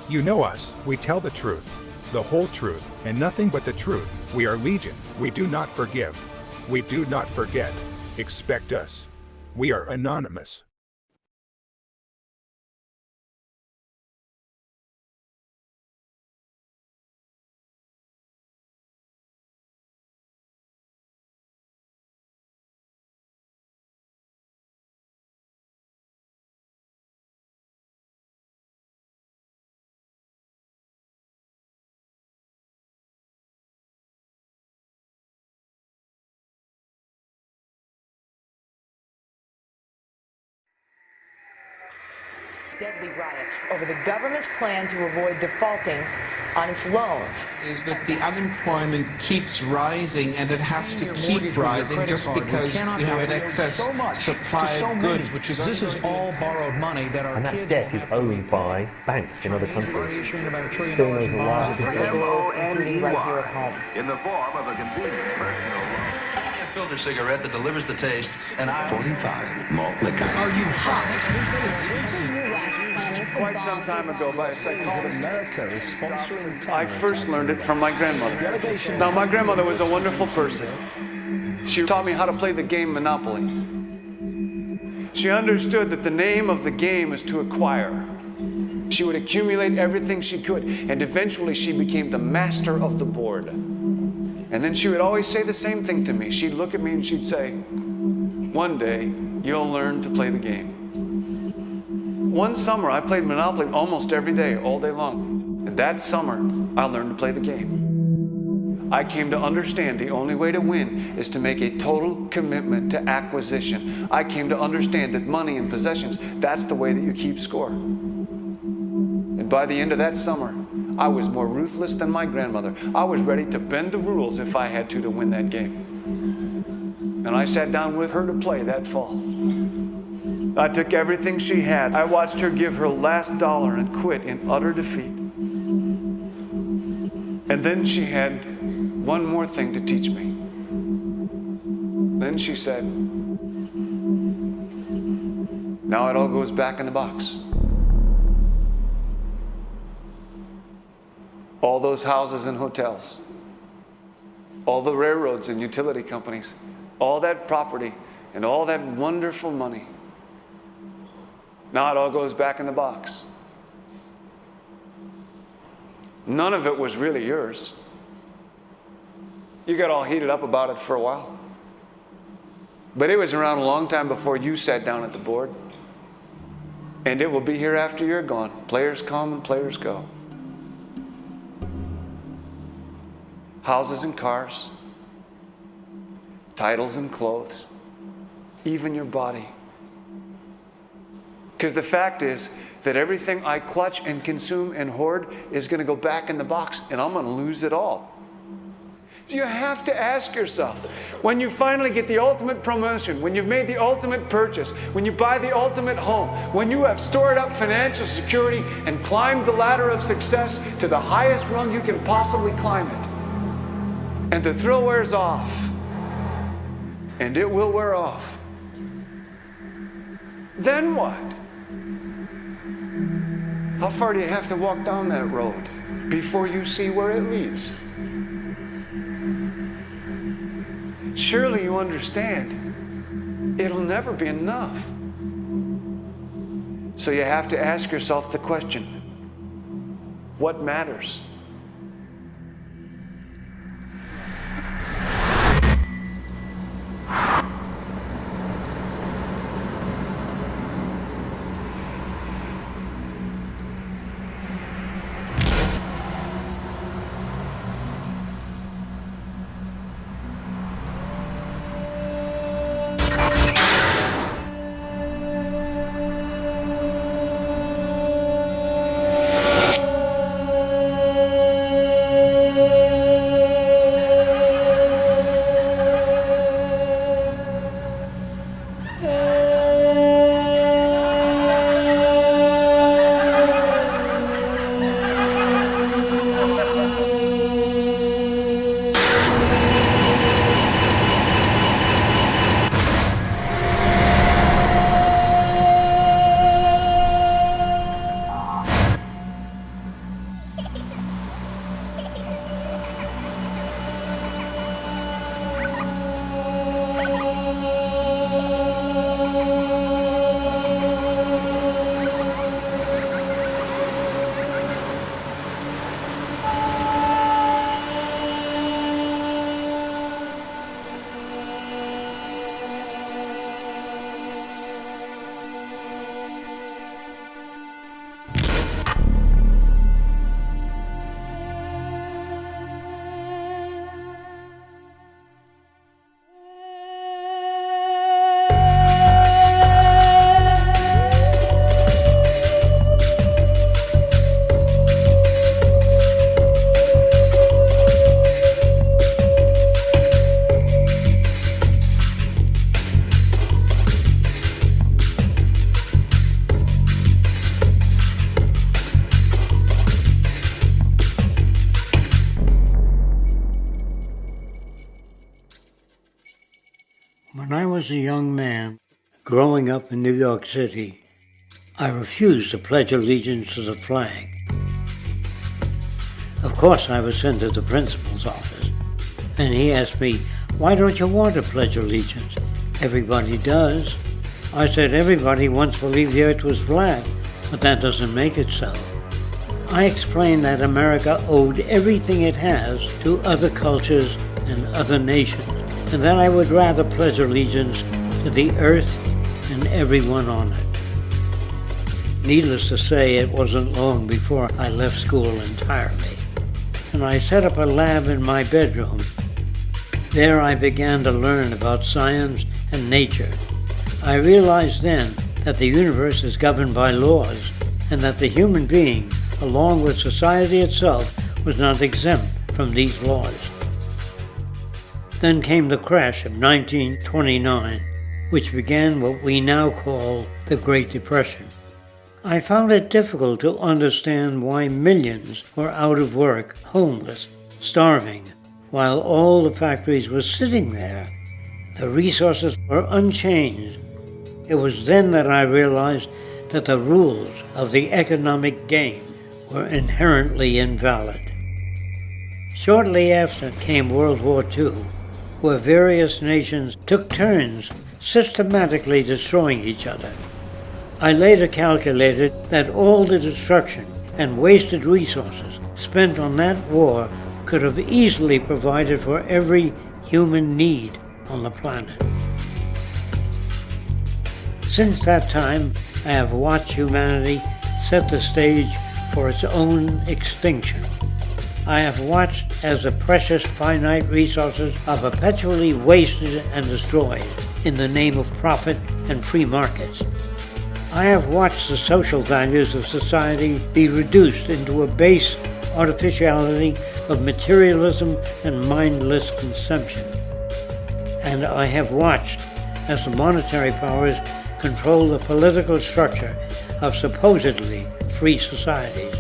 You know us, we tell the truth, the whole truth, and nothing but the truth. We are legion, we do not forgive. We do not forget. Expect us. We are anonymous. Deadly riots over the government's plan to avoid defaulting on its loans. Is that the unemployment keeps rising, and it has to keep rising just because you have an excess supply of goods, which is this is all borrowed money that our and that debt is owned by banks in other countries. MONEY in the form of a convenient personal loan. A filter cigarette that delivers the taste, and 45 malt liquor. Are you hot? Quite some time ago by a psychologist. America is sponsoring I first learned it from my grandmother. Now, my grandmother was a wonderful person. She taught me how to play the game Monopoly. She understood that the name of the game is to acquire. She would accumulate everything she could, and eventually she became the master of the board. And then she would always say the same thing to me. She'd look at me and she'd say, "One day, you'll learn to play the game." One summer, I played Monopoly almost every day, all day long. And that summer, I learned to play the game. I came to understand the only way to win is to make a total commitment to acquisition. I came to understand that money and possessions, that's the way that you keep score. And by the end of that summer, I was more ruthless than my grandmother. I was ready to bend the rules if I had to win that game. And I sat down with her to play that fall. I took everything she had. I watched her give her last dollar and quit in utter defeat. And then she had one more thing to teach me. Then she said, "Now it all goes back in the box." All those houses and hotels, all the railroads and utility companies, all that property and all that wonderful money. Now it all goes back in the box. None of it was really yours. You got all heated up about it for a while. But it was around a long time before you sat down at the board. And it will be here after you're gone. Players come and players go. Houses and cars, titles and clothes, even your body. Because the fact is that everything I clutch and consume and hoard is going to go back in the box, and I'm going to lose it all. You have to ask yourself, when you finally get the ultimate promotion, when you've made the ultimate purchase, when you buy the ultimate home, when you have stored up financial security and climbed the ladder of success to the highest rung you can possibly climb it, and the thrill wears off, and it will wear off, then what? How far do you have to walk down that road before you see where it leads? Surely you understand, it'll never be enough. So you have to ask yourself the question, what matters? When I was a young man, growing up in New York City, I refused to pledge allegiance to the flag. Of course, I was sent to the principal's office, and he asked me, "Why don't you want to pledge allegiance? Everybody does." I said, "Everybody once believed the earth was flat, but that doesn't make it so." I explained that America owed everything it has to other cultures and other nations, and that I would rather pledge allegiance to the earth and everyone on it. Needless to say, it wasn't long before I left school entirely, and I set up a lab in my bedroom. There I began to learn about science and nature. I realized then that the universe is governed by laws, and that the human being, along with society itself, was not exempt from these laws. Then came the crash of 1929, which began what we now call the Great Depression. I found it difficult to understand why millions were out of work, homeless, starving, while all the factories were sitting there. The resources were unchanged. It was then that I realized that the rules of the economic game were inherently invalid. Shortly after came World War II, where various nations took turns systematically destroying each other. I later calculated that all the destruction and wasted resources spent on that war could have easily provided for every human need on the planet. Since that time, I have watched humanity set the stage for its own extinction. I have watched as the precious finite resources are perpetually wasted and destroyed in the name of profit and free markets. I have watched the social values of society be reduced into a base artificiality of materialism and mindless consumption. And I have watched as the monetary powers control the political structure of supposedly free societies.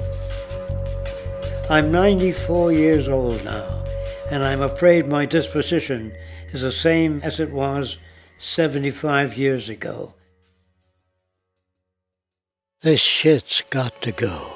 I'm 94 years old now, and I'm afraid my disposition is the same as it was 75 years ago. This shit's got to go.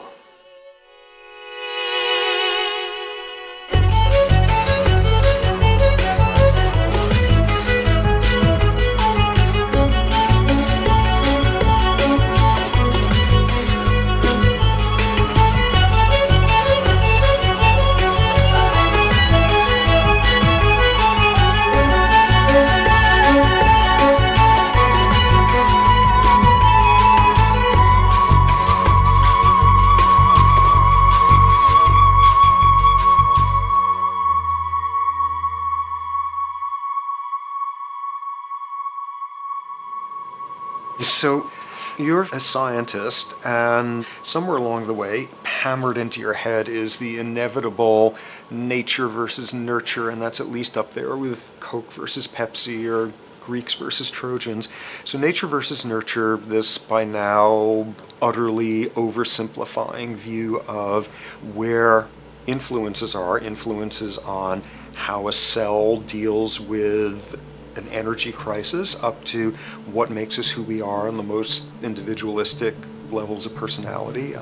So you're a scientist, and somewhere along the way, hammered into your head is the inevitable nature versus nurture, and that's at least up there with Coke versus Pepsi or Greeks versus Trojans. So nature versus nurture, this by now utterly oversimplifying view of where influences on how a cell deals with an energy crisis, up to what makes us who we are on the most individualistic levels of personality.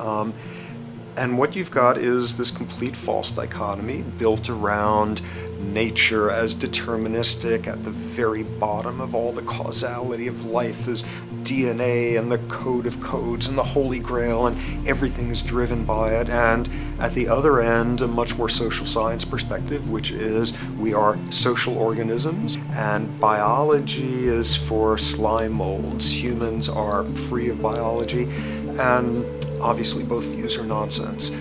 And what you've got is this complete false dichotomy built around nature as deterministic. At the very bottom of all the causality of life is DNA and the code of codes and the Holy Grail, and everything is driven by it. And at the other end, a much more social science perspective, which is we are social organisms, and biology is for slime molds. Humans are free of biology, and obviously both views are nonsense.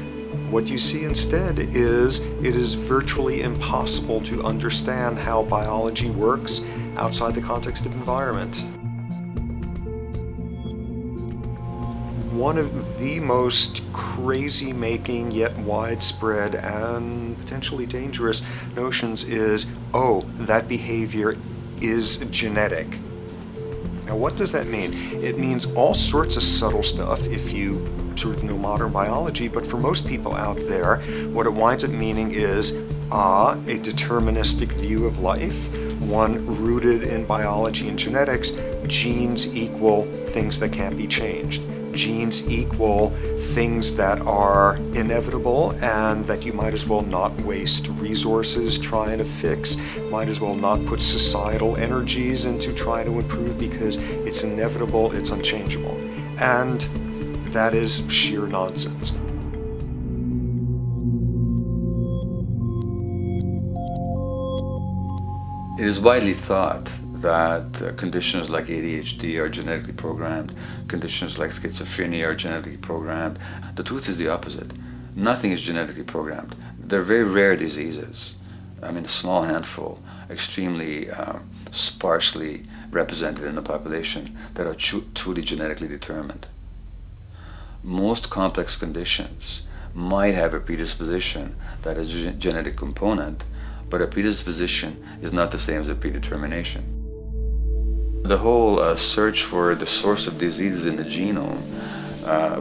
What you see instead is it is virtually impossible to understand how biology works outside the context of environment. One of the most crazy-making yet widespread and potentially dangerous notions is, oh, that behavior is genetic. Now, what does that mean? It means all sorts of subtle stuff if you sort of know modern biology, but for most people out there, what it winds up meaning is a deterministic view of life, one rooted in biology and genetics. Genes equal things that can't be changed. Genes equal things that are inevitable and that you might as well not waste resources trying to fix, might as well not put societal energies into trying to improve because it's inevitable, it's unchangeable. And that is sheer nonsense. It is widely thought that conditions like ADHD are genetically programmed, conditions like schizophrenia are genetically programmed. The truth is the opposite. Nothing is genetically programmed. They're very rare diseases. I mean, a small handful, extremely sparsely represented in the population, that are truly genetically determined. Most complex conditions might have a predisposition that is a genetic component, but a predisposition is not the same as a predetermination. The whole search for the source of diseases in the genome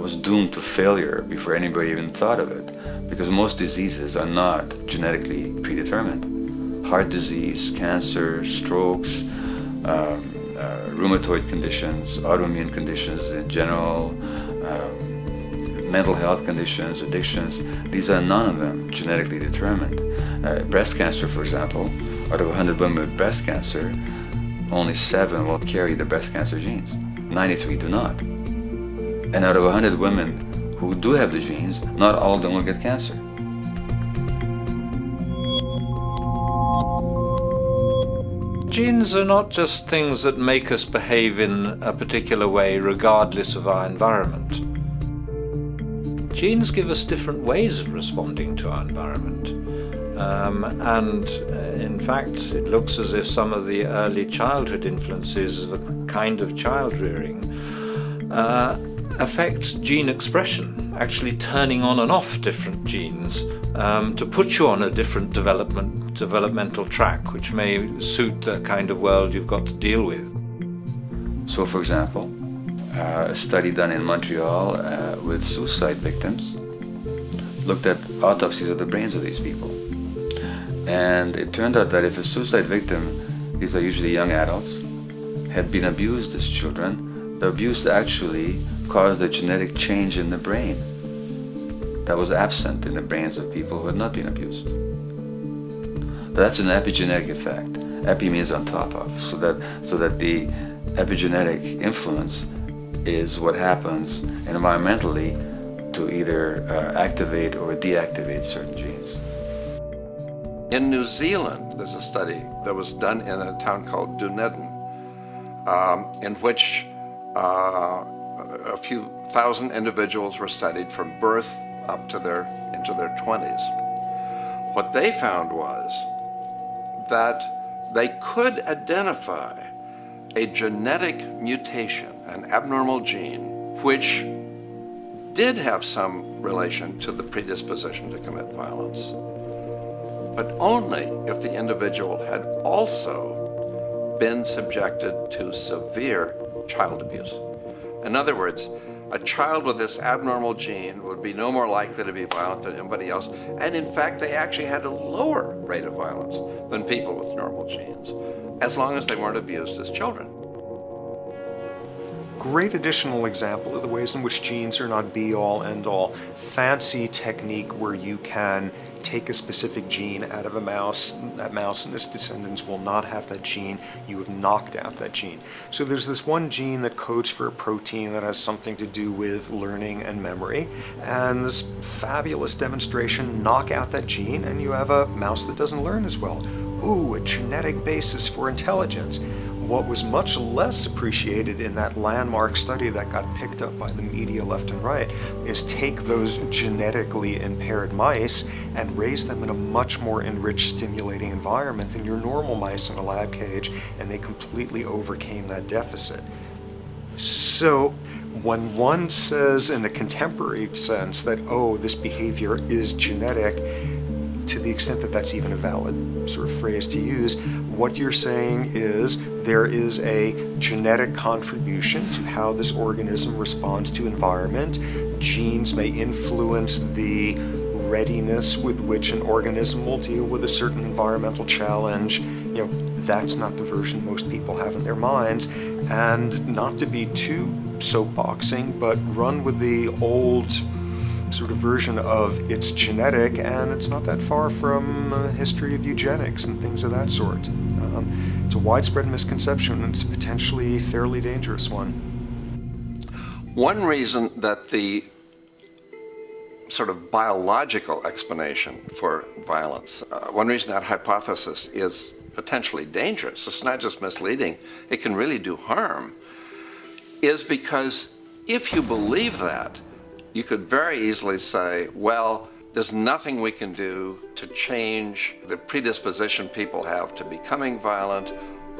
was doomed to failure before anybody even thought of it, because most diseases are not genetically predetermined. Heart disease, cancer, strokes, rheumatoid conditions, autoimmune conditions in general, mental health conditions, addictions, these are none of them genetically determined. Breast cancer, for example, out of 100 women with breast cancer, only 7 will carry the breast cancer genes. 93 do not. And out of 100 women who do have the genes, not all of them will get cancer. Genes are not just things that make us behave in a particular way regardless of our environment. Genes give us different ways of responding to our environment. And in fact, it looks as if some of the early childhood influences of a kind of child rearing affects gene expression, actually turning on and off different genes to put you on a different developmental track, which may suit the kind of world you've got to deal with. So, for example, a study done in Montreal with suicide victims looked at autopsies of the brains of these people. And it turned out that if a suicide victim, these are usually young adults, had been abused as children, the abuse actually caused a genetic change in the brain that was absent in the brains of people who had not been abused. That's an epigenetic effect. Epi means on top of, so that the epigenetic influence is what happens environmentally to either activate or deactivate certain genes. In New Zealand, there's a study that was done in a town called Dunedin, in which a few thousand individuals were studied from birth up to into their 20s. What they found was that they could identify a genetic mutation, an abnormal gene, which did have some relation to the predisposition to commit violence, but only if the individual had also been subjected to severe child abuse. In other words, a child with this abnormal gene would be no more likely to be violent than anybody else, and in fact they actually had a lower rate of violence than people with normal genes, as long as they weren't abused as children. Great additional example of the ways in which genes are not be-all, end-all. Fancy technique where you can take a specific gene out of a mouse, that mouse and its descendants will not have that gene, you have knocked out that gene. So there's this one gene that codes for a protein that has something to do with learning and memory, and this fabulous demonstration, knock out that gene and you have a mouse that doesn't learn as well. Ooh, a genetic basis for intelligence. What was much less appreciated in that landmark study that got picked up by the media left and right is take those genetically impaired mice and raise them in a much more enriched, stimulating environment than your normal mice in a lab cage, and they completely overcame that deficit. So when one says in a contemporary sense that, oh, this behavior is genetic, to the extent that that's even a valid sort of phrase to use, what you're saying is there is a genetic contribution to how this organism responds to environment. Genes may influence the readiness with which an organism will deal with a certain environmental challenge. That's not the version most people have in their minds. And not to be too soapboxing, but run with the old sort of version of it's genetic, and it's not that far from a history of eugenics and things of that sort. It's a widespread misconception, and it's a potentially fairly dangerous one. One reason that the sort of biological explanation for violence, one reason that hypothesis is potentially dangerous, it's not just misleading, it can really do harm, is because if you believe that, you could very easily say, well, there's nothing we can do to change the predisposition people have to becoming violent.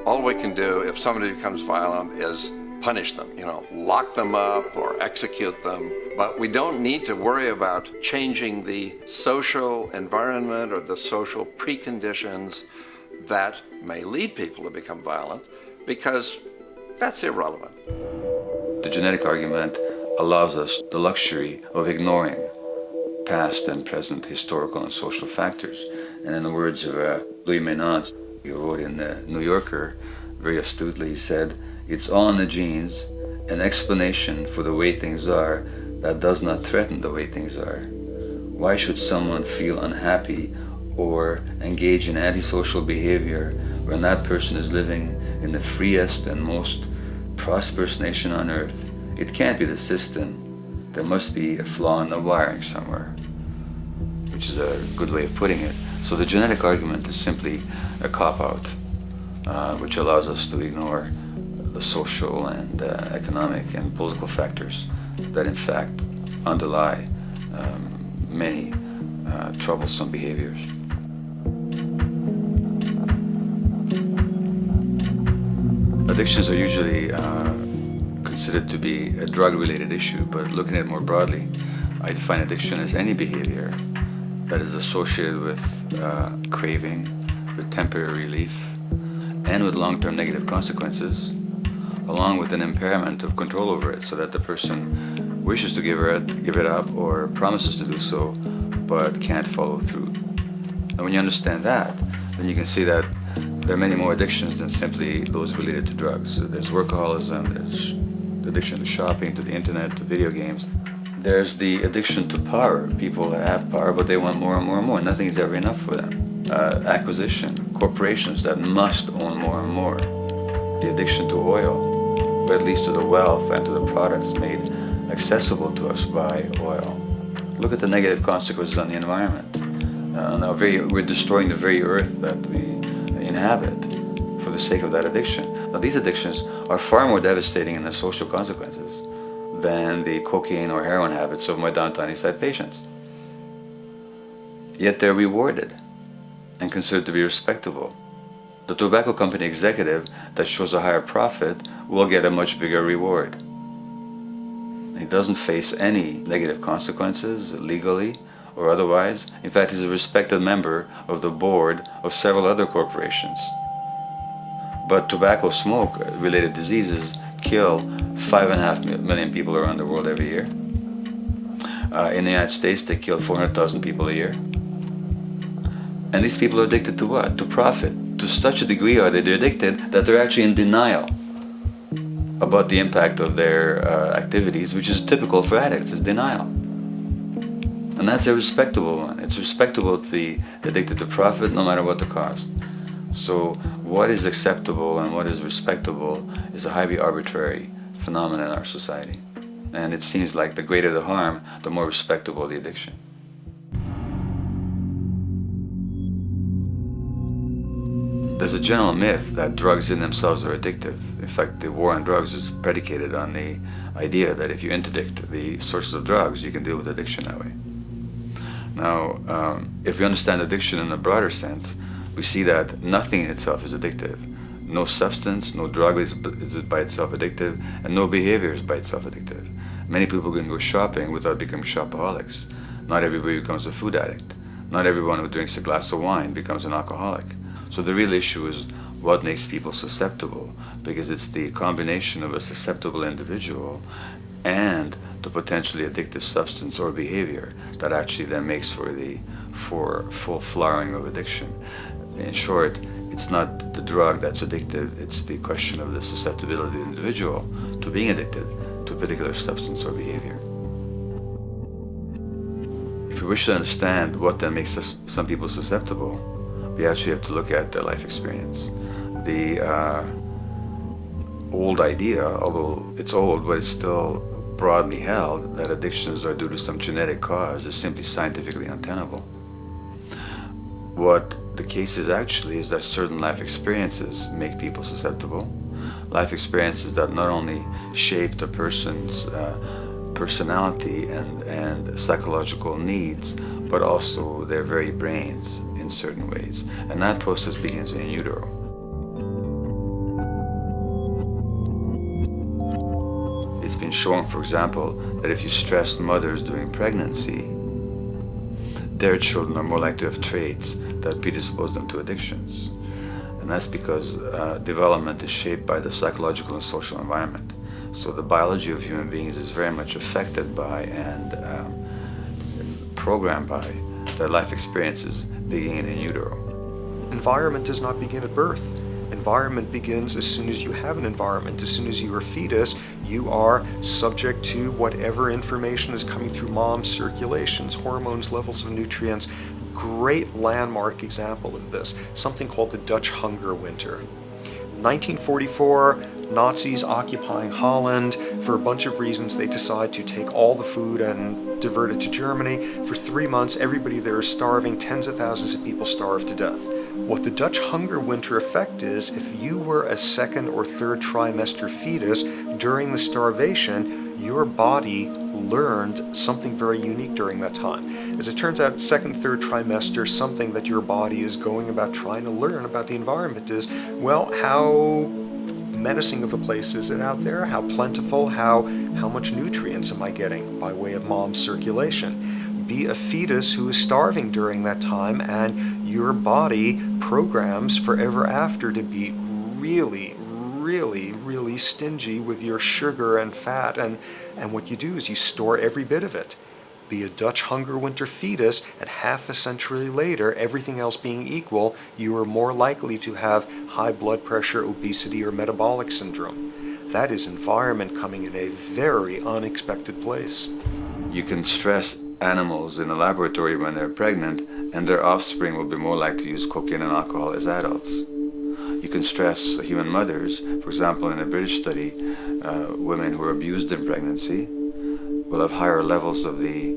All we can do if somebody becomes violent is punish them, lock them up or execute them. But we don't need to worry about changing the social environment or the social preconditions that may lead people to become violent, because that's irrelevant. The genetic argument allows us the luxury of ignoring past and present historical and social factors. And in the words of Louis Menand, he wrote in the New Yorker, very astutely, he said, "It's all in the genes, an explanation for the way things are that does not threaten the way things are. Why should someone feel unhappy or engage in antisocial behavior when that person is living in the freest and most prosperous nation on earth? It can't be the system. There must be a flaw in the wiring somewhere," which is a good way of putting it. So the genetic argument is simply a cop-out, which allows us to ignore the social and economic and political factors that in fact underlie many troublesome behaviors. Addictions are usually considered to be a drug-related issue, but looking at it more broadly, I define addiction as any behavior that is associated with craving, with temporary relief, and with long-term negative consequences, along with an impairment of control over it, so that the person wishes to give it up or promises to do so, but can't follow through. And when you understand that, then you can see that there are many more addictions than simply those related to drugs. So there's workaholism, there's the addiction to shopping, to the internet, to video games. There's the addiction to power. People have power, but they want more and more and more. Nothing is ever enough for them. Acquisition, corporations that must own more and more. The addiction to oil, or at least to the wealth and to the products made accessible to us by oil. Look at the negative consequences on the environment. We're destroying the very earth that we inhabit for the sake of that addiction. Now, these addictions are far more devastating in their social consequences than the cocaine or heroin habits of my downtown East Side patients. Yet they're rewarded and considered to be respectable. The tobacco company executive that shows a higher profit will get a much bigger reward. He doesn't face any negative consequences legally or otherwise. In fact, he's a respected member of the board of several other corporations. But tobacco smoke-related diseases kill 5.5 million people around the world every year. In the United States, they kill 400,000 people a year. And these people are addicted to what? To profit. To such a degree are they addicted that they're actually in denial about the impact of their activities, which is typical for addicts, is denial. And that's a respectable one. It's respectable to be addicted to profit no matter what the cost. So what is acceptable and what is respectable is a highly arbitrary phenomenon in our society. And it seems like the greater the harm, the more respectable the addiction. There's a general myth that drugs in themselves are addictive. In fact, the war on drugs is predicated on the idea that if you interdict the sources of drugs, you can deal with addiction that way. Now, if we understand addiction in a broader sense, we see that nothing in itself is addictive. No substance, no drug is by itself addictive, and no behavior is by itself addictive. Many people can go shopping without becoming shopaholics. Not everybody becomes a food addict. Not everyone who drinks a glass of wine becomes an alcoholic. So the real issue is what makes people susceptible, because it's the combination of a susceptible individual and the potentially addictive substance or behavior that actually then makes for full flowering of addiction. In short, it's not the drug that's addictive, it's the question of the susceptibility of the individual to being addicted to a particular substance or behavior. If we wish to understand what then makes some people susceptible, we actually have to look at their life experience. The old idea, although it's old, but it's still broadly held, that addictions are due to some genetic cause is simply scientifically untenable. What the case is actually is that certain life experiences make people susceptible. Life experiences that not only shape the person's personality and psychological needs, but also their very brains in certain ways. And that process begins in utero. It's been shown, for example, that if you stress mothers during pregnancy, their children are more likely to have traits that predispose them to addictions. And that's because development is shaped by the psychological and social environment. So the biology of human beings is very much affected by and programmed by their life experiences beginning in utero. Environment does not begin at birth. Environment begins as soon as you have an environment. As soon as you are a fetus, you are subject to whatever information is coming through mom's circulations, hormones, levels of nutrients. Great landmark example of this, something called the Dutch hunger winter. 1944, Nazis occupying Holland. For a bunch of reasons, they decide to take all the food and divert it to Germany. For 3 months, everybody there is starving. Tens of thousands of people starve to death. What the Dutch hunger winter effect is, if you were a second or third trimester fetus during the starvation, your body learned something very unique during that time. As it turns out, second, third trimester, something that your body is going about trying to learn about the environment is, well, how menacing of a place is it out there? How plentiful? How much nutrients am I getting by way of mom's circulation? Be a fetus who is starving during that time, and your body programs forever after to be really stingy with your sugar and fat, and what you do is you store every bit of it. Be a Dutch hunger winter fetus, and half a century later, everything else being equal, you are more likely to have high blood pressure, obesity, or metabolic syndrome. That is environment coming in a very unexpected place. You can stress animals in a laboratory when they're pregnant, and their offspring will be more likely to use cocaine and alcohol as adults. You can stress human mothers. For example, in a British study, women who are abused in pregnancy will have higher levels of the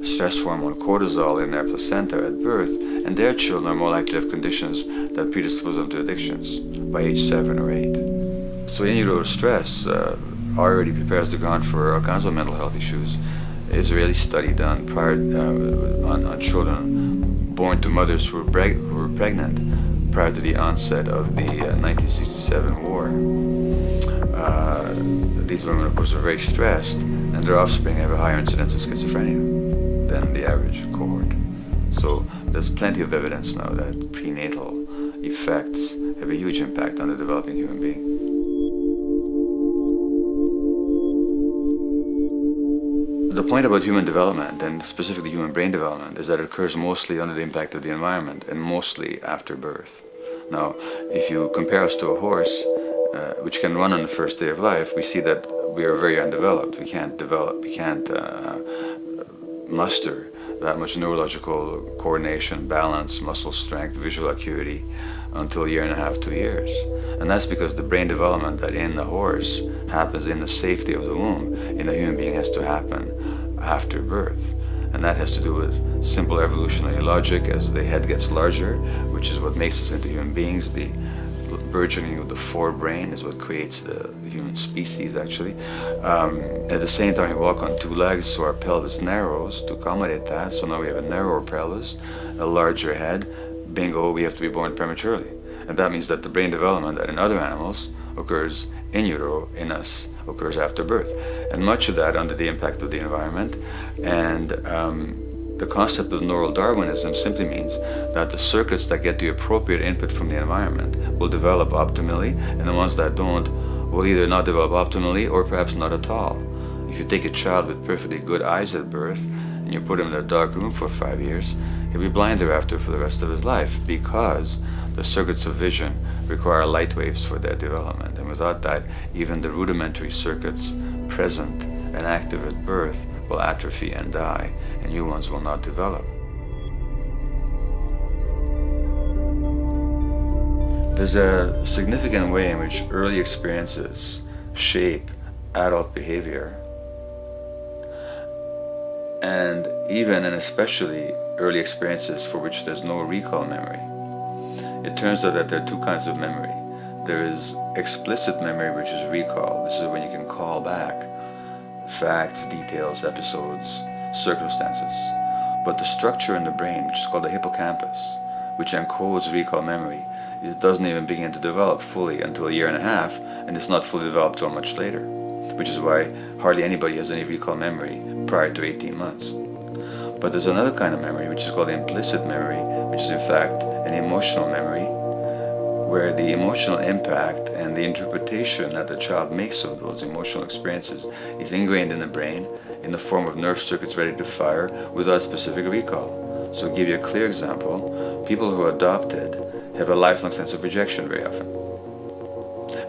stress hormone cortisol in their placenta at birth, and their children are more likely to have conditions that predispose them to addictions by age 7 or 8. So in utero stress already prepares the ground for all kinds of mental health issues. Israeli study done prior on children born to mothers who were pregnant prior to the onset of the 1967 war. These women, of course, are very stressed, and their offspring have a higher incidence of schizophrenia than the average cohort. So there's plenty of evidence now that prenatal effects have a huge impact on the developing human being. The point about human development, and specifically human brain development, is that it occurs mostly under the impact of the environment and mostly after birth. Now, if you compare us to a horse, which can run on the first day of life, we see that we are very undeveloped. We can't muster that much neurological coordination, balance, muscle strength, visual acuity until a year and a half, 2 years. And that's because the brain development that in the horse happens in the safety of the womb, in a human being has to happen after birth. And that has to do with simple evolutionary logic. As the head gets larger, which is what makes us into human beings, the burgeoning of the forebrain is what creates the human species, actually. At the same time, we walk on 2 legs, so our pelvis narrows to accommodate that. So now we have a narrower pelvis, a larger head. Bingo, we have to be born prematurely. And that means that the brain development that in other animals occurs in utero, in us, occurs after birth. And much of that under the impact of the environment. And the concept of neural Darwinism simply means that the circuits that get the appropriate input from the environment will develop optimally, and the ones that don't will either not develop optimally or perhaps not at all. If you take a child with perfectly good eyes at birth and you put him in a dark room for 5 years, he'll be blind thereafter for the rest of his life, because the circuits of vision require light waves for their development. And without that, even the rudimentary circuits present and active at birth will atrophy and die, and new ones will not develop. There's a significant way in which early experiences shape adult behavior, and even and especially early experiences for which there's no recall memory. It turns out that there are two kinds of memory. There is explicit memory, which is recall. This is when you can call back facts, details, episodes, circumstances. But the structure in the brain, which is called the hippocampus, which encodes recall memory, it doesn't even begin to develop fully until 1.5 years, and it's not fully developed till much later, which is why hardly anybody has any recall memory prior to 18 months. But there's another kind of memory, which is called implicit memory, which is in fact an emotional memory, where the emotional impact and the interpretation that the child makes of those emotional experiences is ingrained in the brain in the form of nerve circuits ready to fire without specific recall. So to give you a clear example, people who are adopted have a lifelong sense of rejection very often.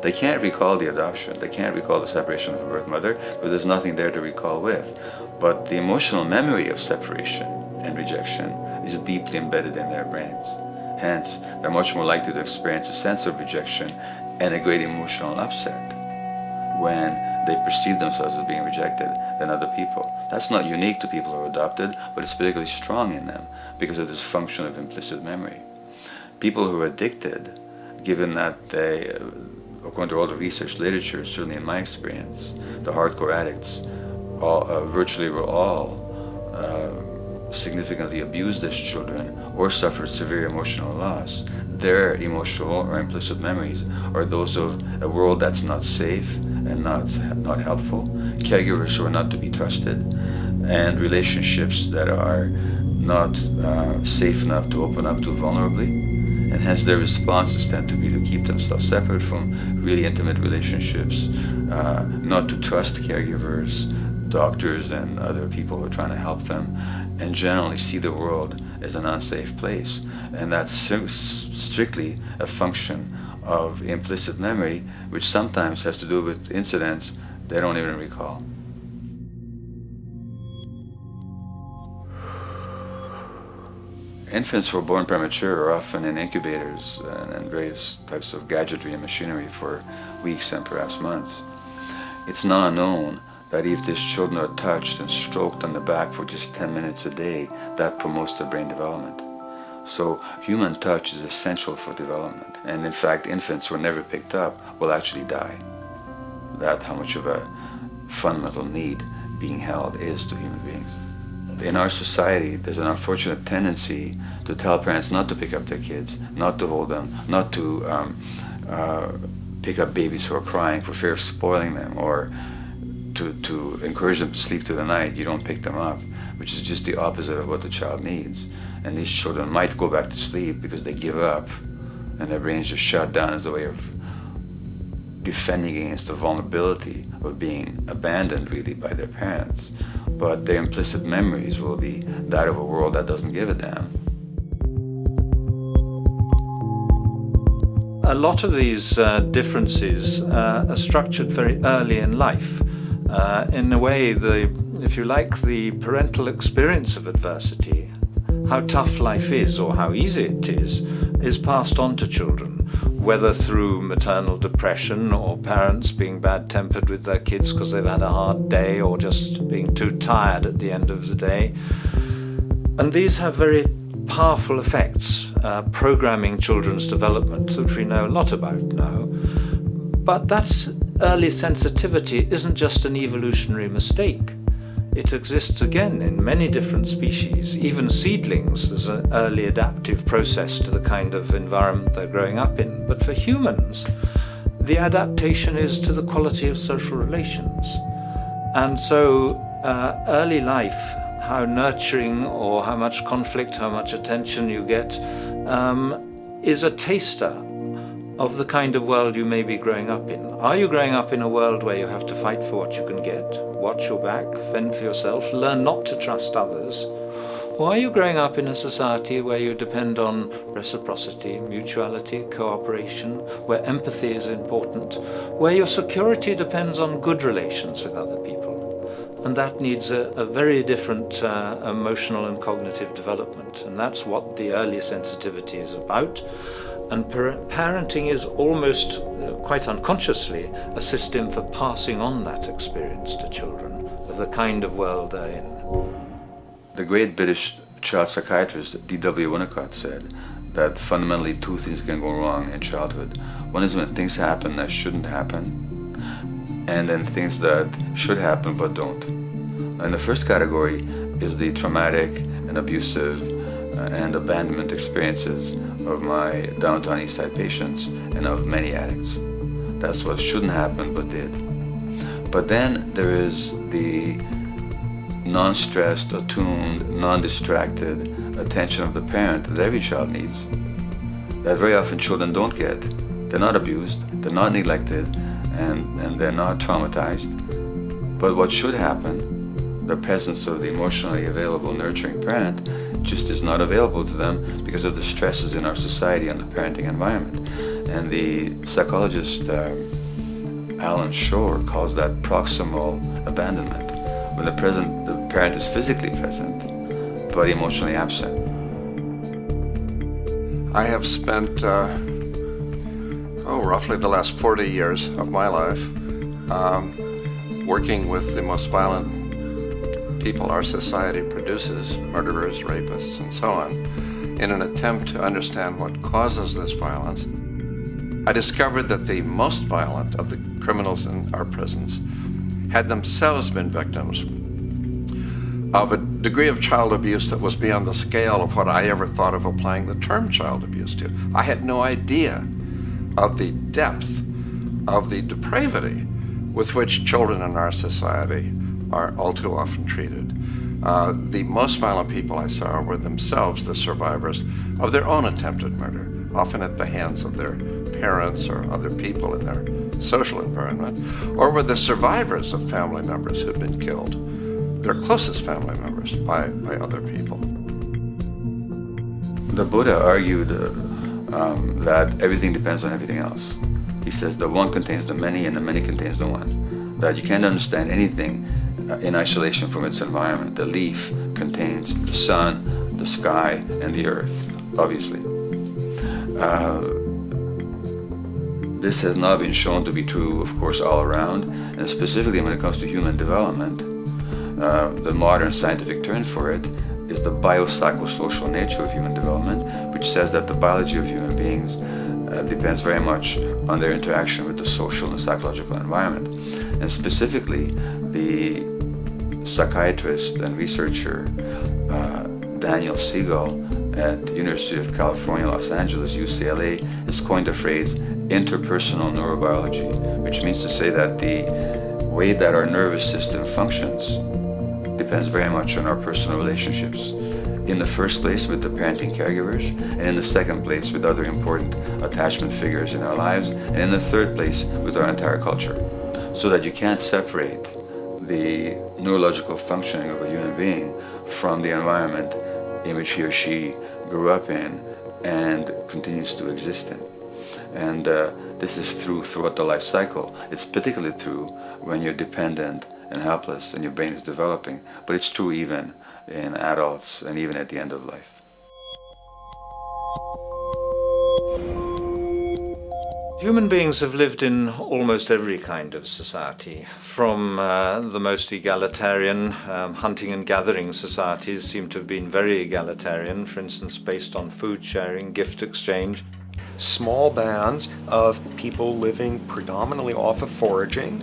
They can't recall the adoption, they can't recall the separation from birth mother, because there's nothing there to recall with. But the emotional memory of separation and rejection is deeply embedded in their brains. Hence, they're much more likely to experience a sense of rejection and a great emotional upset when they perceive themselves as being rejected than other people. That's not unique to people who are adopted, but it's particularly strong in them because of this function of implicit memory. People who are addicted, given that they, according to all the research literature, certainly in my experience, the hardcore addicts virtually were all significantly abused as children or suffered severe emotional loss. Their emotional or implicit memories are those of a world that's not safe and not helpful, caregivers who are not to be trusted, and relationships that are not safe enough to open up to vulnerably. And hence their responses tend to be to keep themselves separate from really intimate relationships, not to trust caregivers, doctors and other people who are trying to help them, and generally see the world as an unsafe place. And that's strictly a function of implicit memory, which sometimes has to do with incidents they don't even recall. Infants who are born premature are often in incubators and various types of gadgetry and machinery for weeks and perhaps months. It's now known that if these children are touched and stroked on the back for just 10 minutes a day, that promotes their brain development. So human touch is essential for development. And in fact, infants who are never picked up will actually die. That's how much of a fundamental need being held is to human beings. In our society, there's an unfortunate tendency to tell parents not to pick up their kids, not to hold them, not to pick up babies who are crying for fear of spoiling them, or to encourage them to sleep through the night. You don't pick them up, which is just the opposite of what the child needs. And these children might go back to sleep because they give up and their brains just shut down as a way of defending against the vulnerability of being abandoned really by their parents. But their implicit memories will be that of a world that doesn't give a damn. A lot of these differences are structured very early in life. In a way, if you like, the parental experience of adversity, how tough life is or how easy it is passed on to children, whether through maternal depression or parents being bad-tempered with their kids because they've had a hard day or just being too tired at the end of the day. And these have very powerful effects, programming children's development, which we know a lot about now. But that's early sensitivity isn't just an evolutionary mistake. It exists again in many different species. Even seedlings, there's an early adaptive process to the kind of environment they're growing up in. But for humans, the adaptation is to the quality of social relations. And so early life, how nurturing or how much conflict, how much attention you get, is a taster of the kind of world you may be growing up in. Are you growing up in a world where you have to fight for what you can get, watch your back, fend for yourself, learn not to trust others? Or are you growing up in a society where you depend on reciprocity, mutuality, cooperation, where empathy is important, where your security depends on good relations with other people? And that needs a very different emotional and cognitive development. And that's what the early sensitivity is about. And parenting is almost, quite unconsciously, a system for passing on that experience to children of the kind of world they're in. The great British child psychiatrist D.W. Winnicott said that fundamentally two things can go wrong in childhood. One is when things happen that shouldn't happen, and then things that should happen but don't. And the first category is the traumatic and abusive and abandonment experiences of my downtown East Side patients and of many addicts. That's what shouldn't happen but did. But then there is the non-stressed, attuned, non-distracted attention of the parent that every child needs, that very often children don't get. They're not abused, they're not neglected, and they're not traumatized. But what should happen, the presence of the emotionally available, nurturing parent, just is not available to them because of the stresses in our society and the parenting environment. And the psychologist Alan Shore calls that proximal abandonment, when the parent is physically present, but emotionally absent. I have spent, roughly the last 40 years of my life working with the most violent people our society produces, murderers, rapists, and so on, in an attempt to understand what causes this violence. I discovered that the most violent of the criminals in our prisons had themselves been victims of a degree of child abuse that was beyond the scale of what I ever thought of applying the term child abuse to. I had no idea of the depth of the depravity with which children in our society are all too often treated. The most violent people I saw were themselves the survivors of their own attempted murder, often at the hands of their parents or other people in their social environment, or were the survivors of family members who'd been killed, their closest family members, by other people. The Buddha argued that everything depends on everything else. He says the one contains the many and the many contains the one. That you can't understand anything in isolation from its environment. The leaf contains the sun, the sky, and the earth, obviously. This has not been shown to be true, of course, all around, and specifically when it comes to human development. The modern scientific term for it is the biopsychosocial nature of human development, which says that the biology of human beings depends very much on their interaction with the social and psychological environment. And specifically, the psychiatrist and researcher Daniel Siegel at the University of California, Los Angeles, UCLA, has coined the phrase interpersonal neurobiology, which means to say that the way that our nervous system functions depends very much on our personal relationships. In the first place with the parenting caregivers, and in the second place with other important attachment figures in our lives, and in the third place with our entire culture. So that you can't separate the neurological functioning of a human being from the environment in which he or she grew up in and continues to exist in. And this is true throughout the life cycle. It's particularly true when you're dependent and helpless and your brain is developing, but it's true even in adults and even at the end of life. Human beings have lived in almost every kind of society, from the most egalitarian, hunting and gathering societies seem to have been very egalitarian, for instance, based on food sharing, gift exchange. Small bands of people living predominantly off of foraging,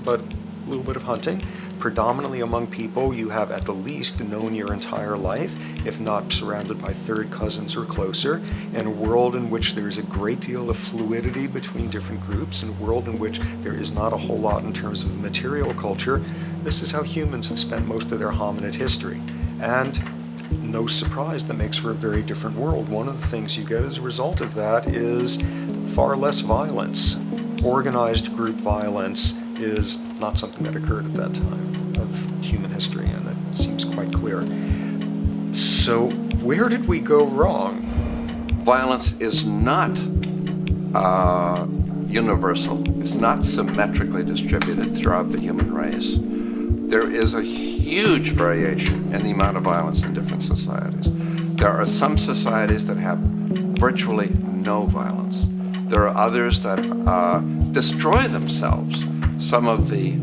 but a little bit of hunting. Predominantly among people you have at the least known your entire life, if not surrounded by third cousins or closer, in a world in which there's a great deal of fluidity between different groups, in a world in which there is not a whole lot in terms of material culture. This is how humans have spent most of their hominid history. And no surprise, that makes for a very different world. One of the things you get as a result of that is far less violence. Organized group violence is not something that occurred at that time of human history, and that seems quite clear. So where did we go wrong? Violence is not universal. It's not symmetrically distributed throughout the human race. There is a huge variation in the amount of violence in different societies. There are some societies that have virtually no violence. There are others that destroy themselves. Some of the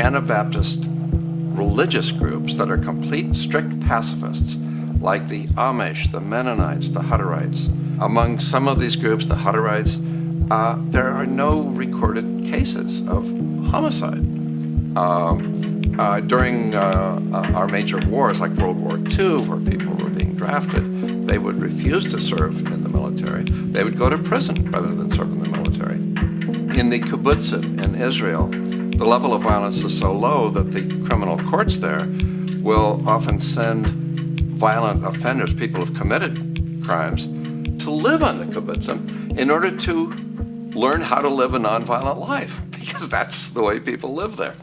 Anabaptist religious groups that are complete strict pacifists, like the Amish, the Mennonites, the Hutterites. Among some of these groups, the Hutterites, there are no recorded cases of homicide. During our major wars, like World War II, where people were being drafted, they would refuse to serve in the military. They would go to prison rather than serve in the military. In the kibbutzim in Israel, the level of violence is so low that the criminal courts there will often send violent offenders, people who have committed crimes, to live on the kibbutzim in order to learn how to live a nonviolent life, because that's the way people live there.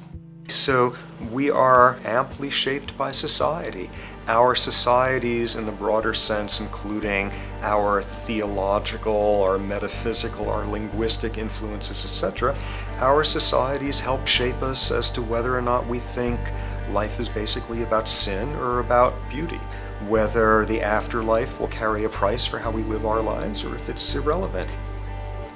So we are amply shaped by society. Our societies in the broader sense, including our theological, our metaphysical, our linguistic influences, etc., our societies help shape us as to whether or not we think life is basically about sin or about beauty, whether the afterlife will carry a price for how we live our lives or if it's irrelevant.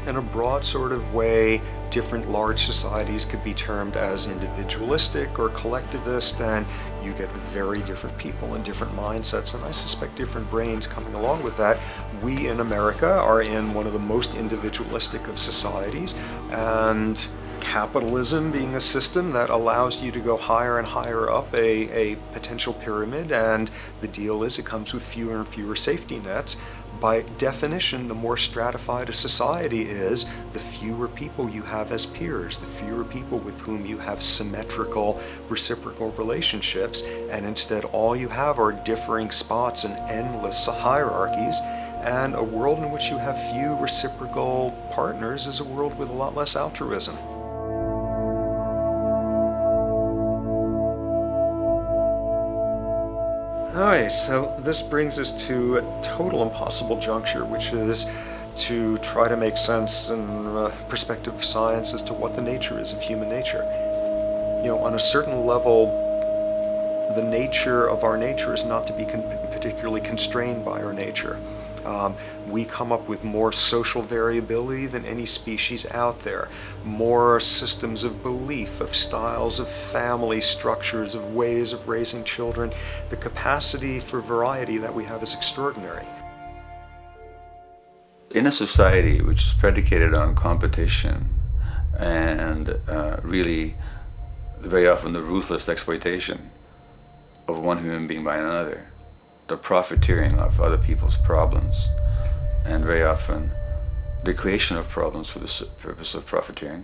In a broad sort of way, different large societies could be termed as individualistic or collectivist, and you get very different people and different mindsets, and I suspect different brains coming along with that. We in America are in one of the most individualistic of societies, and capitalism being a system that allows you to go higher and higher up a potential pyramid, and the deal is it comes with fewer and fewer safety nets. By definition, the more stratified a society is, the fewer people you have as peers, the fewer people with whom you have symmetrical, reciprocal relationships, and instead all you have are differing spots and endless hierarchies. And a world in which you have few reciprocal partners is a world with a lot less altruism. Alright, so this brings us to a total impossible juncture, which is to try to make sense in perspective of science as to what the nature is of human nature. You know, on a certain level, the nature of our nature is not to be particularly constrained by our nature. We come up with more social variability than any species out there, more systems of belief, of styles of family structures, of ways of raising children. The capacity for variety that we have is extraordinary. In a society which is predicated on competition and really very often the ruthless exploitation of one human being by another, the profiteering of other people's problems, and very often the creation of problems for the purpose of profiteering,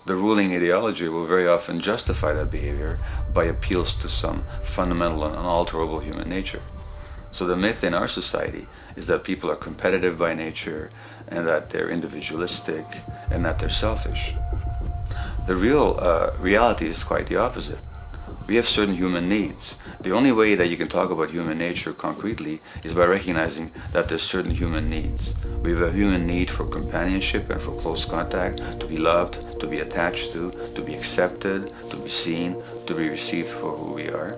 the ruling ideology will very often justify that behavior by appeals to some fundamental and unalterable human nature. So the myth in our society is that people are competitive by nature, and that they're individualistic, and that they're selfish. The real reality is quite the opposite. We have certain human needs. The only way that you can talk about human nature concretely is by recognizing that there's certain human needs. We have a human need for companionship and for close contact, to be loved, to be attached to be accepted, to be seen, to be received for who we are.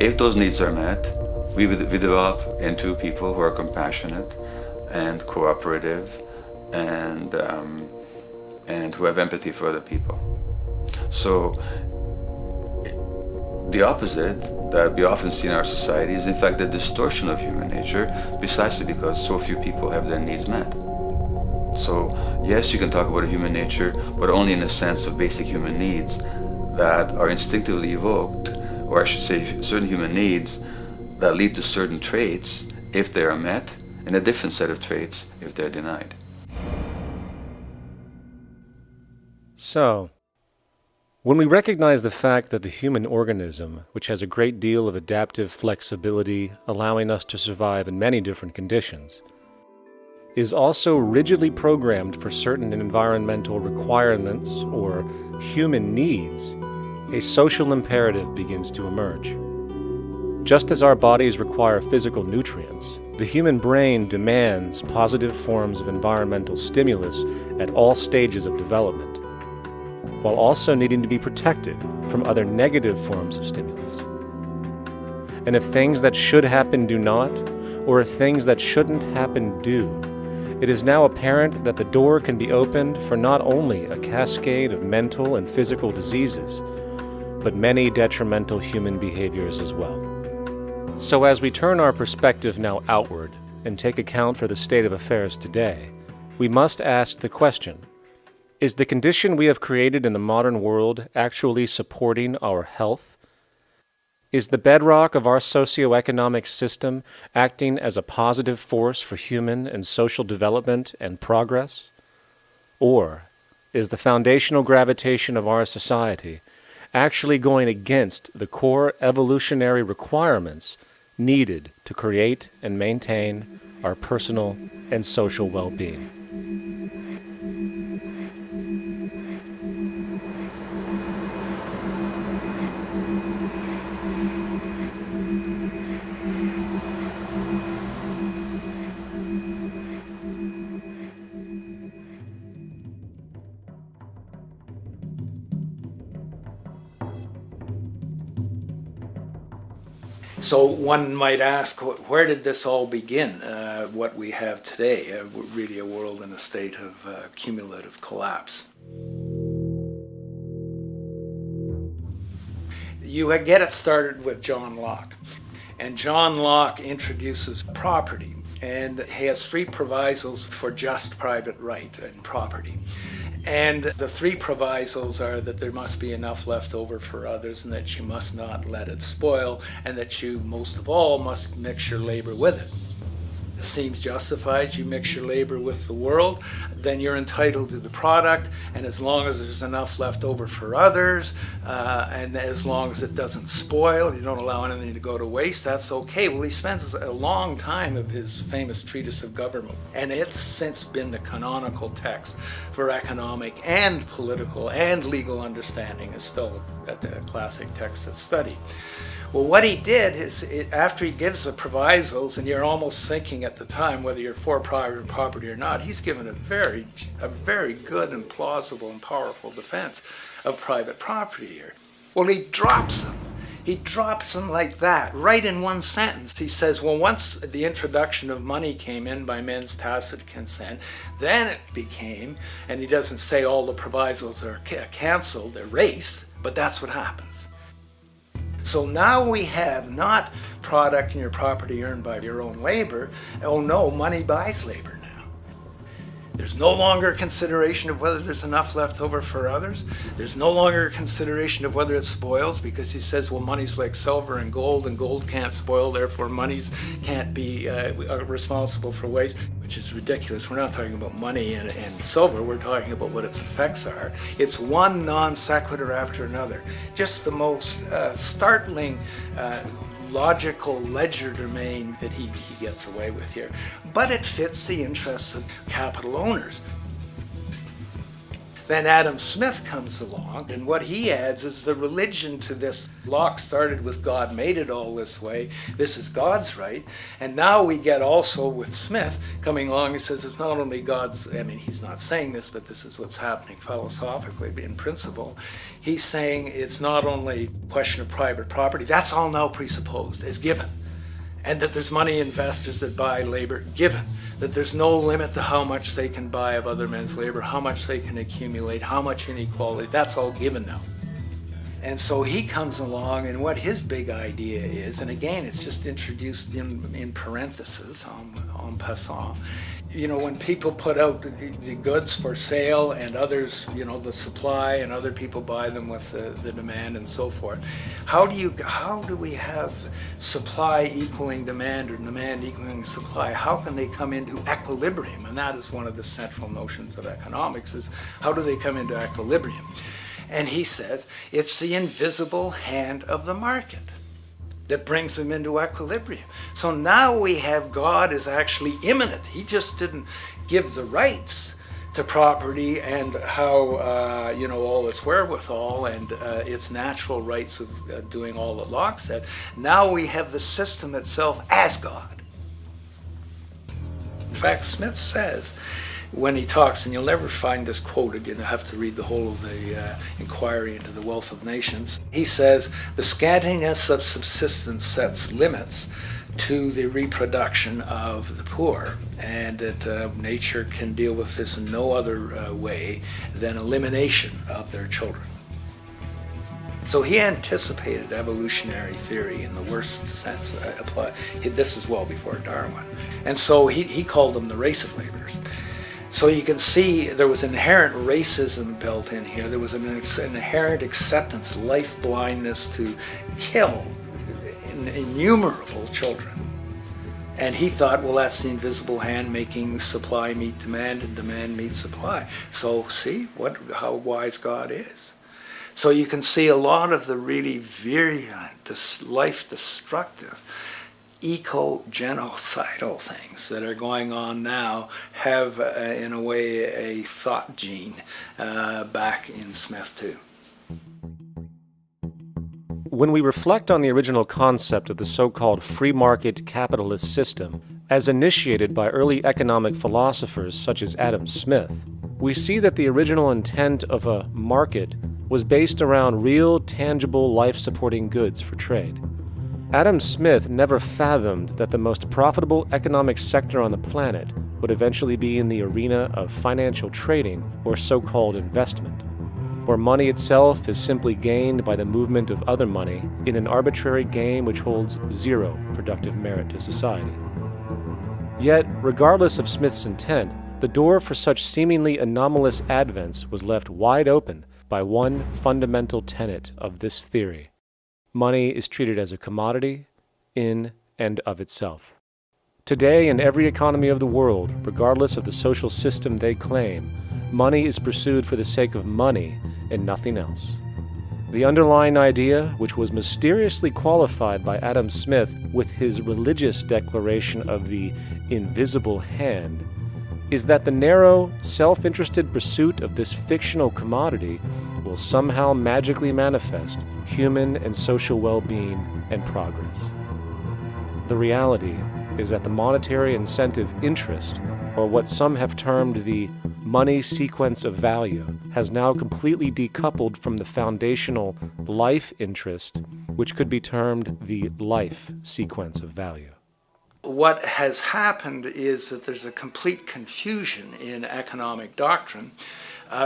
If those needs are met, we develop into people who are compassionate and cooperative and who have empathy for other people. So the opposite that we often see in our society is in fact a distortion of human nature, precisely because so few people have their needs met. So yes, you can talk about a human nature, but only in the sense of basic human needs that are instinctively evoked, or I should say certain human needs that lead to certain traits if they are met, and a different set of traits if they're denied. So, when we recognize the fact that the human organism, which has a great deal of adaptive flexibility, allowing us to survive in many different conditions, is also rigidly programmed for certain environmental requirements or human needs, a social imperative begins to emerge. Just as our bodies require physical nutrients, the human brain demands positive forms of environmental stimulus at all stages of development, while also needing to be protected from other negative forms of stimulus. And if things that should happen do not, or if things that shouldn't happen do, it is now apparent that the door can be opened for not only a cascade of mental and physical diseases, but many detrimental human behaviors as well. So as we turn our perspective now outward and take account for the state of affairs today, we must ask the question, is the condition we have created in the modern world actually supporting our health? Is the bedrock of our socioeconomic system acting as a positive force for human and social development and progress? Or is the foundational gravitation of our society actually going against the core evolutionary requirements needed to create and maintain our personal and social well-being? So one might ask, where did this all begin? What we have today, really a world in a state of cumulative collapse. You get it started with John Locke. And John Locke introduces property, and he has three provisos for just private right and property. And the three provisos are that there must be enough left over for others, and that you must not let it spoil, and that you, most of all, must mix your labor with it. It seems justified. You mix your labor with the world, then you're entitled to the product, and as long as there's enough left over for others, and as long as it doesn't spoil, you don't allow anything to go to waste, that's okay. Well, he spends a long time of his famous treatise of government, and it's since been the canonical text for economic and political and legal understanding. Is still a classic text of study. Well, what he did is, after he gives the provisos, and you're almost thinking at the time whether you're for private property or not, he's given a very good and plausible and powerful defense of private property here. Well, he drops them. He drops them like that, right in one sentence. He says, well, once the introduction of money came in by men's tacit consent, then it became, and he doesn't say all the provisos are canceled, erased, but that's what happens. So now we have not product and your property earned by your own labor. Oh no, money buys labor now. There's no longer a consideration of whether there's enough left over for others. There's no longer a consideration of whether it spoils, because he says, well, money's like silver and gold can't spoil, therefore monies can't be responsible for waste, which is ridiculous. We're not talking about money and silver, we're talking about what its effects are. It's one non sequitur after another. Just the most startling logical legerdemain that he gets away with here. But it fits the interests of capital owners. Then Adam Smith comes along, and what he adds is the religion to this. Locke started with God made it all this way. This is God's right. And now we get also with Smith coming along and says it's not only God's, I mean, he's not saying this, but this is what's happening philosophically in principle. He's saying it's not only a question of private property, that's all now presupposed, is given. And that there's money investors that buy labor, given. That there's no limit to how much they can buy of other men's labor, how much they can accumulate, how much inequality, that's all given now. And so he comes along, and what his big idea is, and again, it's just introduced in parentheses, en passant. You know, when people put out the goods for sale and others, you know, the supply, and other people buy them with the demand and so forth, how do we have supply equaling demand or demand equaling supply? How can they come into equilibrium? And that is one of the central notions of economics, is how do they come into equilibrium? And he says it's the invisible hand of the market. that brings them into equilibrium. So now we have God is actually immanent. He just didn't give the rights to property and how, all its wherewithal and its natural rights of doing all that Locke said. Now we have the system itself as God. In fact, Smith says, when he talks, and you'll never find this quoted, you have to read the whole of the Inquiry into the Wealth of Nations. He says, the scantiness of subsistence sets limits to the reproduction of the poor, and that nature can deal with this in no other way than elimination of their children. So he anticipated evolutionary theory in the worst sense. This is well before Darwin. And so he called them the race of laborers. So you can see there was inherent racism built in here. There was an inherent acceptance, life blindness to kill innumerable children. And he thought, well, that's the invisible hand making supply meet demand and demand meet supply. So see how wise God is. So you can see a lot of the really virulent, life-destructive, eco-genocidal things that are going on now have, in a way, a thought gene back in Smith too. When we reflect on the original concept of the so-called free market capitalist system, as initiated by early economic philosophers such as Adam Smith, we see that the original intent of a market was based around real, tangible, life-supporting goods for trade. Adam Smith never fathomed that the most profitable economic sector on the planet would eventually be in the arena of financial trading, or so-called investment, where money itself is simply gained by the movement of other money in an arbitrary game which holds zero productive merit to society. Yet, regardless of Smith's intent, the door for such seemingly anomalous advents was left wide open by one fundamental tenet of this theory. Money is treated as a commodity in and of itself. Today, in every economy of the world, regardless of the social system they claim, money is pursued for the sake of money and nothing else. The underlying idea, which was mysteriously qualified by Adam Smith with his religious declaration of the invisible hand, is that the narrow, self-interested pursuit of this fictional commodity will somehow magically manifest human and social well-being and progress. The reality is that the monetary incentive interest, or what some have termed the money sequence of value, has now completely decoupled from the foundational life interest, which could be termed the life sequence of value. What has happened is that there's a complete confusion in economic doctrine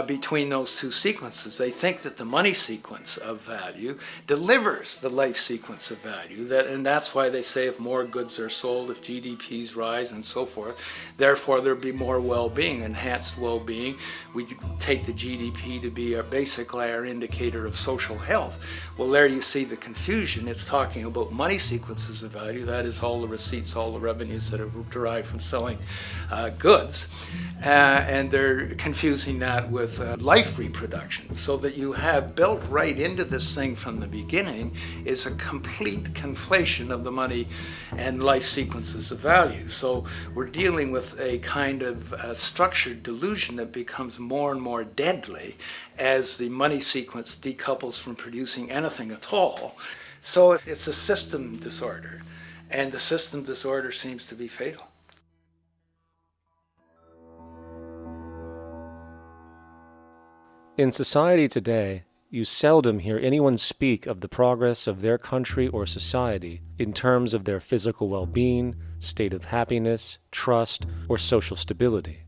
between those two sequences. They think that the money sequence of value delivers the life sequence of value, and that's why they say if more goods are sold, if GDPs rise and so forth, therefore there'll be more well-being, enhanced well-being. We take the GDP to be basically our indicator of social health. Well, there you see the confusion. It's talking about money sequences of value, that is all the receipts, all the revenues that are derived from selling goods, and they're confusing that with life reproduction, so that you have built right into this thing from the beginning is a complete conflation of the money and life sequences of value. So we're dealing with a kind of structured delusion that becomes more and more deadly as the money sequence decouples from producing anything at all. So it's a system disorder, and the system disorder seems to be fatal. In society today, you seldom hear anyone speak of the progress of their country or society in terms of their physical well-being, state of happiness, trust, or social stability.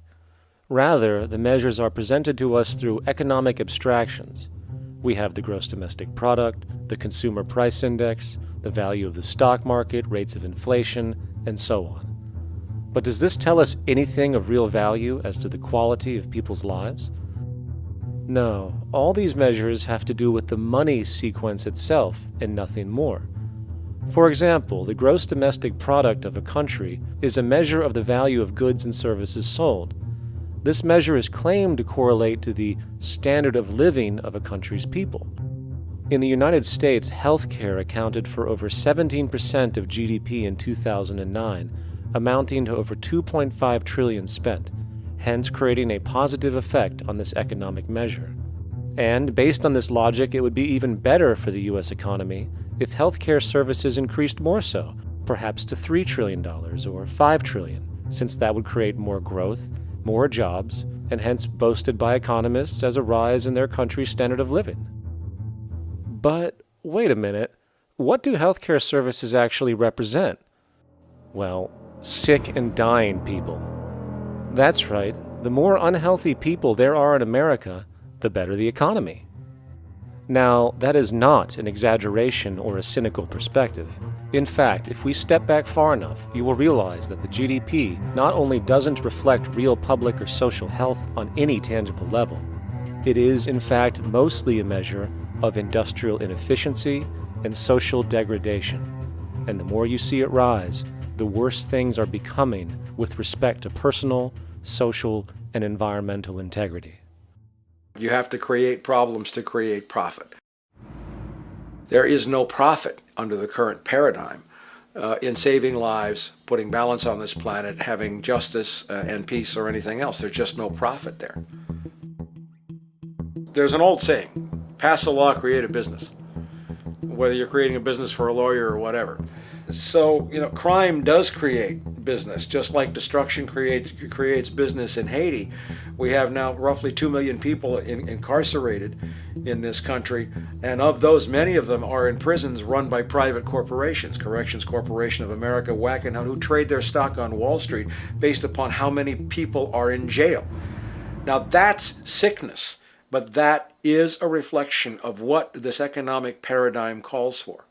Rather, the measures are presented to us through economic abstractions. We have the gross domestic product, the consumer price index, the value of the stock market, rates of inflation, and so on. But does this tell us anything of real value as to the quality of people's lives? No, all these measures have to do with the money sequence itself and nothing more. For example, the gross domestic product of a country is a measure of the value of goods and services sold. This measure is claimed to correlate to the standard of living of a country's people. In the United States, healthcare accounted for over 17% of GDP in 2009, amounting to over $2.5 trillion spent, hence creating a positive effect on this economic measure. And based on this logic, it would be even better for the U.S. economy if healthcare services increased more so, perhaps to $3 trillion or $5 trillion, since that would create more growth, more jobs, and hence boasted by economists as a rise in their country's standard of living. But wait a minute, what do healthcare services actually represent? Well, sick and dying people. That's right, the more unhealthy people there are in America, the better the economy. Now, that is not an exaggeration or a cynical perspective. In fact, if we step back far enough, you will realize that the GDP not only doesn't reflect real public or social health on any tangible level, it is, in fact, mostly a measure of industrial inefficiency and social degradation. And the more you see it rise, the worse things are becoming with respect to personal, social, and environmental integrity. You have to create problems to create profit. There is no profit under the current paradigm in saving lives, putting balance on this planet, having justice and peace or anything else. There's just no profit there. There's an old saying, pass a law, create a business, whether you're creating a business for a lawyer or whatever. So, crime does create business, just like destruction creates business in Haiti. We have now roughly 2 million people incarcerated in this country, and of those, many of them are in prisons run by private corporations, Corrections Corporation of America, WACC, and who trade their stock on Wall Street based upon how many people are in jail. Now that's sickness, but that is a reflection of what this economic paradigm calls for.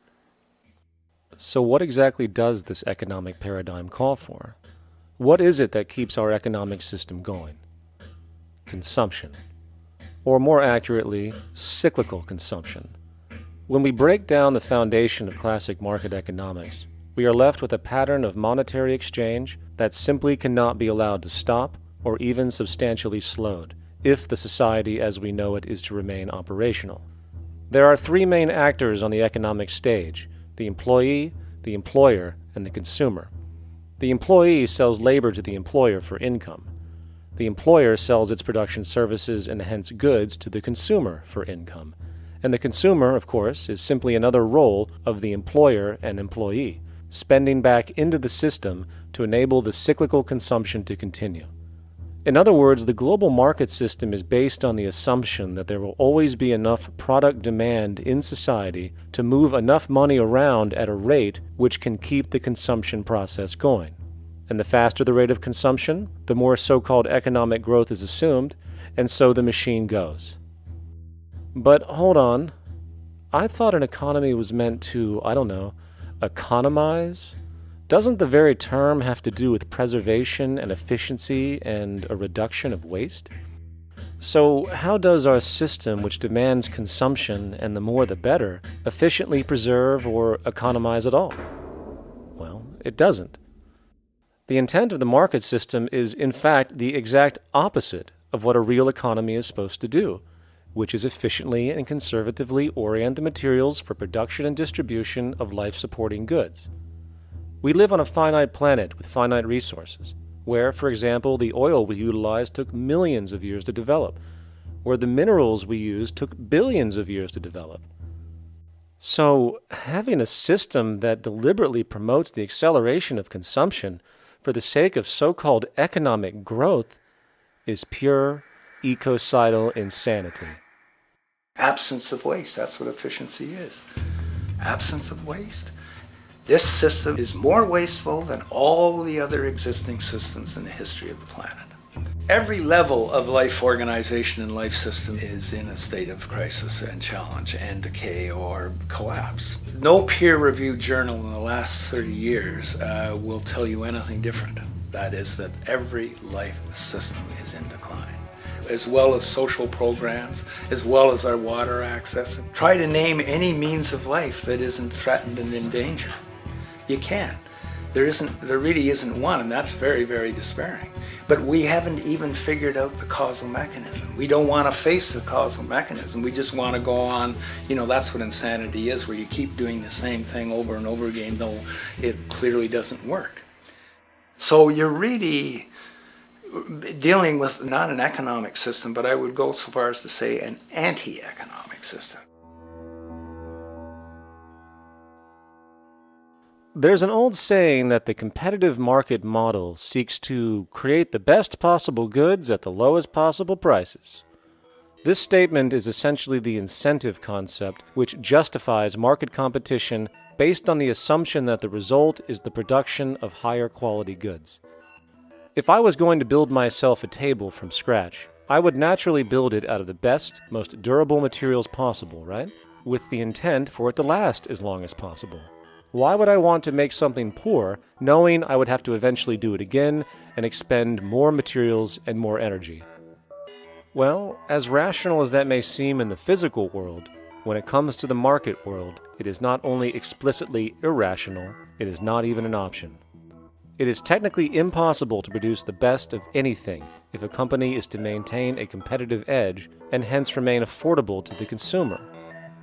So what exactly does this economic paradigm call for? What is it that keeps our economic system going? Consumption. Or more accurately, cyclical consumption. When we break down the foundation of classic market economics, we are left with a pattern of monetary exchange that simply cannot be allowed to stop or even substantially slowed, if the society as we know it is to remain operational. There are three main actors on the economic stage: the employee, the employer, and the consumer. The employee sells labor to the employer for income. The employer sells its production services and hence goods to the consumer for income. And the consumer, of course, is simply another role of the employer and employee, spending back into the system to enable the cyclical consumption to continue. In other words, the global market system is based on the assumption that there will always be enough product demand in society to move enough money around at a rate which can keep the consumption process going. And the faster the rate of consumption, the more so-called economic growth is assumed, and so the machine goes. But hold on, I thought an economy was meant to, economize? Doesn't the very term have to do with preservation and efficiency and a reduction of waste? So how does our system, which demands consumption and the more the better, efficiently preserve or economize at all? Well, it doesn't. The intent of the market system is, in fact, the exact opposite of what a real economy is supposed to do, which is efficiently and conservatively orient the materials for production and distribution of life-supporting goods. We live on a finite planet with finite resources, where, for example, the oil we utilize took millions of years to develop, where the minerals we use took billions of years to develop. So, having a system that deliberately promotes the acceleration of consumption for the sake of so-called economic growth is pure ecocidal insanity. Absence of waste, that's what efficiency is. Absence of waste. This system is more wasteful than all the other existing systems in the history of the planet. Every level of life organization and life system is in a state of crisis and challenge and decay or collapse. No peer-reviewed journal in the last 30 years will tell you anything different. That is that every life system is in decline, as well as social programs, as well as our water access. Try to name any means of life that isn't threatened and in danger. You can't. There really isn't one, and that's very, very despairing. But we haven't even figured out the causal mechanism. We don't want to face the causal mechanism. We just want to go on, that's what insanity is, where you keep doing the same thing over and over again, though it clearly doesn't work. So you're really dealing with not an economic system, but I would go so far as to say an anti-economic system. There's an old saying that the competitive market model seeks to create the best possible goods at the lowest possible prices. This statement is essentially the incentive concept, which justifies market competition based on the assumption that the result is the production of higher quality goods. If I was going to build myself a table from scratch, I would naturally build it out of the best, most durable materials possible, right? With the intent for it to last as long as possible. Why would I want to make something poor, knowing I would have to eventually do it again and expend more materials and more energy? Well, as rational as that may seem in the physical world, when it comes to the market world, it is not only explicitly irrational, it is not even an option. It is technically impossible to produce the best of anything if a company is to maintain a competitive edge and hence remain affordable to the consumer.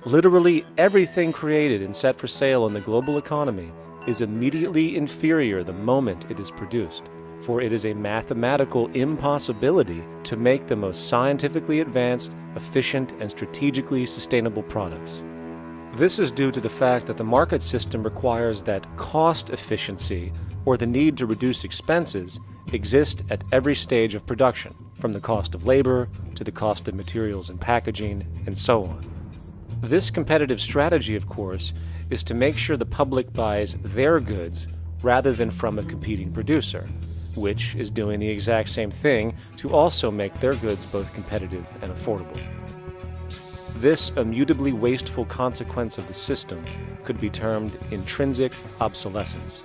Literally everything created and set for sale in the global economy is immediately inferior the moment it is produced, for it is a mathematical impossibility to make the most scientifically advanced, efficient, and strategically sustainable products. This is due to the fact that the market system requires that cost efficiency, or the need to reduce expenses, exist at every stage of production, from the cost of labor to the cost of materials and packaging, and so on. This competitive strategy, of course, is to make sure the public buys their goods rather than from a competing producer, which is doing the exact same thing to also make their goods both competitive and affordable. This immutably wasteful consequence of the system could be termed intrinsic obsolescence.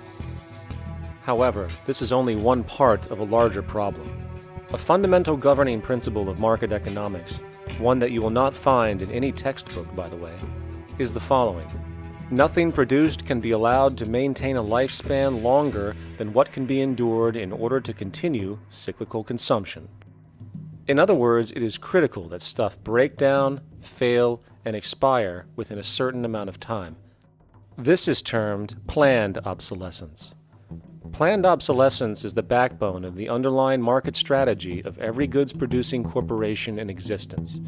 However, this is only one part of a larger problem. A fundamental governing principle of market economics, one that you will not find in any textbook, by the way, is the following. Nothing produced can be allowed to maintain a lifespan longer than what can be endured in order to continue cyclical consumption. In other words, it is critical that stuff break down, fail, and expire within a certain amount of time. This is termed planned obsolescence. Planned obsolescence is the backbone of the underlying market strategy of every goods-producing corporation in existence.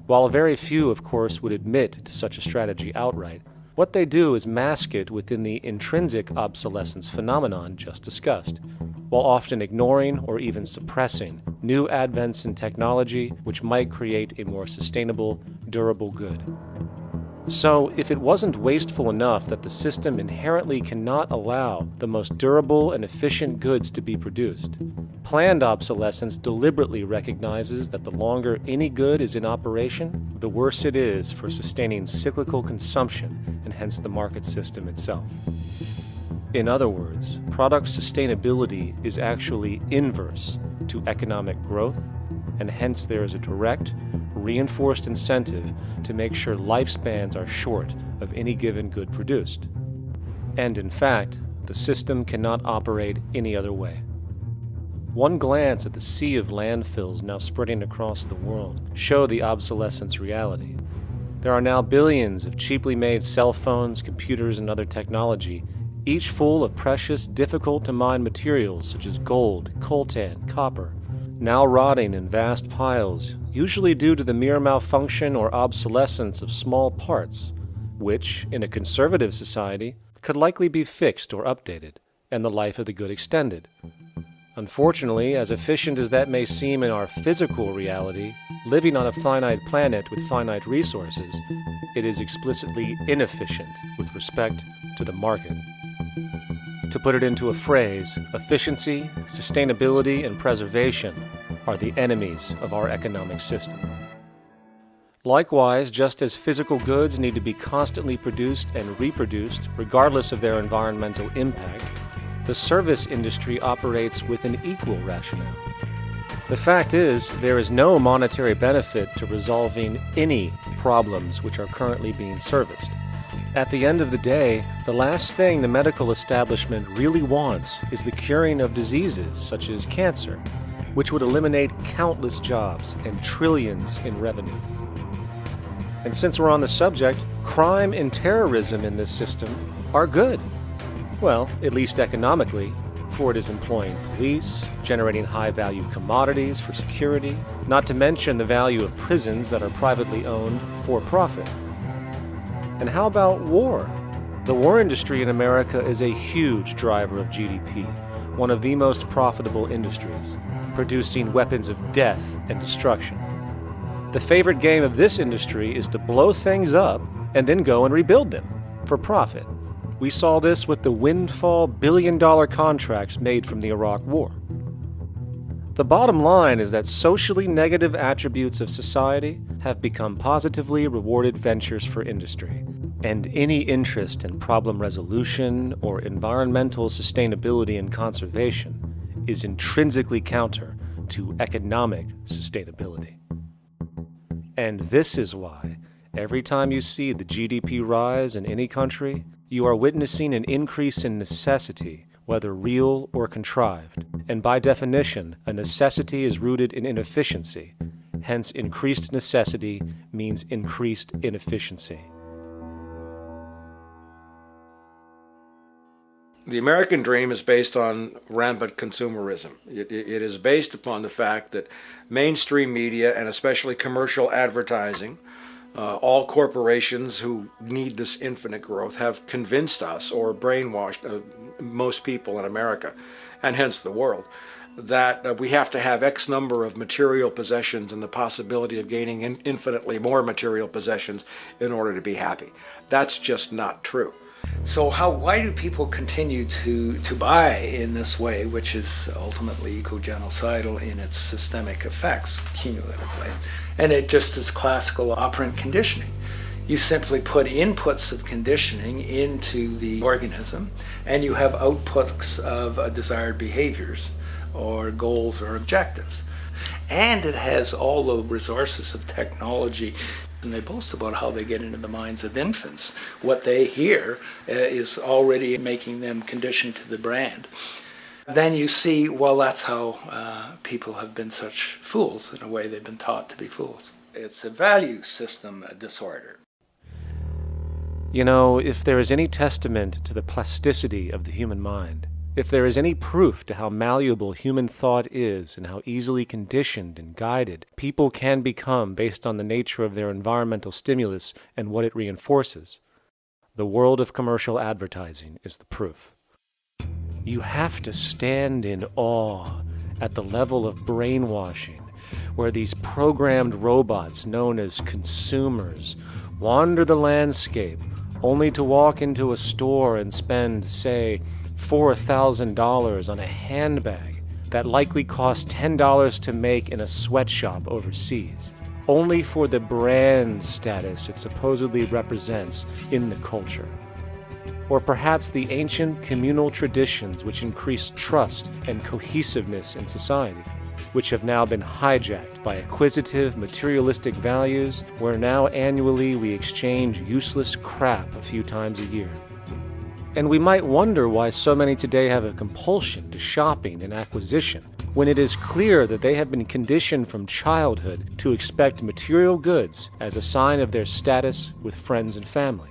While very few, of course, would admit to such a strategy outright, what they do is mask it within the intrinsic obsolescence phenomenon just discussed, while often ignoring or even suppressing new advents in technology which might create a more sustainable, durable good. So, if it wasn't wasteful enough that the system inherently cannot allow the most durable and efficient goods to be produced, planned obsolescence deliberately recognizes that the longer any good is in operation, the worse it is for sustaining cyclical consumption and hence the market system itself. In other words, product sustainability is actually inverse to economic growth, and hence there is a direct, reinforced incentive to make sure lifespans are short of any given good produced. And in fact, the system cannot operate any other way. One glance at the sea of landfills now spreading across the world show the obsolescence reality. There are now billions of cheaply made cell phones, computers, and other technology, each full of precious, difficult-to-mine materials such as gold, coltan, copper, now rotting in vast piles, usually due to the mere malfunction or obsolescence of small parts, which, in a conservative society, could likely be fixed or updated, and the life of the good extended. Unfortunately, as efficient as that may seem in our physical reality, living on a finite planet with finite resources, it is explicitly inefficient with respect to the market. To put it into a phrase, efficiency, sustainability, and preservation are the enemies of our economic system. Likewise, just as physical goods need to be constantly produced and reproduced, regardless of their environmental impact, the service industry operates with an equal rationale. The fact is, there is no monetary benefit to resolving any problems which are currently being serviced. At the end of the day, the last thing the medical establishment really wants is the curing of diseases such as cancer, which would eliminate countless jobs and trillions in revenue. And since we're on the subject, crime and terrorism in this system are good. Well, at least economically, for it is employing police, generating high-value commodities for security, not to mention the value of prisons that are privately owned for profit. And how about war? The war industry in America is a huge driver of GDP, one of the most profitable industries, producing weapons of death and destruction. The favorite game of this industry is to blow things up and then go and rebuild them for profit. We saw this with the windfall billion-dollar contracts made from the Iraq War. The bottom line is that socially negative attributes of society have become positively rewarded ventures for industry, and any interest in problem resolution or environmental sustainability and conservation is intrinsically counter to economic sustainability. And this is why, every time you see the GDP rise in any country, you are witnessing an increase in necessity, whether real or contrived. And by definition, a necessity is rooted in inefficiency. Hence, increased necessity means increased inefficiency. The American dream is based on rampant consumerism. It is based upon the fact that mainstream media, and especially commercial advertising, all corporations who need this infinite growth, have convinced us or brainwashed most people in America, and hence the world, that we have to have X number of material possessions and the possibility of gaining infinitely more material possessions in order to be happy. That's just not true. So why do people continue to buy in this way, which is ultimately eco-genocidal in its systemic effects cumulatively? And it just is classical operant conditioning. You simply put inputs of conditioning into the organism, and you have outputs of desired behaviors or goals or objectives. And it has all the resources of technology. And they boast about how they get into the minds of infants. What they hear is already making them conditioned to the brand. Then you see, well, that's how people have been such fools. In a way, they've been taught to be fools. It's a value system disorder. You know, if there is any testament to the plasticity of the human mind, if there is any proof to how malleable human thought is and how easily conditioned and guided people can become based on the nature of their environmental stimulus and what it reinforces, the world of commercial advertising is the proof. You have to stand in awe at the level of brainwashing where these programmed robots known as consumers wander the landscape only to walk into a store and spend, say, $4,000 on a handbag that likely costs $10 to make in a sweatshop overseas, only for the brand status it supposedly represents in the culture. Or perhaps the ancient communal traditions which increase trust and cohesiveness in society, which have now been hijacked by acquisitive, materialistic values, where now annually we exchange useless crap a few times a year. And we might wonder why so many today have a compulsion to shopping and acquisition, when it is clear that they have been conditioned from childhood to expect material goods as a sign of their status with friends and family.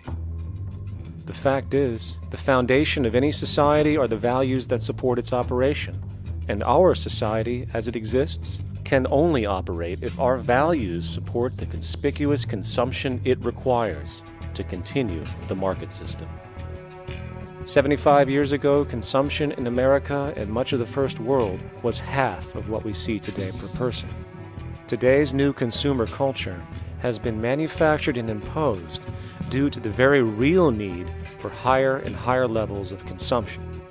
The fact is, the foundation of any society are the values that support its operation, and our society, as it exists, can only operate if our values support the conspicuous consumption it requires to continue the market system. 75 years ago, consumption in America and much of the First World was half of what we see today per person. Today's new consumer culture has been manufactured and imposed due to the very real need for higher and higher levels of consumption.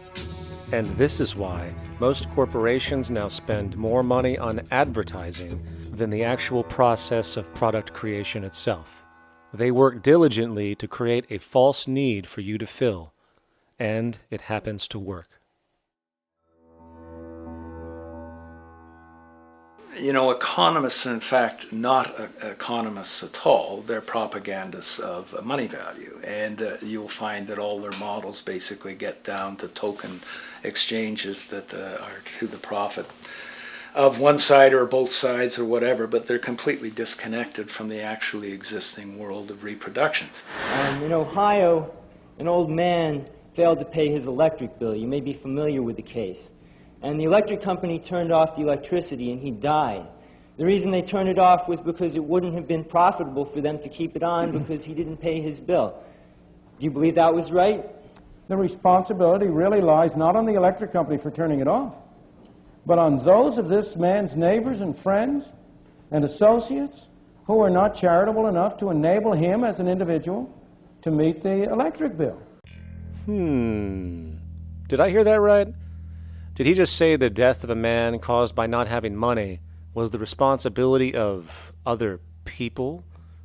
And this is why most corporations now spend more money on advertising than the actual process of product creation itself. They work diligently to create a false need for you to fill, and it happens to work. You know, economists are in fact not economists at all. They're propagandists of money value. And you'll find that all their models basically get down to token exchanges that are to the profit of one side or both sides or whatever, but they're completely disconnected from the actually existing world of reproduction. In Ohio, an old man failed to pay his electric bill. You may be familiar with the case. And the electric company turned off the electricity and he died. The reason they turned it off was because it wouldn't have been profitable for them to keep it on because he didn't pay his bill. Do you believe that was right? The responsibility really lies not on the electric company for turning it off, but on those of this man's neighbors and friends and associates who are not charitable enough to enable him as an individual to meet the electric bill. Did I hear that right? Did he just say the death of a man caused by not having money was the responsibility of other people,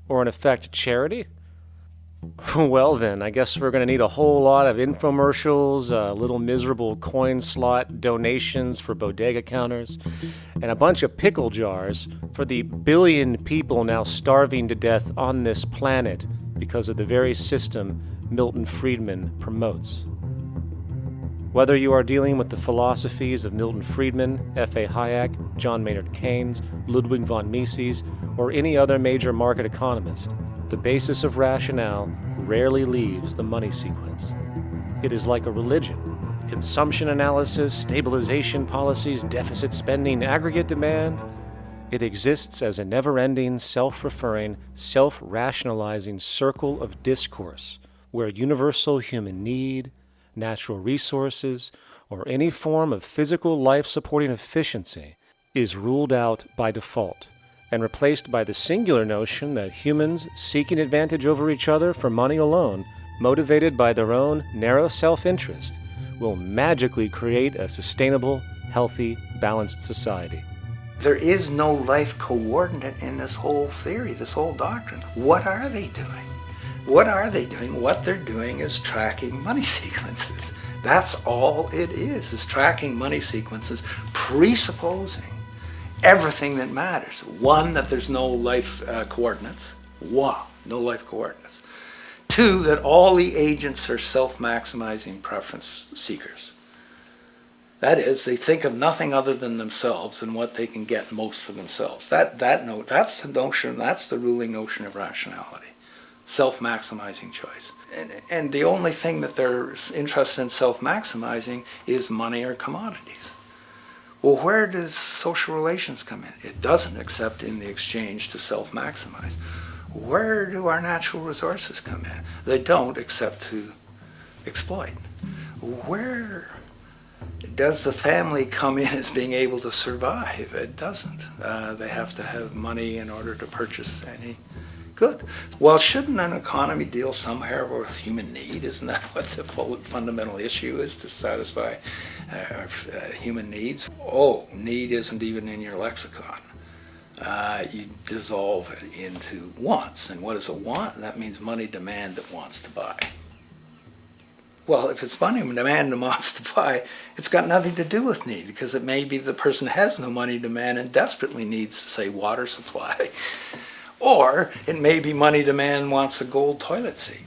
or in effect, charity? Well then, I guess we're going to need a whole lot of infomercials, little miserable coin slot donations for bodega counters, and a bunch of pickle jars for the billion people now starving to death on this planet because of the very system Milton Friedman promotes. Whether you are dealing with the philosophies of Milton Friedman, F.A. Hayek, John Maynard Keynes, Ludwig von Mises, or any other major market economist, the basis of rationale rarely leaves the money sequence. It is like a religion. Consumption analysis, stabilization policies, deficit spending, aggregate demand. It exists as a never-ending, self-referring, self-rationalizing circle of discourse where universal human need, natural resources, or any form of physical life-supporting efficiency is ruled out by default and replaced by the singular notion that humans seeking advantage over each other for money alone, motivated by their own narrow self-interest, will magically create a sustainable, healthy, balanced society. There is no life coordinate in this whole theory, this whole doctrine. What are they doing? What are they doing? What they're doing is tracking money sequences. That's all it is tracking money sequences, presupposing everything that matters. One, that there's no life coordinates. Wow, no life coordinates. Two, that all the agents are self-maximizing preference seekers. That is, they think of nothing other than themselves and what they can get most for themselves. That's the notion, that's the ruling notion of rationality. Self-maximizing choice. And the only thing that they're interested in self-maximizing is money or commodities. Well, where does social relations come in? It doesn't, except in the exchange to self-maximize. Where do our natural resources come in? They don't, except to exploit. Where does the family come in as being able to survive? It doesn't. They have to have money in order to purchase any good. Well, shouldn't an economy deal somewhere with human need? Isn't that what the fundamental issue is, to satisfy human needs? Oh, need isn't even in your lexicon. You dissolve it into wants. And what is a want? That means money demand that wants to buy. Well, if it's money demand that wants to buy, it's got nothing to do with need, because it may be the person has no money demand and desperately needs, say, water supply. Or it may be money demand wants a gold toilet seat.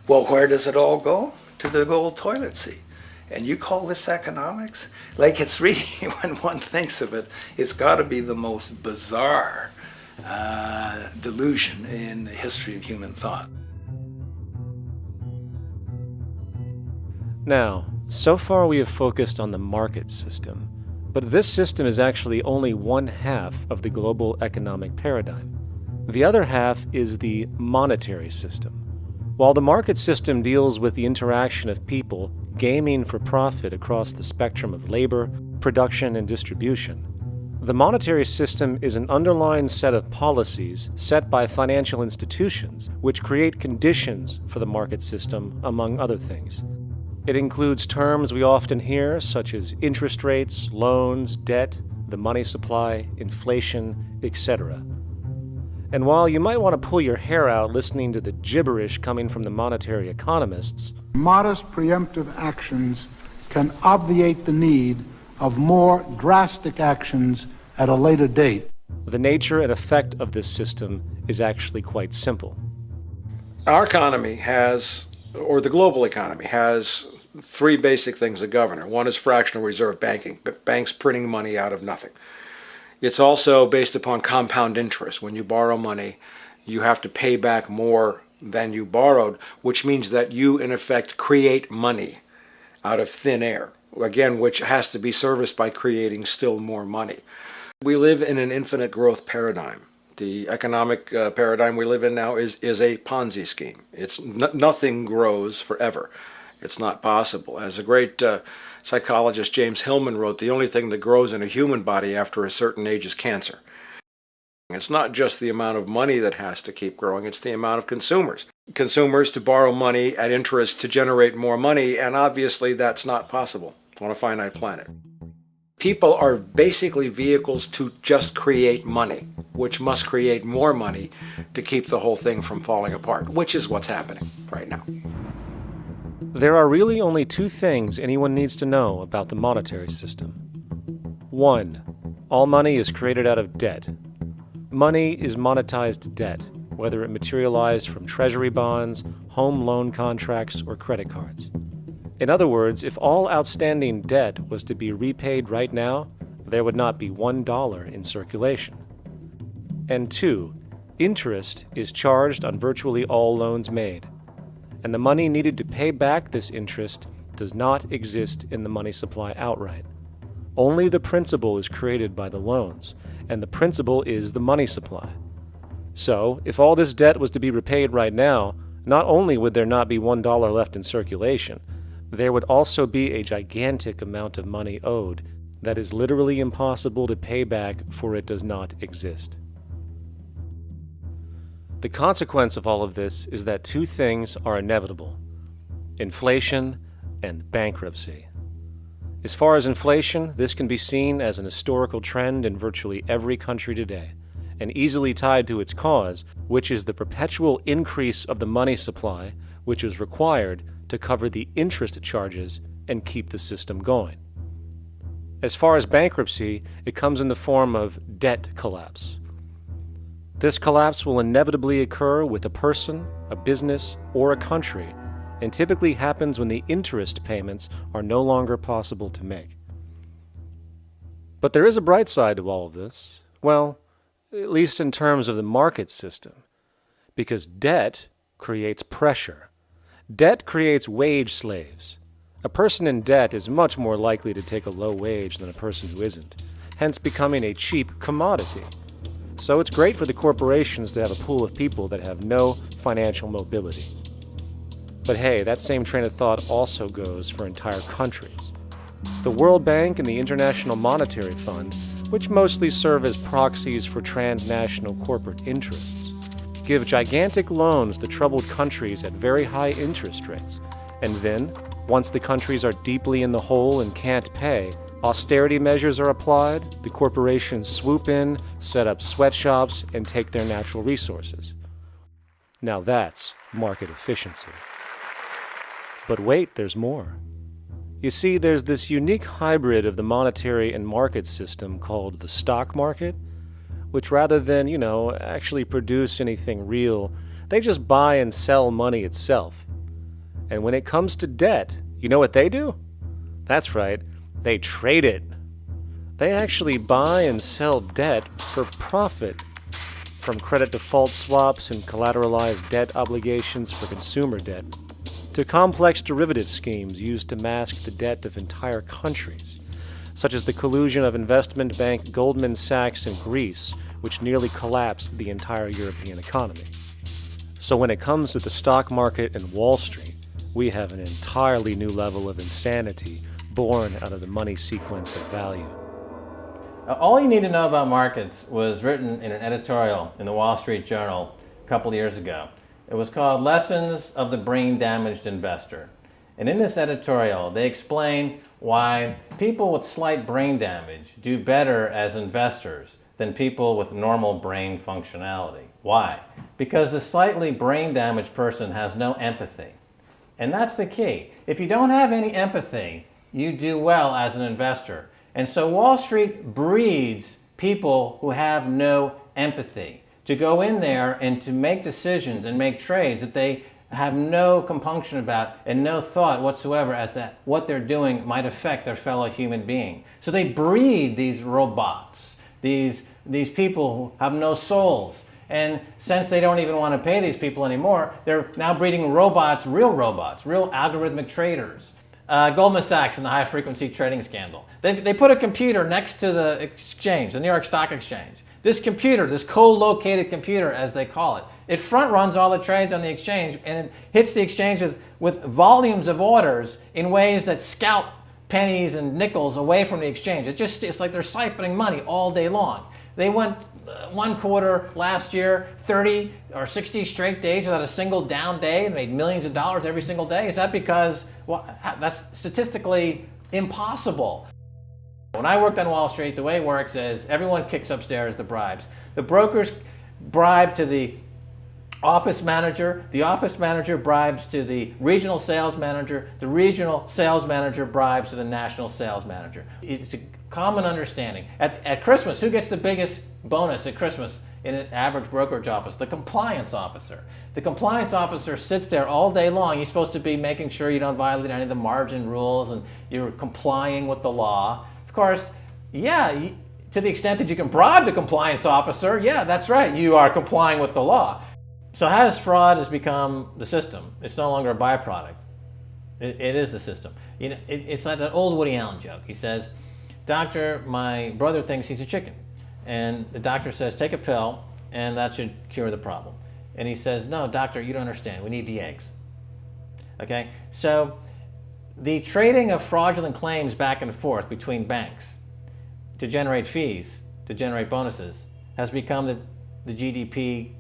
Well, where does it all go? To the gold toilet seat. And you call this economics? Like, it's really, when one thinks of it, it's got to be the most bizarre delusion in the history of human thought. Now, so far we have focused on the market system, but this system is actually only one half of the global economic paradigm. The other half is the monetary system. While the market system deals with the interaction of people gaming for profit across the spectrum of labor, production, and distribution, the monetary system is an underlying set of policies set by financial institutions which create conditions for the market system, among other things. It includes terms we often hear, such as interest rates, loans, debt, the money supply, inflation, etc. And while you might want to pull your hair out listening to the gibberish coming from the monetary economists, modest preemptive actions can obviate the need of more drastic actions at a later date. The nature and effect of this system is actually quite simple. Our economy has, or the global economy has, three basic things that govern it. One is fractional reserve banking, banks printing money out of nothing. It's also based upon compound interest. When you borrow money, you have to pay back more than you borrowed, which means that you, in effect, create money out of thin air, again, which has to be serviced by creating still more money. We live in an infinite growth paradigm. The economic paradigm we live in now is a Ponzi scheme. Nothing grows forever. It's not possible. As the great psychologist James Hillman wrote, the only thing that grows in a human body after a certain age is cancer. It's not just the amount of money that has to keep growing, it's the amount of consumers. Consumers to borrow money at interest to generate more money, and obviously that's not possible on a finite planet. People are basically vehicles to just create money, which must create more money to keep the whole thing from falling apart, which is what's happening right now. There are really only two things anyone needs to know about the monetary system. 1. All money is created out of debt. Money is monetized debt, whether it materialized from treasury bonds, home loan contracts, or credit cards. In other words, if all outstanding debt was to be repaid right now, there would not be $1 in circulation. And 2, interest is charged on virtually all loans made, and the money needed to pay back this interest does not exist in the money supply outright. Only the principal is created by the loans, and the principal is the money supply. So, if all this debt was to be repaid right now, not only would there not be $1 left in circulation, there would also be a gigantic amount of money owed that is literally impossible to pay back, for it does not exist. The consequence of all of this is that two things are inevitable: inflation and bankruptcy. As far as inflation, this can be seen as an historical trend in virtually every country today, and easily tied to its cause, which is the perpetual increase of the money supply, which is required to cover the interest charges and keep the system going. As far as bankruptcy, it comes in the form of debt collapse. This collapse will inevitably occur with a person, a business, or a country, and typically happens when the interest payments are no longer possible to make. But there is a bright side to all of this. Well, at least in terms of the market system, because debt creates pressure. Debt creates wage slaves. A person in debt is much more likely to take a low wage than a person who isn't, hence becoming a cheap commodity. So it's great for the corporations to have a pool of people that have no financial mobility. But hey, that same train of thought also goes for entire countries. The World Bank and the International Monetary Fund, which mostly serve as proxies for transnational corporate interests, give gigantic loans to troubled countries at very high interest rates, and then, once the countries are deeply in the hole and can't pay, austerity measures are applied, the corporations swoop in, set up sweatshops, and take their natural resources. Now that's market efficiency. But wait, there's more. You see, there's this unique hybrid of the monetary and market system called the stock market, which rather than, actually produce anything real, they just buy and sell money itself. And when it comes to debt, you know what they do? That's right, they trade it. They actually buy and sell debt for profit, from credit default swaps and collateralized debt obligations for consumer debt, to complex derivative schemes used to mask the debt of entire countries, such as the collusion of investment bank Goldman Sachs in Greece, which nearly collapsed the entire European economy. So when it comes to the stock market and Wall Street, we have an entirely new level of insanity born out of the money sequence of value. All you need to know about markets was written in an editorial in the Wall Street Journal a couple years ago. It was called Lessons of the Brain-Damaged Investor. And in this editorial, they explain why people with slight brain damage do better as investors than people with normal brain functionality. Why? Because the slightly brain-damaged person has no empathy. And that's the key. If you don't have any empathy, you do well as an investor. And so Wall Street breeds people who have no empathy to go in there and to make decisions and make trades that they have no compunction about and no thought whatsoever as to what they're doing might affect their fellow human being. So they breed these robots these people who have no souls. And since they don't even want to pay these people anymore, they're now breeding robots, real algorithmic traders. Goldman Sachs and the high-frequency trading scandal. They put a computer next to the exchange, the New York Stock Exchange. This computer, this co-located computer, as they call it, it front-runs all the trades on the exchange, and it hits the exchange with volumes of orders in ways that scout pennies and nickels away from the exchange. It's like they're siphoning money all day long. They went one quarter last year, 30 or 60 straight days without a single down day and made millions of dollars every single day. Is that because, well, that's statistically impossible. When I worked on Wall Street, the way it works is everyone kicks upstairs the bribes. The brokers bribe to the office manager bribes to the regional sales manager bribes to the national sales manager. It's a common understanding. At Christmas, who gets the biggest bonus at Christmas in an average brokerage office? The compliance officer. The compliance officer sits there all day long. He's supposed to be making sure you don't violate any of the margin rules and you're complying with the law. Of course, yeah, to the extent that you can bribe the compliance officer, yeah, that's right, you are complying with the law. So how does fraud has become the system? It's no longer a byproduct. It is the system. You know, it's like that old Woody Allen joke. He says, "Doctor, my brother thinks he's a chicken." And the doctor says, "Take a pill, and that should cure the problem." And he says, "No, doctor, you don't understand. We need the eggs." Okay? So the trading of fraudulent claims back and forth between banks to generate fees, to generate bonuses, has become the GDP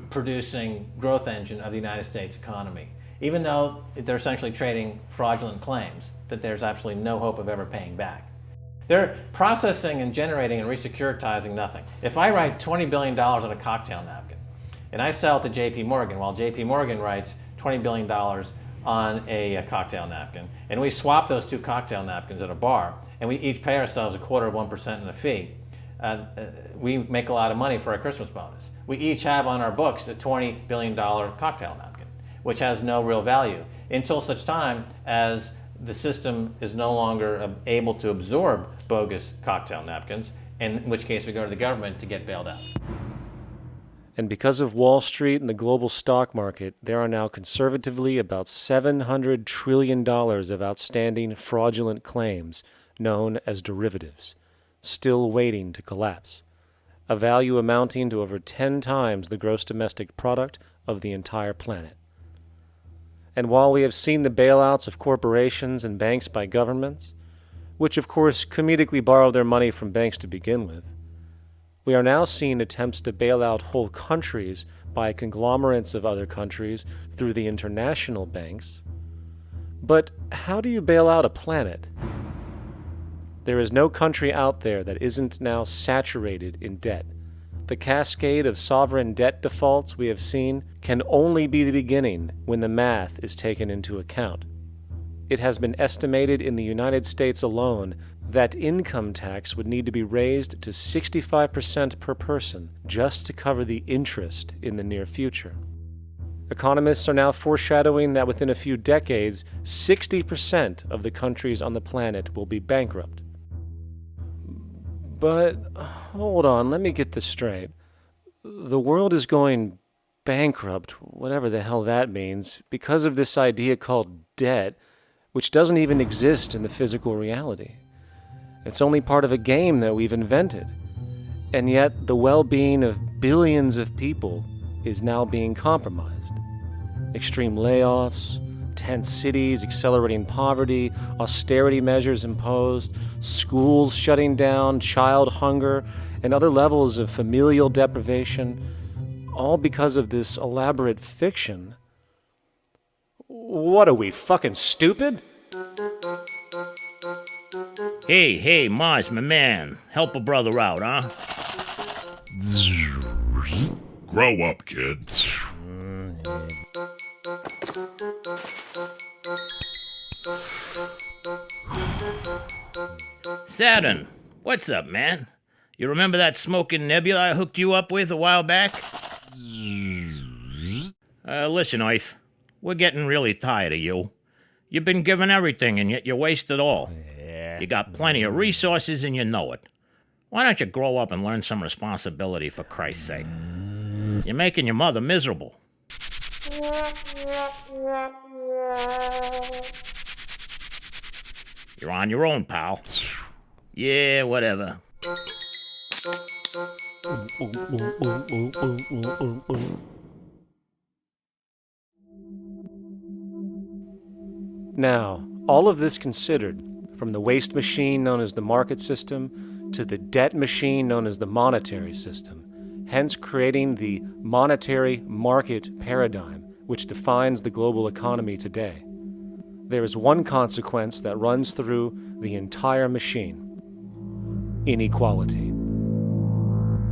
producing growth engine of the United States economy. Even though they're essentially trading fraudulent claims that there's absolutely no hope of ever paying back. They're processing and generating and resecuritizing nothing. If I write $20 billion on a cocktail napkin and I sell it to JP Morgan, while JP Morgan writes $20 billion on a cocktail napkin, and we swap those two cocktail napkins at a bar, and we each pay ourselves 1/4% in a fee, we make a lot of money for our Christmas bonus. We each have on our books a $20 billion cocktail napkin, which has no real value until such time as the system is no longer able to absorb bogus cocktail napkins, in which case we go to the government to get bailed out. And because of Wall Street and the global stock market, there are now conservatively about $700 trillion of outstanding fraudulent claims known as derivatives, still waiting to collapse, a value amounting to over 10 times the gross domestic product of the entire planet. And while we have seen the bailouts of corporations and banks by governments, which of course comedically borrow their money from banks to begin with, we are now seeing attempts to bail out whole countries by conglomerates of other countries through the international banks. But how do you bail out a planet? There is no country out there that isn't now saturated in debt. The cascade of sovereign debt defaults we have seen can only be the beginning when the math is taken into account. It has been estimated in the United States alone that income tax would need to be raised to 65% per person just to cover the interest in the near future. Economists are now foreshadowing that within a few decades, 60% of the countries on the planet will be bankrupt. But hold on, let me get this straight. The world is going bankrupt, whatever the hell that means, because of this idea called debt, which doesn't even exist in the physical reality. It's only part of a game that we've invented. And yet the well-being of billions of people is now being compromised. Extreme layoffs, tent cities, accelerating poverty, austerity measures imposed, schools shutting down, child hunger, and other levels of familial deprivation, all because of this elaborate fiction. What are we, fucking stupid? Hey, Mars, my man. Help a brother out, huh? Grow up, kid. Saturn, what's up, man? You remember that smoking nebula I hooked you up with a while back? Listen, Earth, we're getting really tired of you. You've been given everything, and yet you waste it all. You got plenty of resources, and you know it. Why don't you grow up and learn some responsibility, for Christ's sake? You're making your mother miserable. You're on your own, pal. Yeah, whatever. Now, all of this considered, from the waste machine known as the market system to the debt machine known as the monetary system, hence creating the monetary market paradigm which defines the global economy today, there is one consequence that runs through the entire machine: inequality.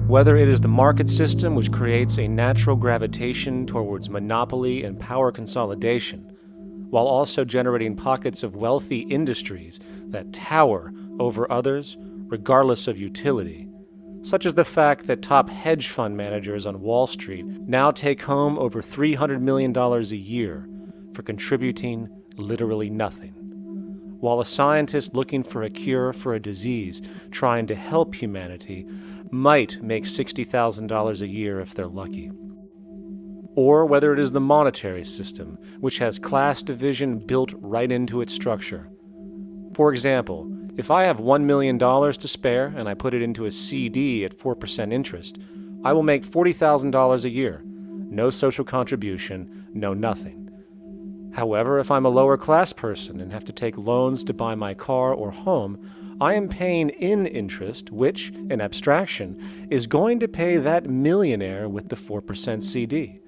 Whether it is the market system which creates a natural gravitation towards monopoly and power consolidation, while also generating pockets of wealthy industries that tower over others regardless of utility, such as the fact that top hedge fund managers on Wall Street now take home over $300 million a year for contributing literally nothing, while a scientist looking for a cure for a disease trying to help humanity might make $60,000 a year if they're lucky. Or whether it is the monetary system, which has class division built right into its structure. For example, if I have $1 million to spare and I put it into a CD at 4% interest, I will make $40,000 a year. No social contribution, no nothing. However, if I'm a lower class person and have to take loans to buy my car or home, I am paying in interest, which, in abstraction, is going to pay that millionaire with the 4% CD.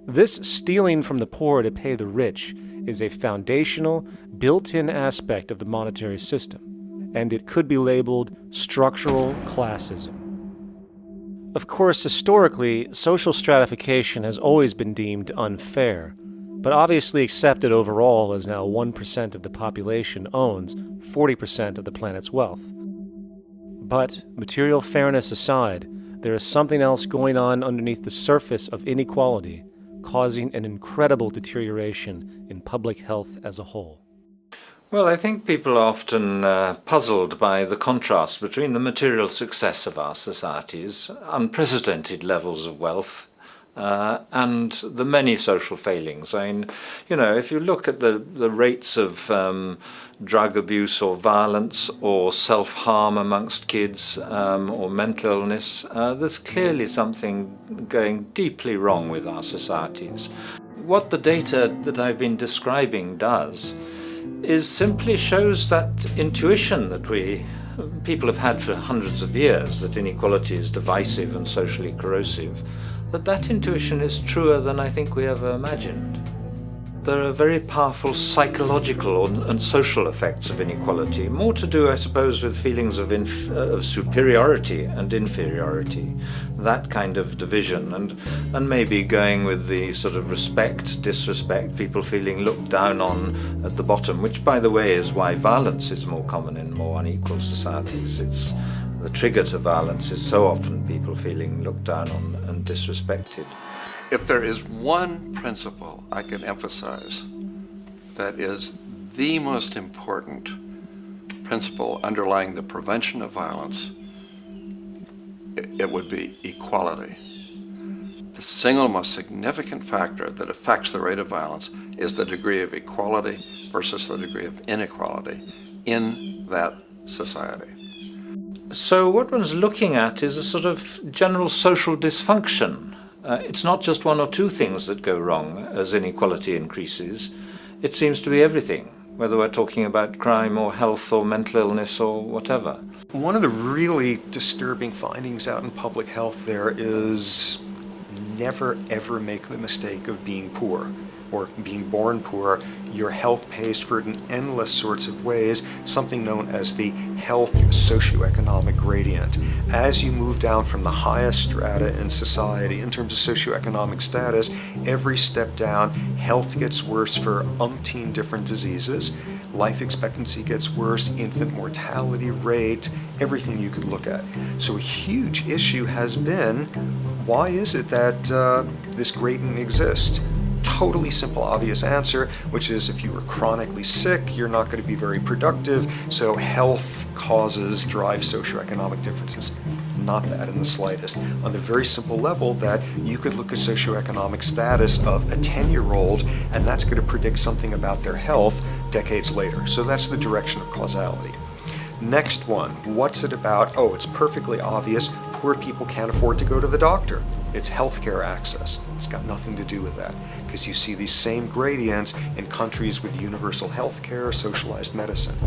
This stealing from the poor to pay the rich is a foundational, built-in aspect of the monetary system, and it could be labeled structural classism. Of course, historically, social stratification has always been deemed unfair, but obviously accepted overall as now 1% of the population owns 40% of the planet's wealth. But, material fairness aside, there is something else going on underneath the surface of inequality, causing an incredible deterioration in public health as a whole. Well, I think people are often puzzled by the contrast between the material success of our societies, unprecedented levels of wealth, and the many social failings. I mean, you know, if you look at the rates of drug abuse or violence or self-harm amongst kids or mental illness, there's clearly something going deeply wrong with our societies. What the data that I've been describing does is simply shows that intuition that people have had for hundreds of years, that inequality is divisive and socially corrosive, that intuition is truer than I think we ever imagined. There are very powerful psychological and social effects of inequality, more to do, I suppose, with feelings of superiority and inferiority, that kind of division, and maybe going with the sort of respect, disrespect, people feeling looked down on at the bottom, which, by the way, is why violence is more common in more unequal societies. It's the trigger to violence is so often people feeling looked down on and disrespected. If there is one principle I can emphasize that is the most important principle underlying the prevention of violence, it would be equality. The single most significant factor that affects the rate of violence is the degree of equality versus the degree of inequality in that society. So what one's looking at is a sort of general social dysfunction. It's not just one or two things that go wrong as inequality increases. It seems to be everything, whether we're talking about crime or health or mental illness or whatever. One of the really disturbing findings out in public health there is never ever make the mistake of being poor or being born poor. Your health pays for it in endless sorts of ways, something known as the health socioeconomic gradient. As you move down from the highest strata in society in terms of socioeconomic status, every step down, health gets worse for umpteen different diseases. Life expectancy gets worse, infant mortality rate, everything you could look at. So a huge issue has been, why is it that this gradient exists? totally simple, obvious answer, which is if you are chronically sick, you're not going to be very productive, so health causes drive socioeconomic differences. Not that in the slightest. On the very simple level that you could look at socioeconomic status of a 10-year-old, and that's going to predict something about their health decades later. So that's the direction of causality. Next one, what's it about? Oh, it's perfectly obvious. Poor people can't afford to go to the doctor. It's healthcare access. It's got nothing to do with that, because you see these same gradients in countries with universal healthcare, socialized medicine.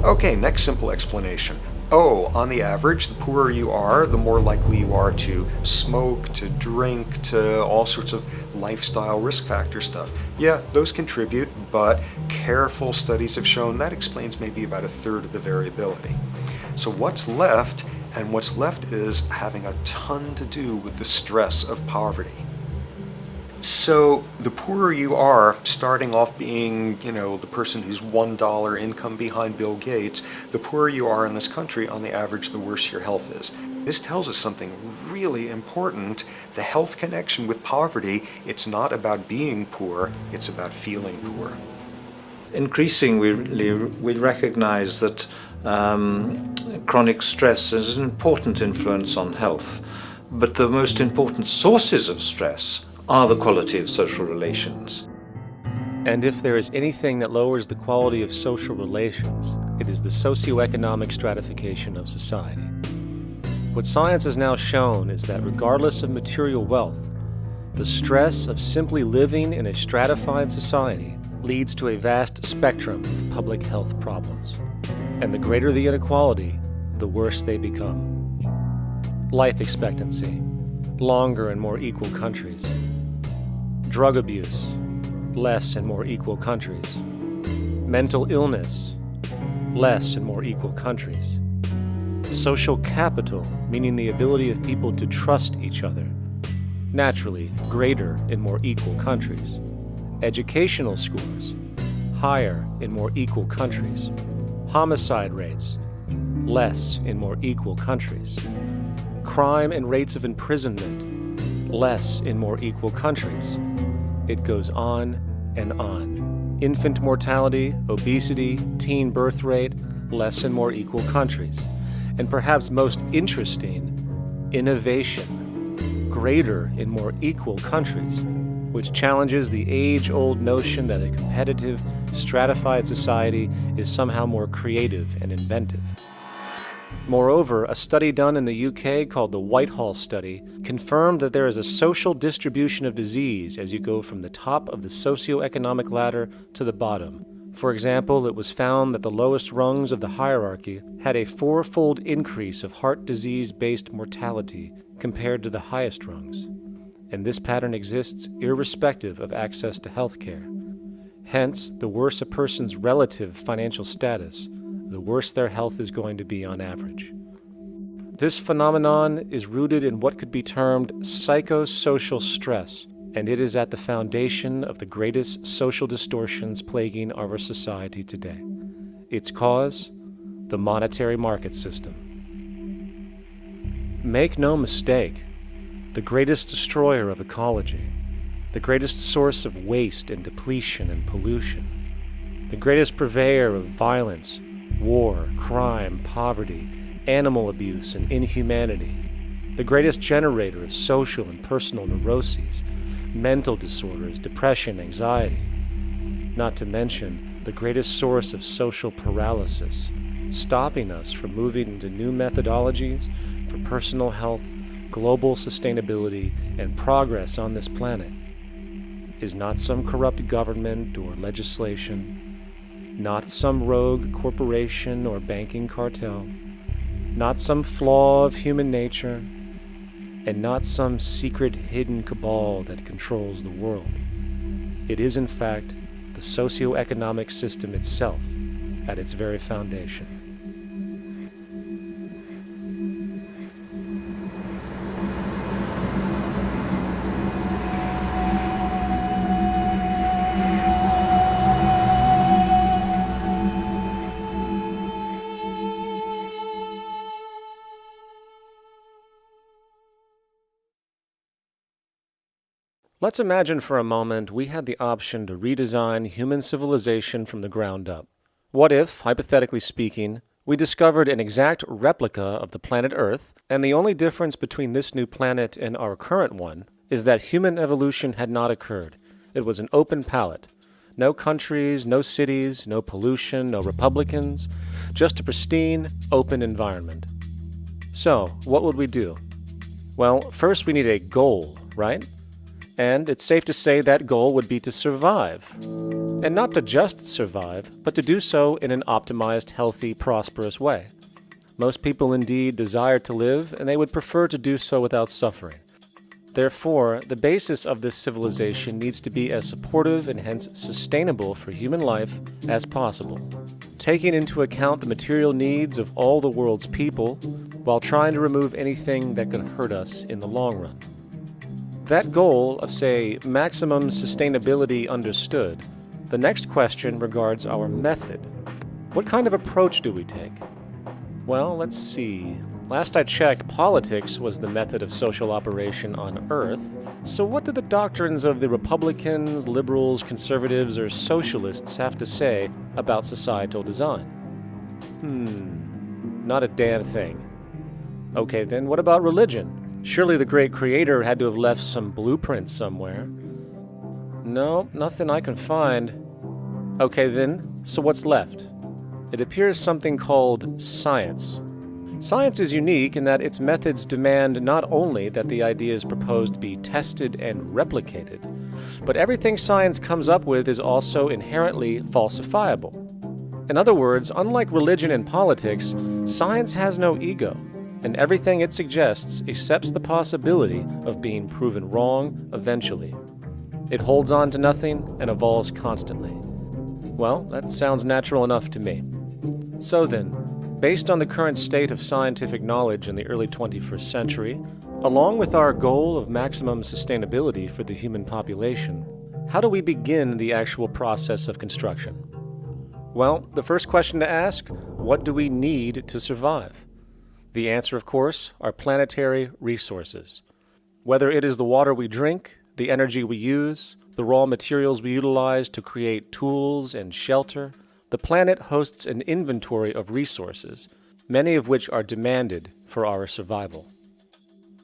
Okay, next simple explanation. Oh, on the average, the poorer you are, the more likely you are to smoke, to drink, to all sorts of lifestyle risk factor stuff. Yeah, those contribute, but careful studies have shown that explains maybe about a third of the variability. So what's left? And what's left is having a ton to do with the stress of poverty. So the poorer you are, starting off being, the person who's $1 income behind Bill Gates, the poorer you are in this country, on the average, the worse your health is. This tells us something really important. The health connection with poverty, it's not about being poor, it's about feeling poor. Increasingly, we recognize that chronic stress is an important influence on health, but the most important sources of stress are the quality of social relations. And if there is anything that lowers the quality of social relations, it is the socioeconomic stratification of society. What science has now shown is that regardless of material wealth, the stress of simply living in a stratified society leads to a vast spectrum of public health problems. And the greater the inequality, the worse they become. Life expectancy, longer in more equal countries. Drug abuse, less in more equal countries. Mental illness, less in more equal countries. Social capital, meaning the ability of people to trust each other, naturally greater in more equal countries. Educational scores, higher in more equal countries. Homicide rates, less in more equal countries. Crime and rates of imprisonment, less in more equal countries. It goes on and on. Infant mortality, obesity, teen birth rate, less in more equal countries. And perhaps most interesting, innovation, greater in more equal countries, which challenges the age-old notion that a competitive, stratified society is somehow more creative and inventive. Moreover, a study done in the UK called the Whitehall Study confirmed that there is a social distribution of disease as you go from the top of the socioeconomic ladder to the bottom. For example, it was found that the lowest rungs of the hierarchy had a 4-fold increase of heart disease-based mortality compared to the highest rungs. And this pattern exists irrespective of access to health care. Hence, the worse a person's relative financial status, the worse their health is going to be on average. This phenomenon is rooted in what could be termed psychosocial stress, and it is at the foundation of the greatest social distortions plaguing our society today. Its cause? The monetary market system. Make no mistake, the greatest destroyer of ecology, the greatest source of waste and depletion and pollution, the greatest purveyor of violence, war, crime, poverty, animal abuse, and inhumanity, the greatest generator of social and personal neuroses, mental disorders, depression, anxiety, not to mention the greatest source of social paralysis, stopping us from moving into new methodologies for personal health, global sustainability, and progress on this planet, is not some corrupt government or legislation, not some rogue corporation or banking cartel, not some flaw of human nature, and not some secret hidden cabal that controls the world. It is, in fact, the socioeconomic system itself at its very foundation. Let's imagine for a moment we had the option to redesign human civilization from the ground up. What if, hypothetically speaking, we discovered an exact replica of the planet Earth, and the only difference between this new planet and our current one is that human evolution had not occurred. It was an open palette. No countries, no cities, no pollution, no Republicans, just a pristine, open environment. So, what would we do? Well, first we need a goal, right? And it's safe to say that goal would be to survive. And not to just survive, but to do so in an optimized, healthy, prosperous way. Most people indeed desire to live, and they would prefer to do so without suffering. Therefore, the basis of this civilization needs to be as supportive and hence sustainable for human life as possible, taking into account the material needs of all the world's people, while trying to remove anything that could hurt us in the long run. That goal of, say, maximum sustainability understood, the next question regards our method. What kind of approach do we take? Well, let's see. Last I checked, politics was the method of social operation on Earth. So what do the doctrines of the Republicans, liberals, conservatives, or socialists have to say about societal design? Not a damn thing. Okay, then what about religion? Surely the great creator had to have left some blueprint somewhere. No, nothing I can find. Okay then, so what's left? It appears something called science. Science is unique in that its methods demand not only that the ideas proposed be tested and replicated, but everything science comes up with is also inherently falsifiable. In other words, unlike religion and politics, science has no ego, and everything it suggests accepts the possibility of being proven wrong eventually. It holds on to nothing and evolves constantly. Well, that sounds natural enough to me. So then, based on the current state of scientific knowledge in the early 21st century, along with our goal of maximum sustainability for the human population, how do we begin the actual process of construction? Well, the first question to ask, what do we need to survive? The answer, of course, are planetary resources. Whether it is the water we drink, the energy we use, the raw materials we utilize to create tools and shelter, the planet hosts an inventory of resources, many of which are demanded for our survival.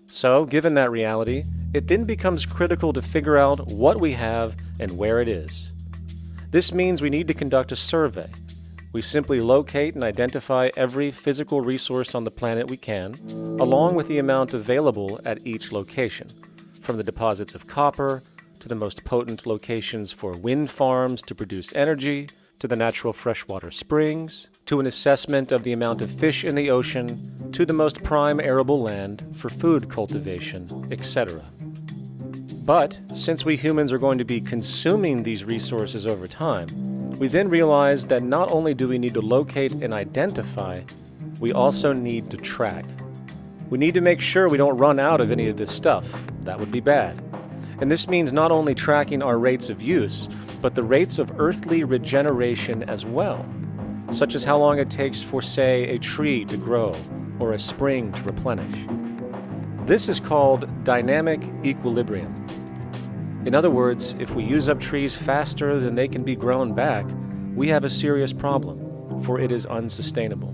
So, given that reality, it then becomes critical to figure out what we have and where it is. This means we need to conduct a survey. We simply locate and identify every physical resource on the planet we can, along with the amount available at each location, from the deposits of copper, to the most potent locations for wind farms to produce energy, to the natural freshwater springs, to an assessment of the amount of fish in the ocean, to the most prime arable land for food cultivation, etc. But, since we humans are going to be consuming these resources over time, we then realize that not only do we need to locate and identify, we also need to track. We need to make sure we don't run out of any of this stuff. That would be bad. And this means not only tracking our rates of use, but the rates of earthly regeneration as well, such as how long it takes for, say, a tree to grow or a spring to replenish. This is called dynamic equilibrium. In other words, if we use up trees faster than they can be grown back, we have a serious problem, for it is unsustainable.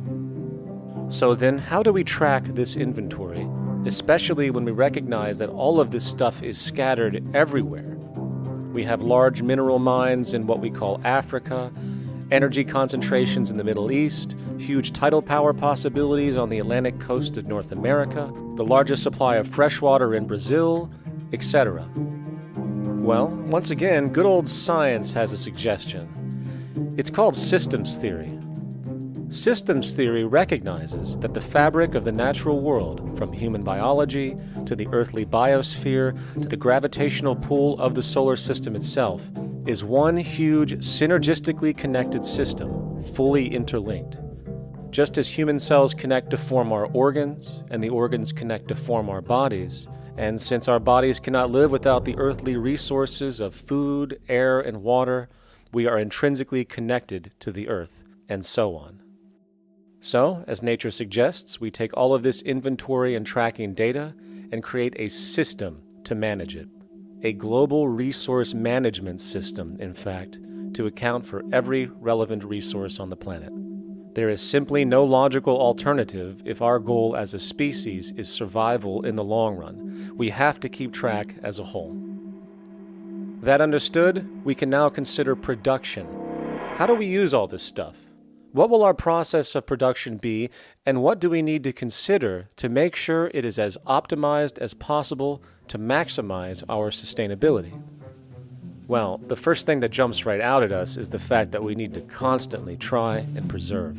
So then, how do we track this inventory, especially when we recognize that all of this stuff is scattered everywhere? We have large mineral mines in what we call Africa, energy concentrations in the Middle East, huge tidal power possibilities on the Atlantic coast of North America, the largest supply of freshwater in Brazil, etc. Well, once again, good old science has a suggestion. It's called systems theory. Systems theory recognizes that the fabric of the natural world, from human biology to the earthly biosphere to the gravitational pull of the solar system itself, is one huge synergistically connected system, fully interlinked. Just as human cells connect to form our organs, and the organs connect to form our bodies, and since our bodies cannot live without the earthly resources of food, air, and water, we are intrinsically connected to the earth, and so on. So, as nature suggests, we take all of this inventory and tracking data and create a system to manage it. a global resource management system, in fact, to account for every relevant resource on the planet. There is simply no logical alternative if our goal as a species is survival in the long run. We have to keep track as a whole. That understood, we can now consider production. How do we use all this stuff? What will our process of production be, and what do we need to consider to make sure it is as optimized as possible to maximize our sustainability? Well, the first thing that jumps right out at us is the fact that we need to constantly try and preserve.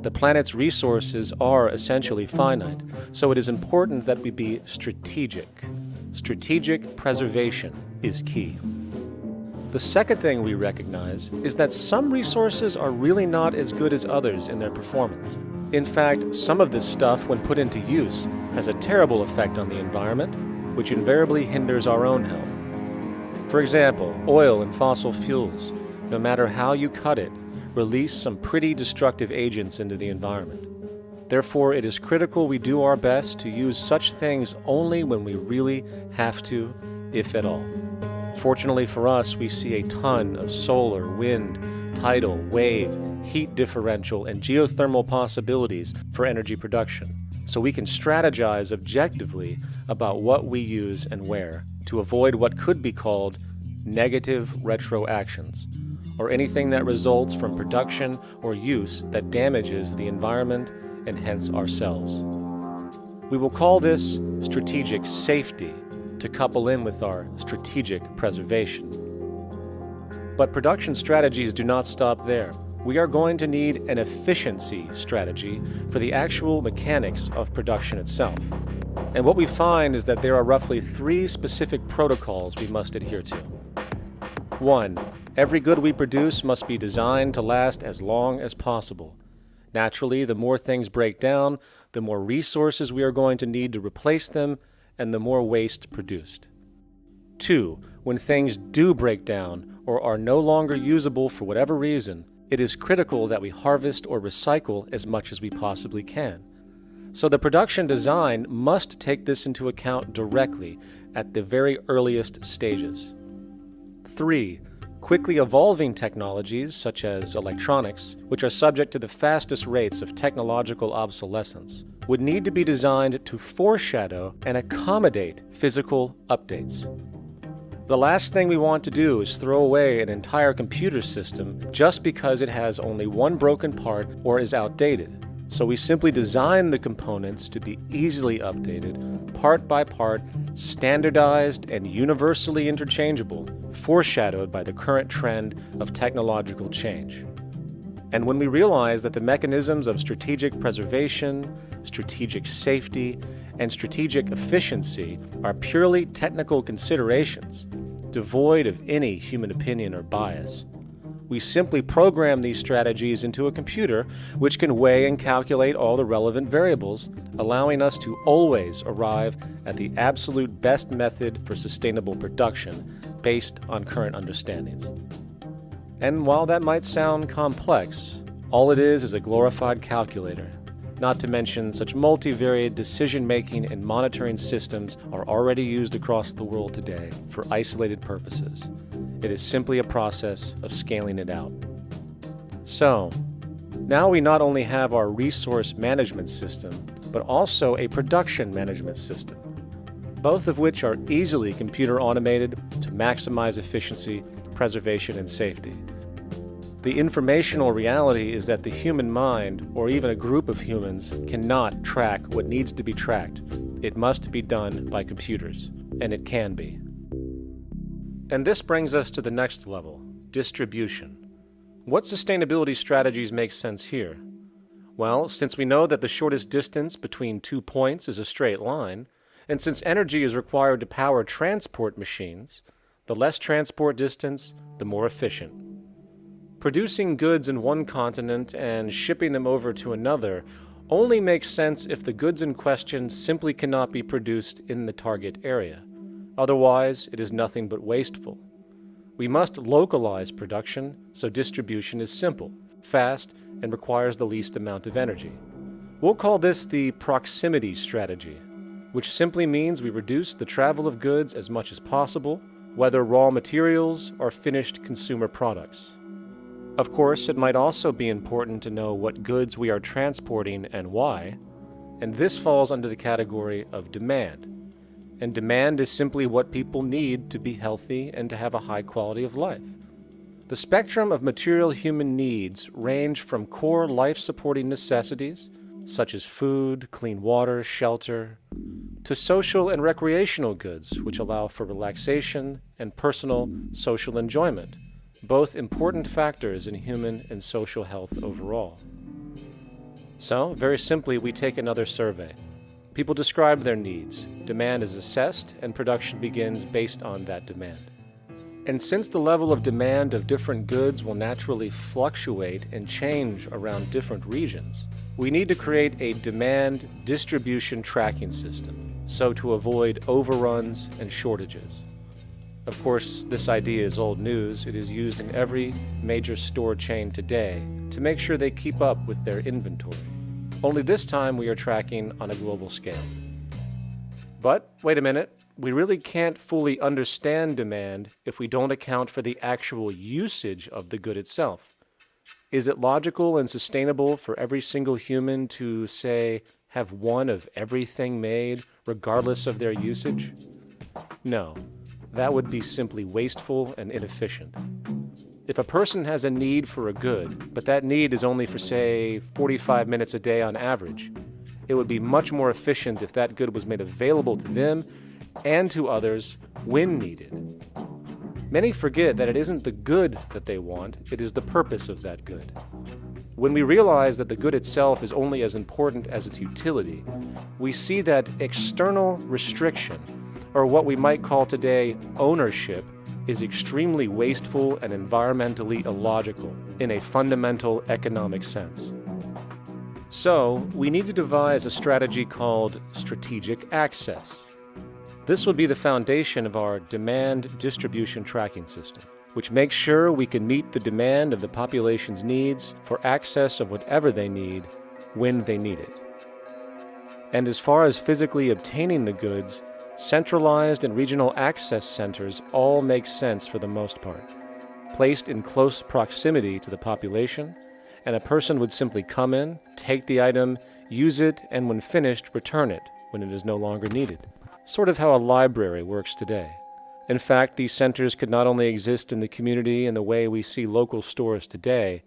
The planet's resources are essentially finite, so it is important that we be strategic. Strategic preservation is key. The second thing we recognize is that some resources are really not as good as others in their performance. In fact, some of this stuff, when put into use, has a terrible effect on the environment, which invariably hinders our own health. For example, oil and fossil fuels, no matter how you cut it, release some pretty destructive agents into the environment. Therefore, it is critical we do our best to use such things only when we really have to, if at all. Fortunately for us, we see a ton of solar, wind, tidal, wave, heat differential, and geothermal possibilities for energy production, so we can strategize objectively about what we use and where to avoid what could be called negative retroactions, or anything that results from production or use that damages the environment and hence ourselves. We will call this strategic safety to couple in with our strategic preservation. But production strategies do not stop there. We are going to need an efficiency strategy for the actual mechanics of production itself. And what we find is that there are roughly 3 specific protocols we must adhere to. 1. Every good we produce must be designed to last as long as possible. Naturally, the more things break down, the more resources we are going to need to replace them, and the more waste produced. 2. When things do break down or are no longer usable for whatever reason, it is critical that we harvest or recycle as much as we possibly can. So the production design must take this into account directly at the very earliest stages. 3. Quickly evolving technologies, such as electronics, which are subject to the fastest rates of technological obsolescence, would need to be designed to foreshadow and accommodate physical updates. The last thing we want to do is throw away an entire computer system just because it has only one broken part or is outdated. So we simply design the components to be easily updated, part by part, standardized and universally interchangeable, foreshadowed by the current trend of technological change. And when we realize that the mechanisms of strategic preservation, strategic safety, and strategic efficiency are purely technical considerations, devoid of any human opinion or bias, we simply program these strategies into a computer which can weigh and calculate all the relevant variables, allowing us to always arrive at the absolute best method for sustainable production based on current understandings. And while that might sound complex, all it is a glorified calculator. Not to mention, such multivariate decision-making and monitoring systems are already used across the world today for isolated purposes. It is simply a process of scaling it out. So, now we not only have our resource management system, but also a production management system, both of which are easily computer automated to maximize efficiency, preservation, and safety. The informational reality is that the human mind, or even a group of humans, cannot track what needs to be tracked. It must be done by computers, and it can be. And this brings us to the next level, distribution. What sustainability strategies make sense here? Well, since we know that the shortest distance between 2 points is a straight line, and since energy is required to power transport machines, the less transport distance, the more efficient. Producing goods in one continent and shipping them over to another only makes sense if the goods in question simply cannot be produced in the target area. Otherwise, it is nothing but wasteful. We must localize production so distribution is simple, fast, and requires the least amount of energy. We'll call this the proximity strategy. which simply means we reduce the travel of goods as much as possible, whether raw materials or finished consumer products. Of course, it might also be important to know what goods we are transporting and why, and this falls under the category of demand. And demand is simply what people need to be healthy and to have a high quality of life. The spectrum of material human needs range from core life-supporting necessities, such as food, clean water, shelter, to social and recreational goods, which allow for relaxation and personal social enjoyment, both important factors in human and social health overall. So, very simply, we take another survey. People describe their needs. Demand is assessed, and production begins based on that demand. And since the level of demand of different goods will naturally fluctuate and change around different regions, we need to create a demand distribution tracking system, so to avoid overruns and shortages. Of course, this idea is old news. It is used in every major store chain today to make sure they keep up with their inventory. Only this time we are tracking on a global scale. But, wait a minute, we really can't fully understand demand if we don't account for the actual usage of the good itself. Is it logical and sustainable for every single human to, say, have one of everything made, regardless of their usage? No, that would be simply wasteful and inefficient. If a person has a need for a good, but that need is only for, say, 45 minutes a day on average, it would be much more efficient if that good was made available to them and to others when needed. Many forget that it isn't the good that they want, it is the purpose of that good. When we realize that the good itself is only as important as its utility, we see that external restriction, or what we might call today ownership, is extremely wasteful and environmentally illogical in a fundamental economic sense. So, we need to devise a strategy called strategic access. This would be the foundation of our demand distribution tracking system, which makes sure we can meet the demand of the population's needs for access of whatever they need when they need it. And as far as physically obtaining the goods, centralized and regional access centers all make sense for the most part, placed in close proximity to the population, and a person would simply come in, take the item, use it, and when finished, return it when it is no longer needed. Sort of how a library works today. In fact, these centers could not only exist in the community in the way we see local stores today,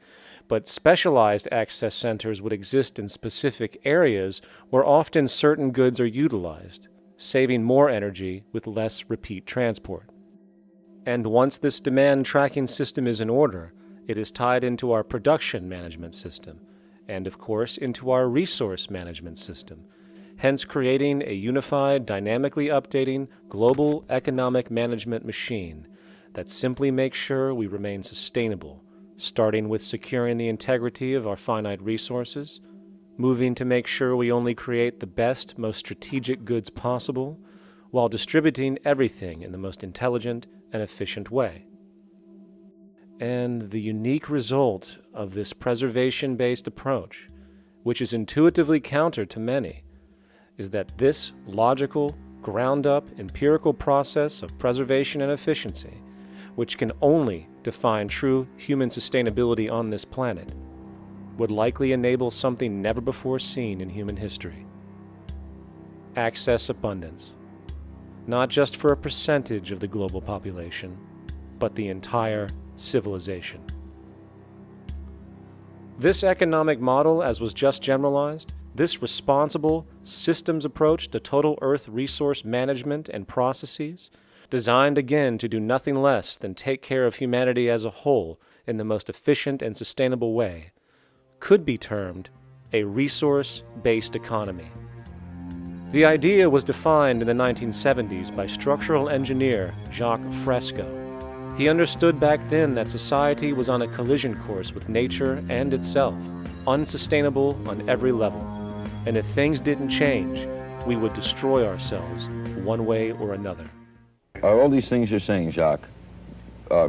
but specialized access centers would exist in specific areas where often certain goods are utilized, saving more energy with less repeat transport. And once this demand tracking system is in order, it is tied into our production management system, and of course into our resource management system, hence creating a unified, dynamically updating, global economic management machine that simply makes sure we remain sustainable, starting with securing the integrity of our finite resources, moving to make sure we only create the best, most strategic goods possible, while distributing everything in the most intelligent and efficient way. And the unique result of this preservation-based approach, which is intuitively counter to many, is that this logical, ground-up, empirical process of preservation and efficiency, which can only define true human sustainability on this planet, would likely enable something never before seen in human history. Access abundance, not just for a percentage of the global population, but the entire civilization. This economic model, as was just generalized, this responsible systems approach to total Earth resource management and processes, designed again to do nothing less than take care of humanity as a whole in the most efficient and sustainable way, could be termed a resource-based economy. The idea was defined in the 1970s by structural engineer Jacque Fresco. He understood back then that society was on a collision course with nature and itself, unsustainable on every level. And if things didn't change, we would destroy ourselves one way or another. Are all these things you're saying, Jacque,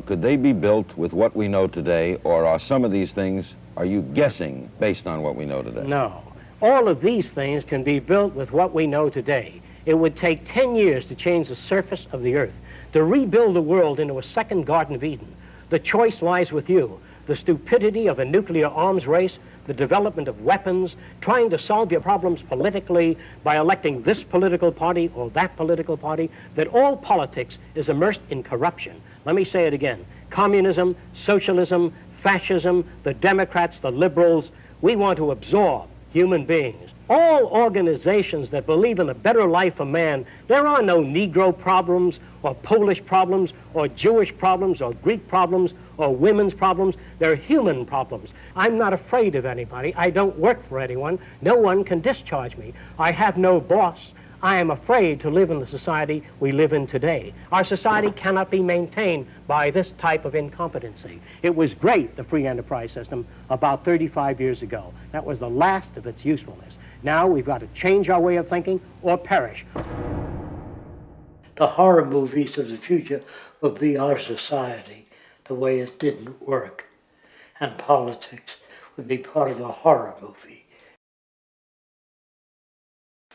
could they be built with what we know today, or are some of these things, are you guessing based on what we know today? No. All of these things can be built with what we know today. It would take 10 years to change the surface of the earth, to rebuild the world into a second Garden of Eden. The choice lies with you. The stupidity of a nuclear arms race, the development of weapons, trying to solve your problems politically by electing this political party or that political party, that all politics is immersed in corruption. Let me say it again. Communism, socialism, fascism, the Democrats, the liberals, we want to absorb human beings. All organizations that believe in a better life for man, there are no Negro problems or Polish problems or Jewish problems or Greek problems or women's problems. They're human problems. I'm not afraid of anybody. I don't work for anyone. No one can discharge me. I have no boss. I am afraid to live in the society we live in today. Our society cannot be maintained by this type of incompetency. It was great, the free enterprise system, about 35 years ago. That was the last of its usefulness. Now we've got to change our way of thinking or perish. The horror movies of the future will be our society, the way it didn't work. And politics would be part of a horror movie.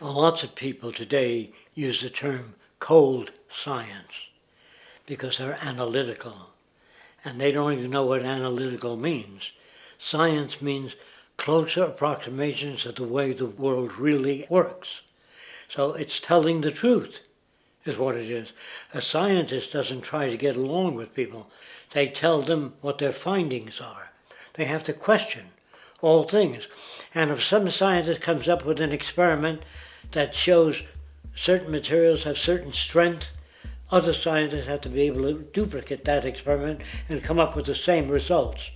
Lots of people today use the term cold science because they're analytical. And they don't even know what analytical means. Science means closer approximations of the way the world really works. So it's telling the truth, is what it is. A scientist doesn't try to get along with people. They tell them what their findings are. They have to question all things. And if some scientist comes up with an experiment that shows certain materials have certain strength, other scientists have to be able to duplicate that experiment and come up with the same results.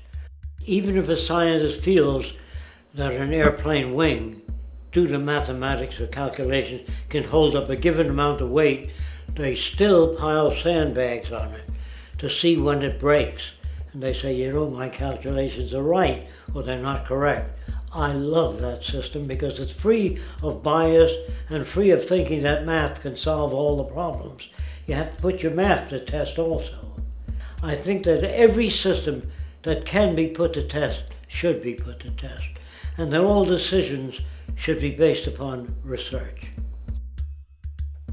Even if a scientist feels that an airplane wing, due to mathematics or calculations, can hold up a given amount of weight, they still pile sandbags on it to see when it breaks. And they say, you know, my calculations are right, or they're not correct. I love that system because it's free of bias and free of thinking that math can solve all the problems. You have to put your math to test also. I think that every system that can be put to test should be put to test, and that all decisions should be based upon research.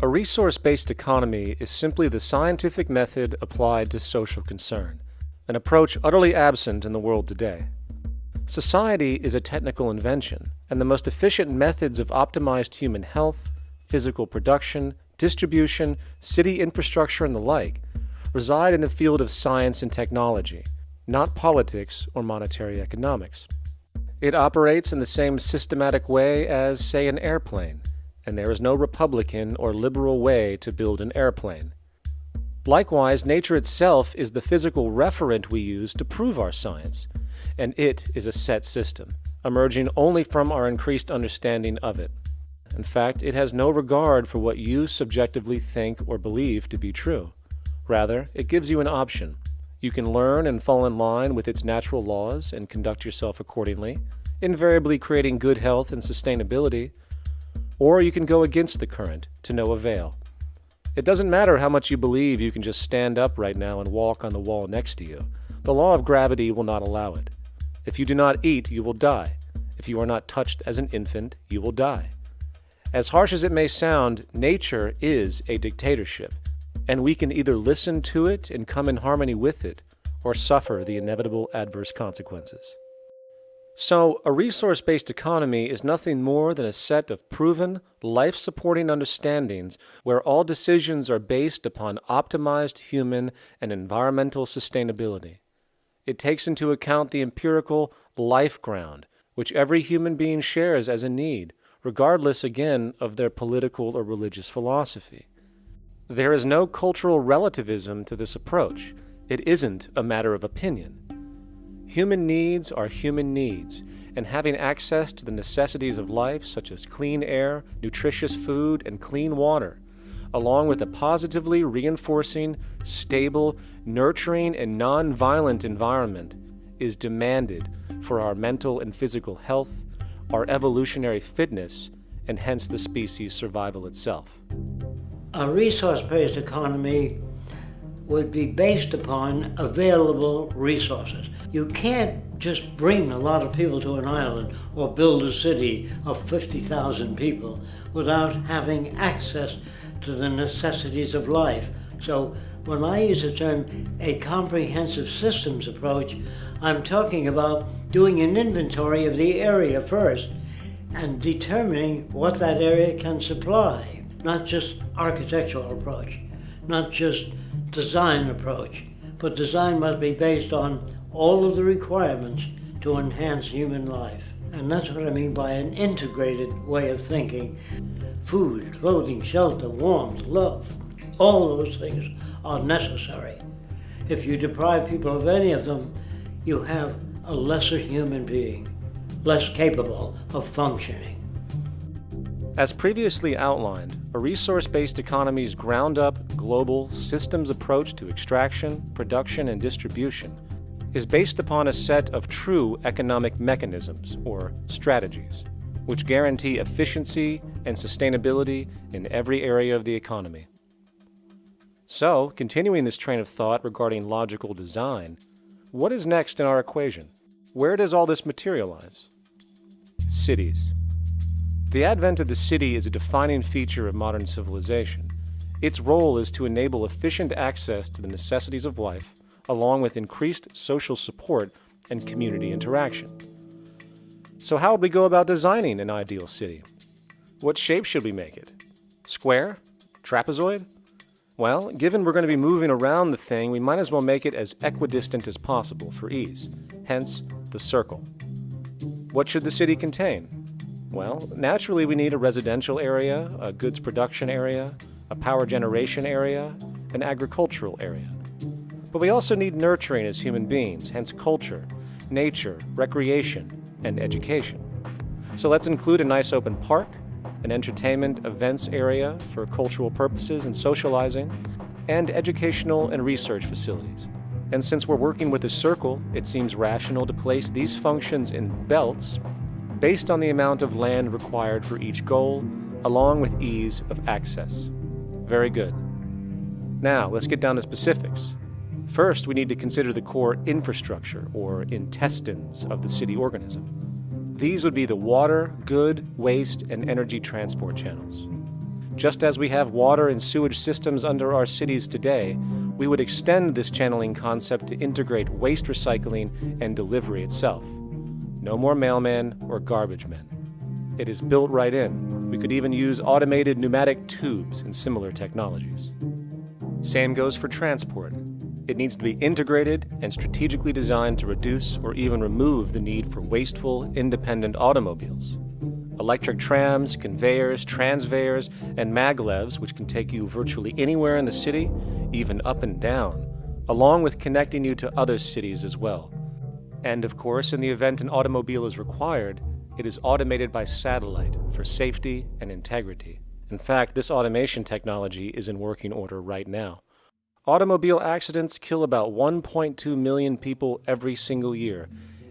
A resource-based economy is simply the scientific method applied to social concern, an approach utterly absent in the world today. Society is a technical invention, and the most efficient methods of optimized human health, physical production, distribution, city infrastructure, and the like reside in the field of science and technology, not politics or monetary economics. It operates in the same systematic way as, say, an airplane, and there is no Republican or liberal way to build an airplane. Likewise, nature itself is the physical referent we use to prove our science, and it is a set system, emerging only from our increased understanding of it. In fact, it has no regard for what you subjectively think or believe to be true. Rather, it gives you an option. You can learn and fall in line with its natural laws and conduct yourself accordingly, invariably creating good health and sustainability, or you can go against the current to no avail. It doesn't matter how much you believe you can just stand up right now and walk on the wall next to you. The law of gravity will not allow it. If you do not eat, you will die. If you are not touched as an infant, you will die. As harsh as it may sound, nature is a dictatorship, and we can either listen to it and come in harmony with it, or suffer the inevitable adverse consequences. So, a resource-based economy is nothing more than a set of proven, life-supporting understandings where all decisions are based upon optimized human and environmental sustainability. It takes into account the empirical life ground, which every human being shares as a need, regardless, again, of their political or religious philosophy. There is no cultural relativism to this approach. It isn't a matter of opinion. Human needs are human needs, and having access to the necessities of life, such as clean air, nutritious food, and clean water, along with a positively reinforcing, stable, nurturing, and non-violent environment, is demanded for our mental and physical health, our evolutionary fitness, and hence the species' survival itself. A resource-based economy would be based upon available resources. You can't just bring a lot of people to an island or build a city of 50,000 people without having access to the necessities of life. So when I use the term a comprehensive systems approach, I'm talking about doing an inventory of the area first and determining what that area can supply, not just architectural approach, not just design approach, but design must be based on all of the requirements to enhance human life. And that's what I mean by an integrated way of thinking. Food, clothing, shelter, warmth, love, all those things are necessary. If you deprive people of any of them, you have a lesser human being, less capable of functioning. As previously outlined, a resource-based economy's ground-up, global, systems approach to extraction, production, and distribution is based upon a set of true economic mechanisms, or strategies, which guarantee efficiency and sustainability in every area of the economy. So, continuing this train of thought regarding logical design, what is next in our equation? Where does all this materialize? Cities. The advent of the city is a defining feature of modern civilization. Its role is to enable efficient access to the necessities of life, along with increased social support and community interaction. So how would we go about designing an ideal city? What shape should we make it? Square? Trapezoid? Well, given we're going to be moving around the thing, we might as well make it as equidistant as possible for ease, hence the circle. What should the city contain? Well, naturally we need a residential area, a goods production area, a power generation area, an agricultural area. But we also need nurturing as human beings, hence culture, nature, recreation, and education. So let's include a nice open park, an entertainment events area for cultural purposes and socializing, and educational and research facilities. And since we're working with a circle, it seems rational to place these functions in belts based on the amount of land required for each goal, along with ease of access. Very good. Now, let's get down to specifics. First, we need to consider the core infrastructure, or intestines, of the city organism. These would be the water, good, waste, and energy transport channels. Just as we have water and sewage systems under our cities today, we would extend this channeling concept to integrate waste recycling and delivery itself. No more mailmen or garbage men. It is built right in. We could even use automated pneumatic tubes and similar technologies. Same goes for transport. It needs to be integrated and strategically designed to reduce or even remove the need for wasteful, independent automobiles. Electric trams, conveyors, transveyors, and maglevs, which can take you virtually anywhere in the city, even up and down, along with connecting you to other cities as well. And of course, in the event an automobile is required, it is automated by satellite for safety and integrity. In fact, this automation technology is in working order right now. Automobile accidents kill about 1.2 million people every single year,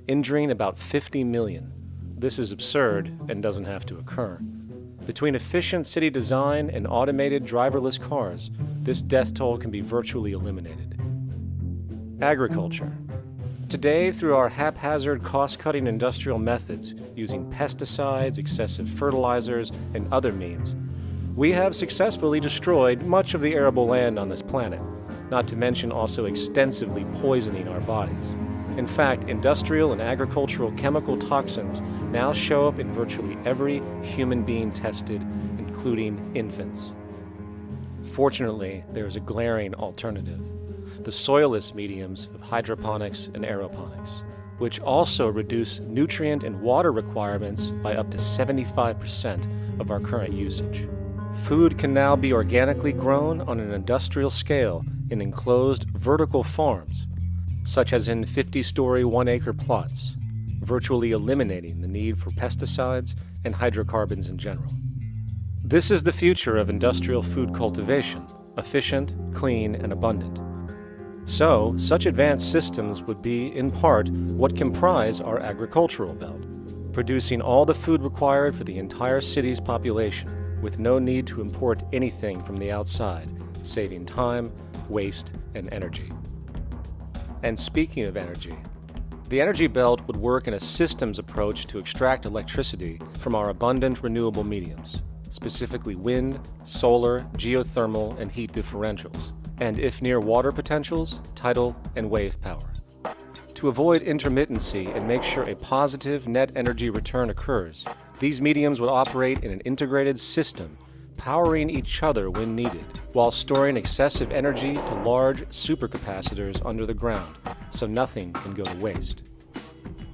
injuring about 50 million. This is absurd and doesn't have to occur. Between efficient city design and automated driverless cars, this death toll can be virtually eliminated. Agriculture. Today, through our haphazard, cost-cutting industrial methods, using pesticides, excessive fertilizers, and other means, we have successfully destroyed much of the arable land on this planet, not to mention also extensively poisoning our bodies. In fact, industrial and agricultural chemical toxins now show up in virtually every human being tested, including infants. Fortunately, there is a glaring alternative: the soilless mediums of hydroponics and aeroponics, which also reduce nutrient and water requirements by up to 75% of our current usage. Food can now be organically grown on an industrial scale in enclosed vertical farms, such as in 50-story 1-acre plots, virtually eliminating the need for pesticides and hydrocarbons in general. This is the future of industrial food cultivation, efficient, clean, and abundant. So, such advanced systems would be, in part, what comprise our agricultural belt, producing all the food required for the entire city's population, with no need to import anything from the outside, saving time, waste, and energy. And speaking of energy, the energy belt would work in a systems approach to extract electricity from our abundant renewable mediums, specifically wind, solar, geothermal, and heat differentials, and if near water potentials, tidal and wave power. To avoid intermittency and make sure a positive net energy return occurs, these mediums would operate in an integrated system, powering each other when needed, while storing excessive energy to large supercapacitors under the ground, so nothing can go to waste.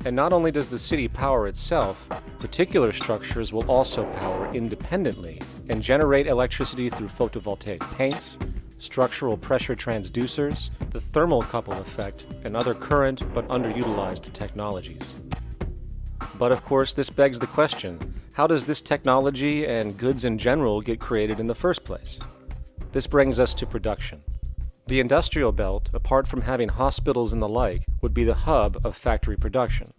And not only does the city power itself, particular structures will also power independently and generate electricity through photovoltaic paints, structural pressure transducers, the thermocouple effect, and other current but underutilized technologies. But of course, this begs the question, how does this technology and goods in general get created in the first place? This brings us to production. The industrial belt, apart from having hospitals and the like, would be the hub of factory production.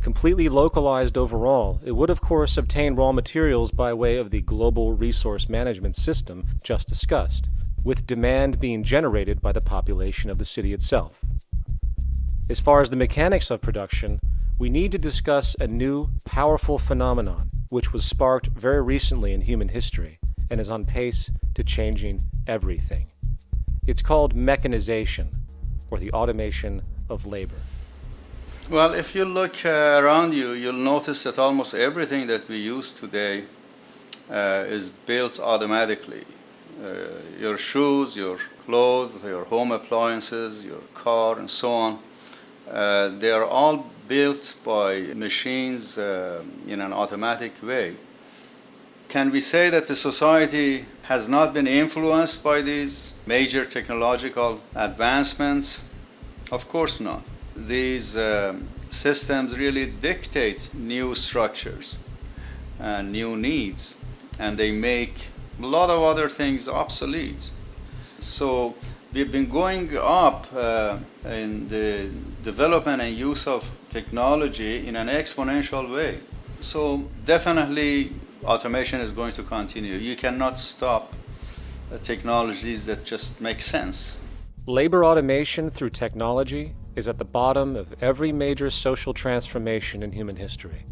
Completely localized overall, it would of course obtain raw materials by way of the global resource management system just discussed, with demand being generated by the population of the city itself. As far as the mechanics of production, we need to discuss a new, powerful phenomenon which was sparked very recently in human history and is on pace to changing everything. It's called mechanization, or the automation of labor. Well, if you look around you, you'll notice that almost everything that we use today is built automatically. Your shoes, your clothes, your home appliances, your car, and so on. They are all built by machines in an automatic way. Can we say that the society has not been influenced by these major technological advancements? Of course not. These systems really dictate new structures and new needs, and they make a lot of other things obsolete. So we've been going up in the development and use of technology in an exponential way. So definitely automation is going to continue. You cannot stop technologies that just make sense. Labor automation through technology is at the bottom of every major social transformation in human history.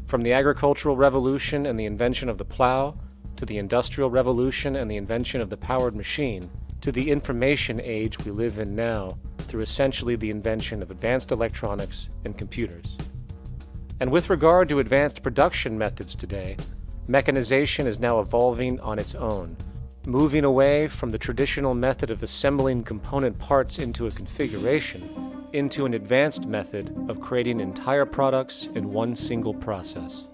From the agricultural revolution and the invention of the plow, to the industrial revolution and the invention of the powered machine, to the information age we live in now through essentially the invention of advanced electronics and computers. And with regard to advanced production methods today, mechanization is now evolving on its own, moving away from the traditional method of assembling component parts into a configuration into an advanced method of creating entire products in one single process.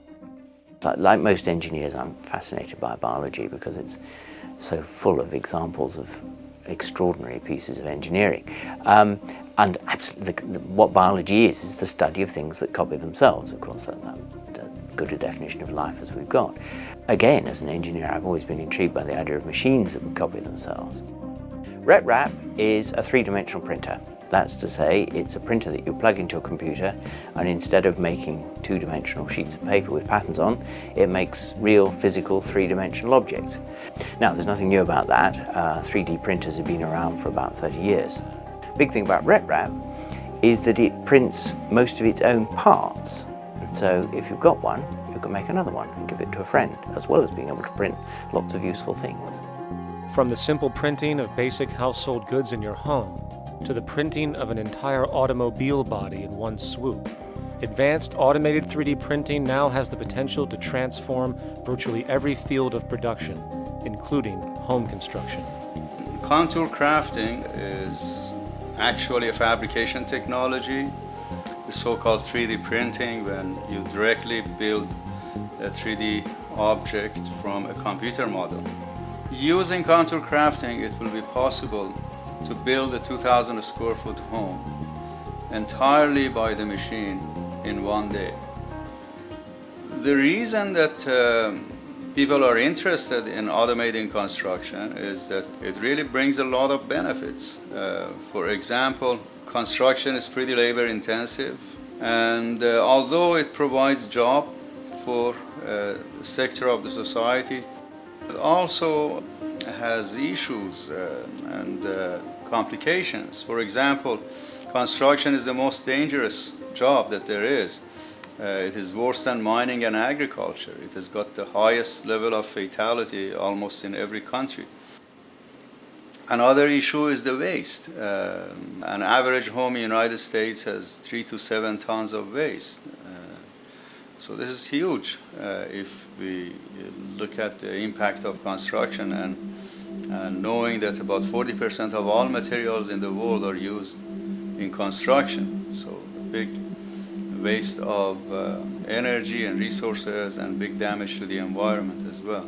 Like most engineers, I'm fascinated by biology because it's so full of examples of extraordinary pieces of engineering. And absolutely, what biology is the study of things that copy themselves. Of course, that's good a definition of life as we've got. Again, as an engineer, I've always been intrigued by the idea of machines that would copy themselves. RepRap is a three-dimensional printer. That's to say, it's a printer that you plug into a computer, and instead of making two-dimensional sheets of paper with patterns on, it makes real, physical, three-dimensional objects. Now, there's nothing new about that. 3D printers have been around for about 30 years. Big thing about RepRap is that it prints most of its own parts. So if you've got one, you can make another one and give it to a friend, as well as being able to print lots of useful things. From the simple printing of basic household goods in your home, to the printing of an entire automobile body in one swoop, advanced automated 3D printing now has the potential to transform virtually every field of production, including home construction. Contour crafting is actually a fabrication technology, the so-called 3D printing, when you directly build a 3D object from a computer model. Using contour crafting, it will be possible to build a 2,000 square foot home entirely by the machine in one day. The reason that people are interested in automating construction is that it really brings a lot of benefits. For example, construction is pretty labor intensive, and although it provides job for a sector of the society, it also has issues and complications. For example, construction is the most dangerous job that there is. It is worse than mining and agriculture. It has got the highest level of fatality almost in every country. Another issue is the waste. An average home in the United States has 3 to 7 tons of waste. So this is huge if we look at the impact of construction and knowing that about 40% of all materials in the world are used in construction. So big waste of energy and resources and big damage to the environment as well.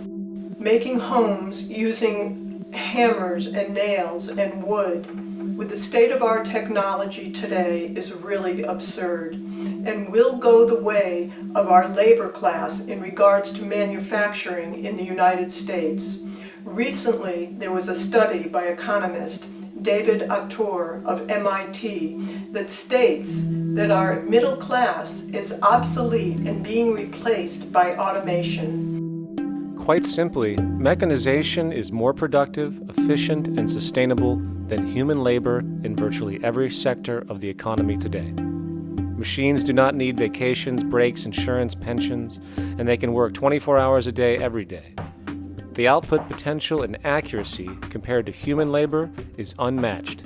Making homes using hammers and nails and wood with the state of our technology today is really absurd and will go the way of our labor class in regards to manufacturing in the United States. Recently, there was a study by economist David Autor of MIT that states that our middle class is obsolete and being replaced by automation. Quite simply, mechanization is more productive, efficient, and sustainable than human labor in virtually every sector of the economy today. Machines do not need vacations, breaks, insurance, pensions, and they can work 24 hours a day every day. The output potential and accuracy compared to human labor is unmatched.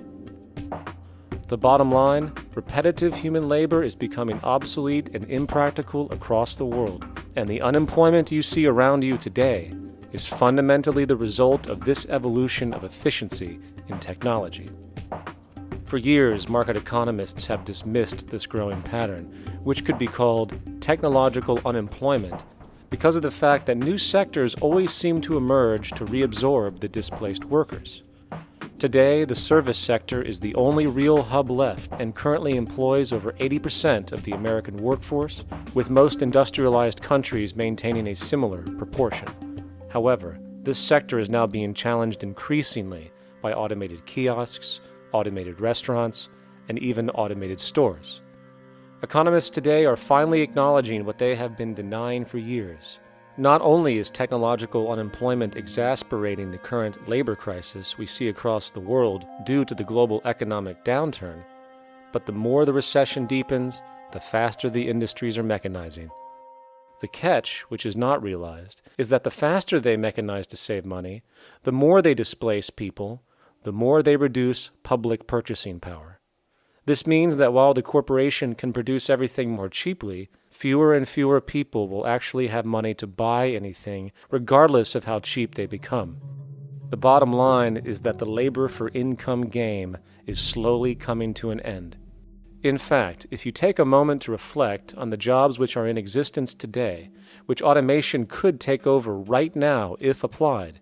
The bottom line, repetitive human labor is becoming obsolete and impractical across the world, and the unemployment you see around you today is fundamentally the result of this evolution of efficiency in technology. For years, market economists have dismissed this growing pattern, which could be called technological unemployment, because of the fact that new sectors always seem to emerge to reabsorb the displaced workers. Today, the service sector is the only real hub left and currently employs over 80% of the American workforce, with most industrialized countries maintaining a similar proportion. However, this sector is now being challenged increasingly by automated kiosks, automated restaurants, and even automated stores. Economists today are finally acknowledging what they have been denying for years. Not only is technological unemployment exacerbating the current labor crisis we see across the world due to the global economic downturn, but the more the recession deepens, the faster the industries are mechanizing. The catch, which is not realized, is that the faster they mechanize to save money, the more they displace people, the more they reduce public purchasing power. This means that while the corporation can produce everything more cheaply, fewer and fewer people will actually have money to buy anything, regardless of how cheap they become. The bottom line is that the labor for income game is slowly coming to an end. In fact, if you take a moment to reflect on the jobs which are in existence today, which automation could take over right now if applied,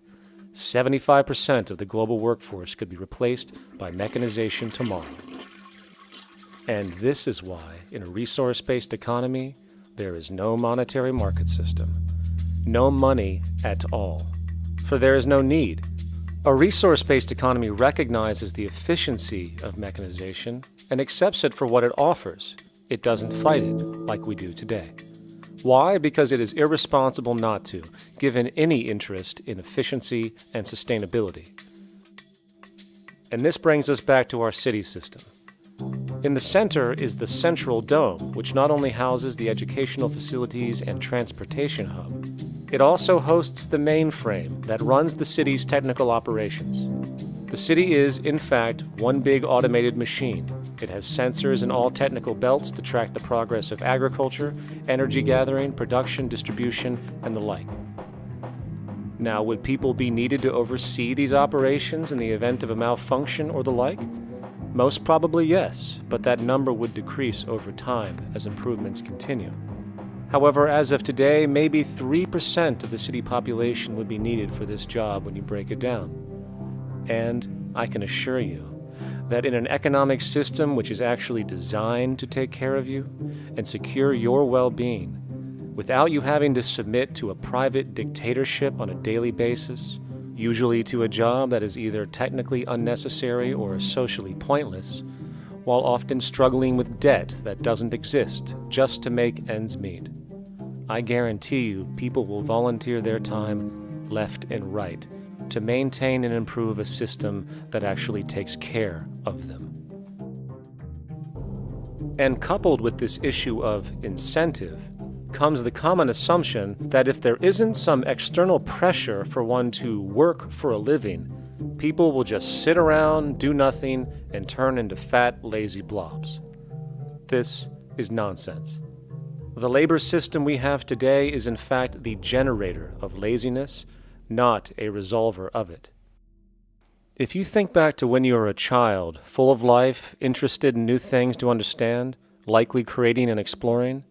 75% of the global workforce could be replaced by mechanization tomorrow. And this is why, in a resource-based economy, there is no monetary market system, no money at all, for there is no need. A resource-based economy recognizes the efficiency of mechanization and accepts it for what it offers. It doesn't fight it like we do today. Why? Because it is irresponsible not to, given any interest in efficiency and sustainability. And this brings us back to our city system. In the center is the central dome, which not only houses the educational facilities and transportation hub, it also hosts the mainframe that runs the city's technical operations. The city is, in fact, one big automated machine. It has sensors in all technical belts to track the progress of agriculture, energy gathering, production, distribution, and the like. Now, would people be needed to oversee these operations in the event of a malfunction or the like? Most probably yes, but that number would decrease over time as improvements continue. However, as of today, maybe 3% of the city population would be needed for this job when you break it down. And I can assure you that in an economic system which is actually designed to take care of you and secure your well-being, without you having to submit to a private dictatorship on a daily basis, usually to a job that is either technically unnecessary or socially pointless, while often struggling with debt that doesn't exist just to make ends meet. I guarantee you people will volunteer their time left and right to maintain and improve a system that actually takes care of them. And coupled with this issue of incentive comes the common assumption that if there isn't some external pressure for one to work for a living, people will just sit around, do nothing, and turn into fat, lazy blobs. This is nonsense. The labor system we have today is in fact the generator of laziness, not a resolver of it. If you think back to when you were a child, full of life, interested in new things to understand, likely creating and exploring,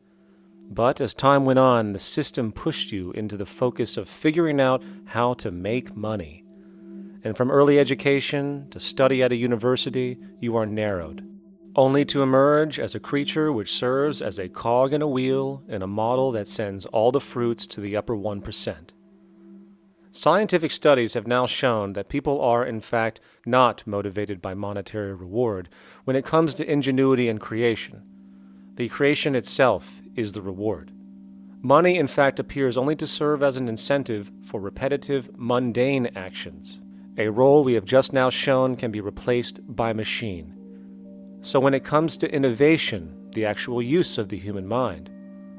but as time went on, the system pushed you into the focus of figuring out how to make money. And from early education to study at a university, you are narrowed, only to emerge as a creature which serves as a cog in a wheel in a model that sends all the fruits to the upper 1%. Scientific studies have now shown that people are, in fact, not motivated by monetary reward when it comes to ingenuity and creation. The creation itself is the reward. Money, in fact, appears only to serve as an incentive for repetitive, mundane actions, a role we have just now shown can be replaced by machine. So when it comes to innovation, the actual use of the human mind,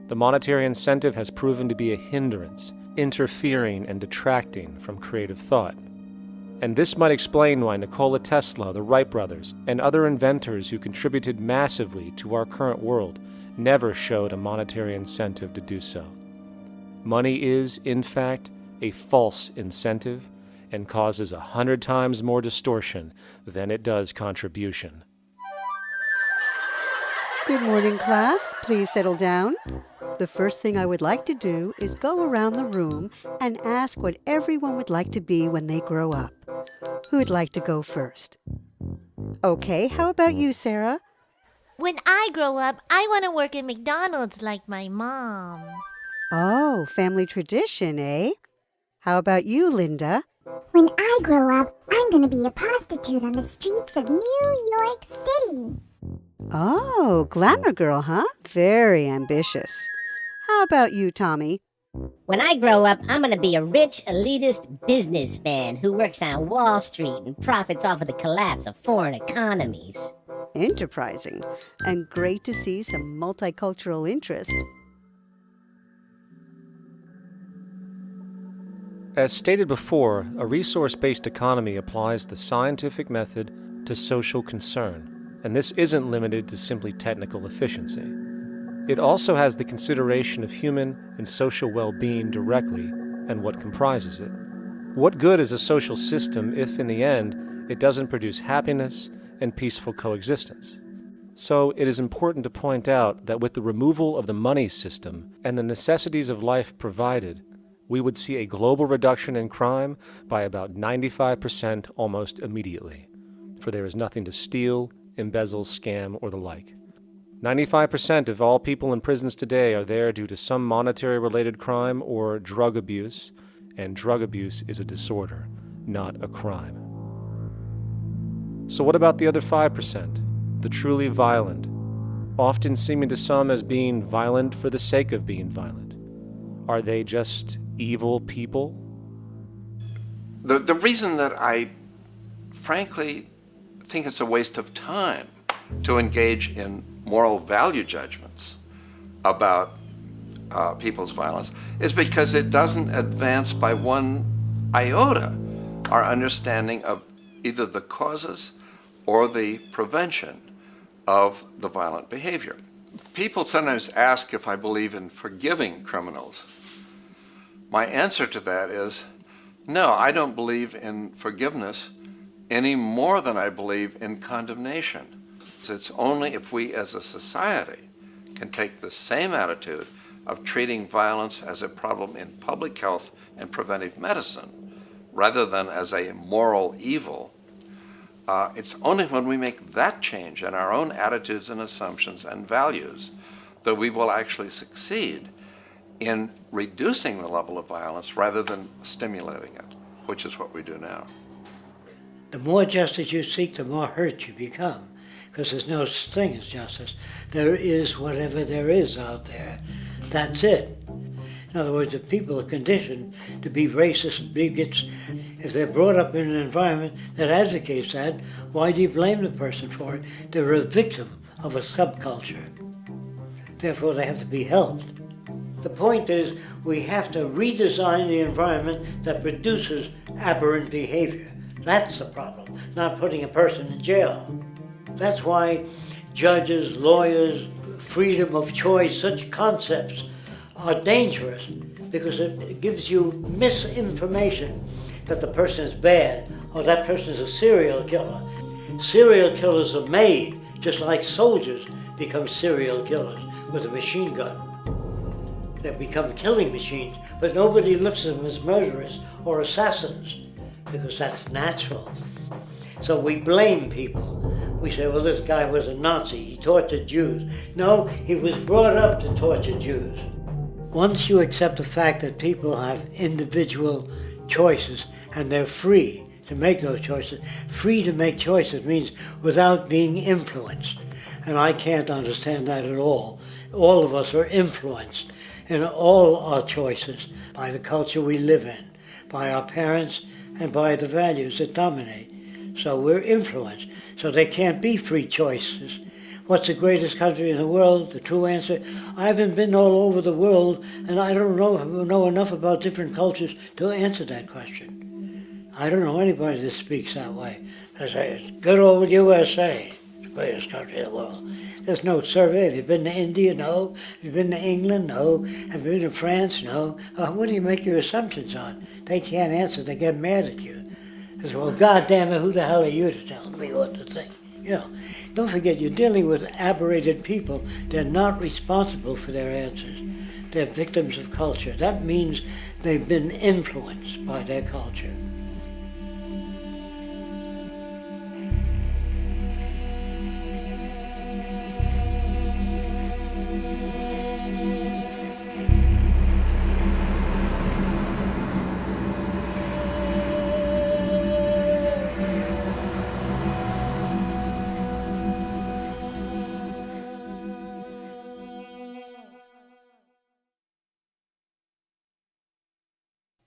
the monetary incentive has proven to be a hindrance, interfering and detracting from creative thought. And this might explain why Nikola Tesla, the Wright brothers, and other inventors who contributed massively to our current world never showed a monetary incentive to do so. Money is, in fact, a false incentive and causes 100 times more distortion than it does contribution. Good morning, class. Please settle down. The first thing I would like to do is go around the room and ask what everyone would like to be when they grow up. Who'd like to go first? Okay, how about you, Sarah? When I grow up, I want to work at McDonald's like my mom. Oh, family tradition, eh? How about you, Linda? When I grow up, I'm going to be a prostitute on the streets of New York City. Oh, glamour girl, huh? Very ambitious. How about you, Tommy? When I grow up, I'm going to be a rich, elitist businessman who works on Wall Street and profits off of the collapse of foreign economies. Enterprising, and great to see some multicultural interest. As stated before, a resource-based economy applies the scientific method to social concern, and this isn't limited to simply technical efficiency. It also has the consideration of human and social well-being directly and what comprises it. What good is a social system if, in the end, it doesn't produce happiness and peaceful coexistence? So it is important to point out that with the removal of the money system and the necessities of life provided, we would see a global reduction in crime by about 95% almost immediately, for there is nothing to steal, embezzle, scam, or the like. 95% of all people in prisons today are there due to some monetary-related crime or drug abuse, and drug abuse is a disorder, not a crime. So what about the other 5%, the truly violent, often seeming to some as being violent for the sake of being violent? Are they just evil people? The reason that I frankly think it's a waste of time to engage in moral value judgments about people's violence is because it doesn't advance by one iota our understanding of either the causes or the prevention of the violent behavior. People sometimes ask if I believe in forgiving criminals. My answer to that is, no, I don't believe in forgiveness any more than I believe in condemnation. It's only if we as a society can take the same attitude of treating violence as a problem in public health and preventive medicine, rather than as a moral evil, it's only when we make that change in our own attitudes and assumptions and values that we will actually succeed in reducing the level of violence rather than stimulating it, which is what we do now. The more justice you seek, the more hurt you become, because there's no such thing as justice. There is whatever there is out there. That's it. In other words, if people are conditioned to be racist and bigots, if they're brought up in an environment that advocates that, why do you blame the person for it? They're a victim of a subculture. Therefore, they have to be helped. The point is, we have to redesign the environment that produces aberrant behavior. That's the problem, not putting a person in jail. That's why judges, lawyers, freedom of choice, such concepts are dangerous, because it gives you misinformation that the person is bad or that person is a serial killer. Serial killers are made, just like soldiers become serial killers with a machine gun. They become killing machines, but nobody looks at them as murderers or assassins, because that's natural. So we blame people. We say, well, this guy was a Nazi, he tortured Jews. No, he was brought up to torture Jews. Once you accept the fact that people have individual choices and they're free to make those choices, free to make choices means without being influenced. And I can't understand that at all. All of us are influenced in all our choices by the culture we live in, by our parents, and by the values that dominate. So we're influenced. So there can't be free choices. What's the greatest country in the world? The true answer, I haven't been all over the world, and I don't know enough about different cultures to answer that question. I don't know anybody that speaks that way. I say, it's good old USA, the greatest country in the world. There's no survey. Have you been to India? No. Have you been to England? No. Have you been to France? No. What do you make your assumptions on? They can't answer. They get mad at you. They say, well, goddamn it, who the hell are you to tell me what to think? You know, don't forget, you're dealing with aberrated people. They're not responsible for their answers. They're victims of culture. That means they've been influenced by their culture.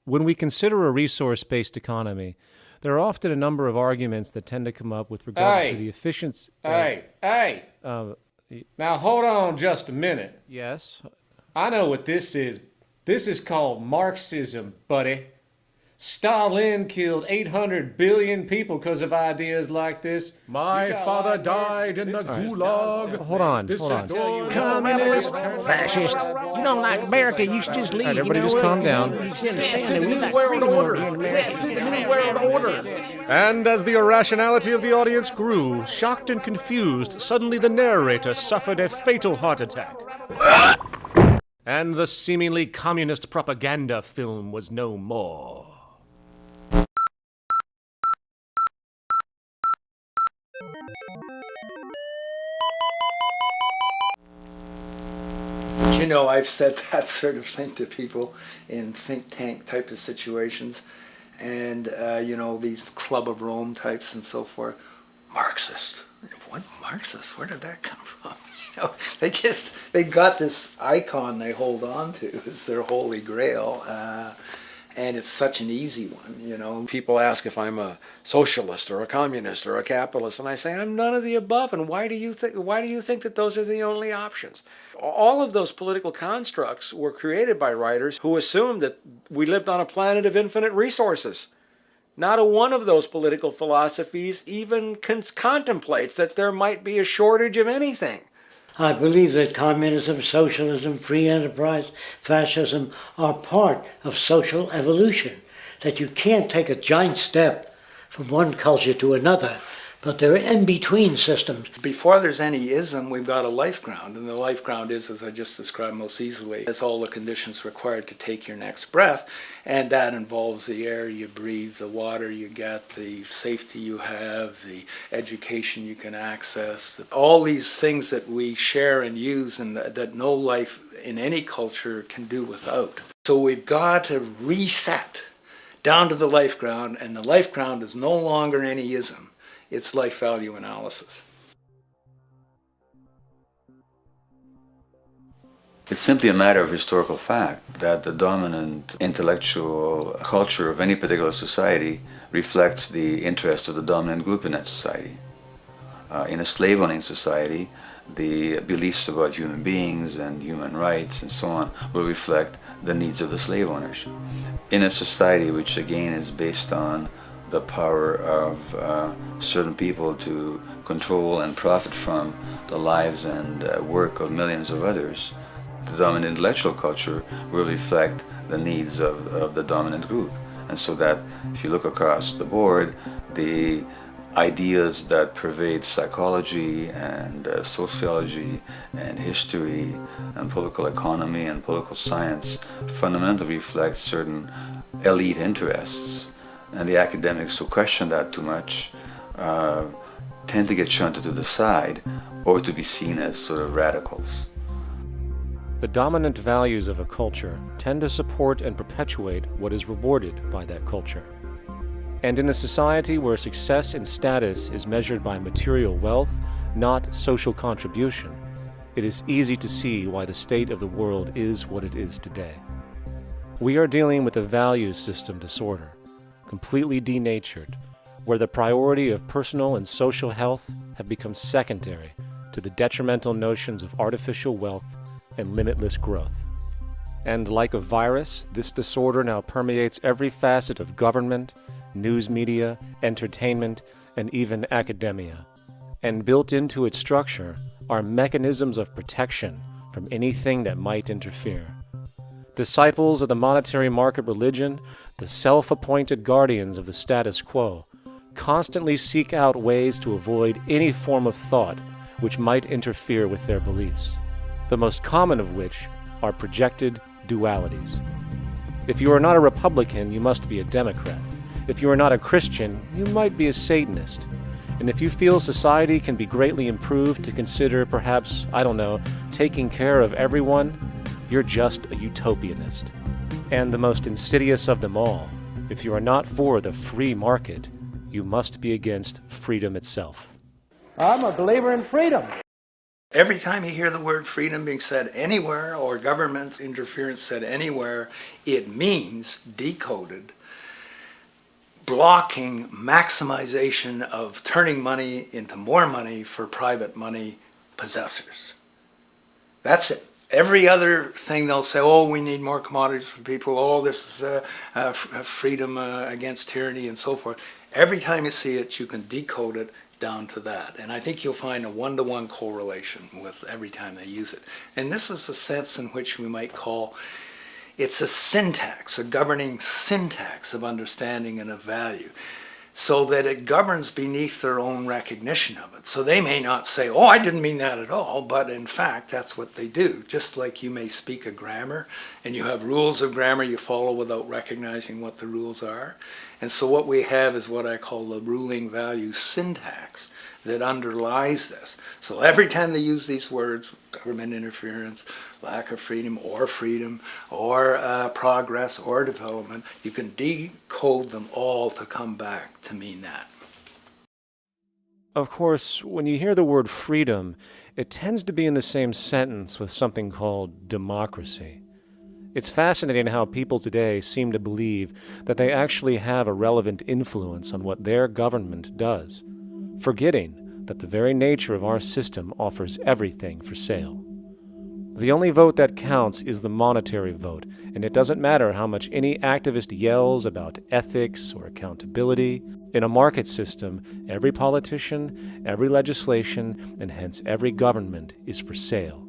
When we consider a resource-based economy, there are often a number of arguments that tend to come up with regard to the efficiency. Now hold on just a minute. Yes? I know what this is. This is called Marxism, buddy. Stalin killed 800 billion people because of ideas like this. My father died in the gulag. Hold on. Communist, fascist. You don't like America, you should just leave. All right, everybody just calm down. Death to the New World Order. Death to the New World Order. And as the irrationality of the audience grew, shocked and confused, suddenly the narrator suffered a fatal heart attack. And the seemingly communist propaganda film was no more. You know, I've said that sort of thing to people in think tank type of situations, and you know, these Club of Rome types and so forth. Marxist? What Marxist? Where did that come from? You know, they got this icon they hold on to as their holy grail, and it's such an easy one, you know. People ask if I'm a socialist or a communist or a capitalist, and I say I'm none of the above. And why do you think that those are the only options? All of those political constructs were created by writers who assumed that we lived on a planet of infinite resources. Not a one of those political philosophies even contemplates that there might be a shortage of anything. I believe that communism, socialism, free enterprise, fascism are part of social evolution, that you can't take a giant step from one culture to another, but they're in-between systems. Before there's any ism, we've got a life ground, and the life ground is, as I just described most easily, it's all the conditions required to take your next breath, and that involves the air you breathe, the water you get, the safety you have, the education you can access, all these things that we share and use and that no life in any culture can do without. So we've got to reset down to the life ground, and the life ground is no longer any ism. It's life value analysis. It's simply a matter of historical fact that the dominant intellectual culture of any particular society reflects the interest of the dominant group in that society. In a slave-owning society, the beliefs about human beings and human rights and so on will reflect the needs of the slave owners. In a society which again is based on the power of certain people to control and profit from the lives and work of millions of others, the dominant intellectual culture will reflect the needs of the dominant group. And so that if you look across the board, the ideas that pervade psychology and sociology and history and political economy and political science fundamentally reflect certain elite interests. And the academics who question that too much tend to get shunted to the side or to be seen as sort of radicals. The dominant values of a culture tend to support and perpetuate what is rewarded by that culture. And in a society where success and status is measured by material wealth, not social contribution, it is easy to see why the state of the world is what it is today. We are dealing with a values system disorder, completely denatured, where the priority of personal and social health have become secondary to the detrimental notions of artificial wealth and limitless growth. And like a virus, this disorder now permeates every facet of government, news media, entertainment, and even academia. And built into its structure are mechanisms of protection from anything that might interfere. Disciples of the monetary market religion, the self-appointed guardians of the status quo, constantly seek out ways to avoid any form of thought which might interfere with their beliefs, the most common of which are projected dualities. If you are not a Republican, you must be a Democrat. If you are not a Christian, you might be a Satanist. And if you feel society can be greatly improved to consider perhaps, taking care of everyone, you're just a utopianist. And the most insidious of them all, if you are not for the free market, you must be against freedom itself. I'm a believer in freedom. Every time you hear the word freedom being said anywhere or government interference said anywhere, it means, decoded, blocking maximization of turning money into more money for private money possessors. That's it. Every other thing they'll say, oh, we need more commodities for people, oh, this is freedom against tyranny and so forth. Every time you see it, you can decode it down to that. And I think you'll find a one-to-one correlation with every time they use it. And this is a sense in which we might call it's a syntax, a governing syntax of understanding and of value, so that it governs beneath their own recognition of it. So they may not say, oh, I didn't mean that at all, but in fact, that's what they do. Just like you may speak a grammar, and you have rules of grammar you follow without recognizing what the rules are. And so what we have is what I call the ruling value syntax that underlies this. So every time they use these words, government interference, lack of freedom, or progress, or development, you can decode them all to come back to mean that. Of course, when you hear the word freedom, it tends to be in the same sentence with something called democracy. It's fascinating how people today seem to believe that they actually have a relevant influence on what their government does, forgetting that the very nature of our system offers everything for sale. The only vote that counts is the monetary vote, and it doesn't matter how much any activist yells about ethics or accountability. In a market system, every politician, every legislation, and hence every government is for sale.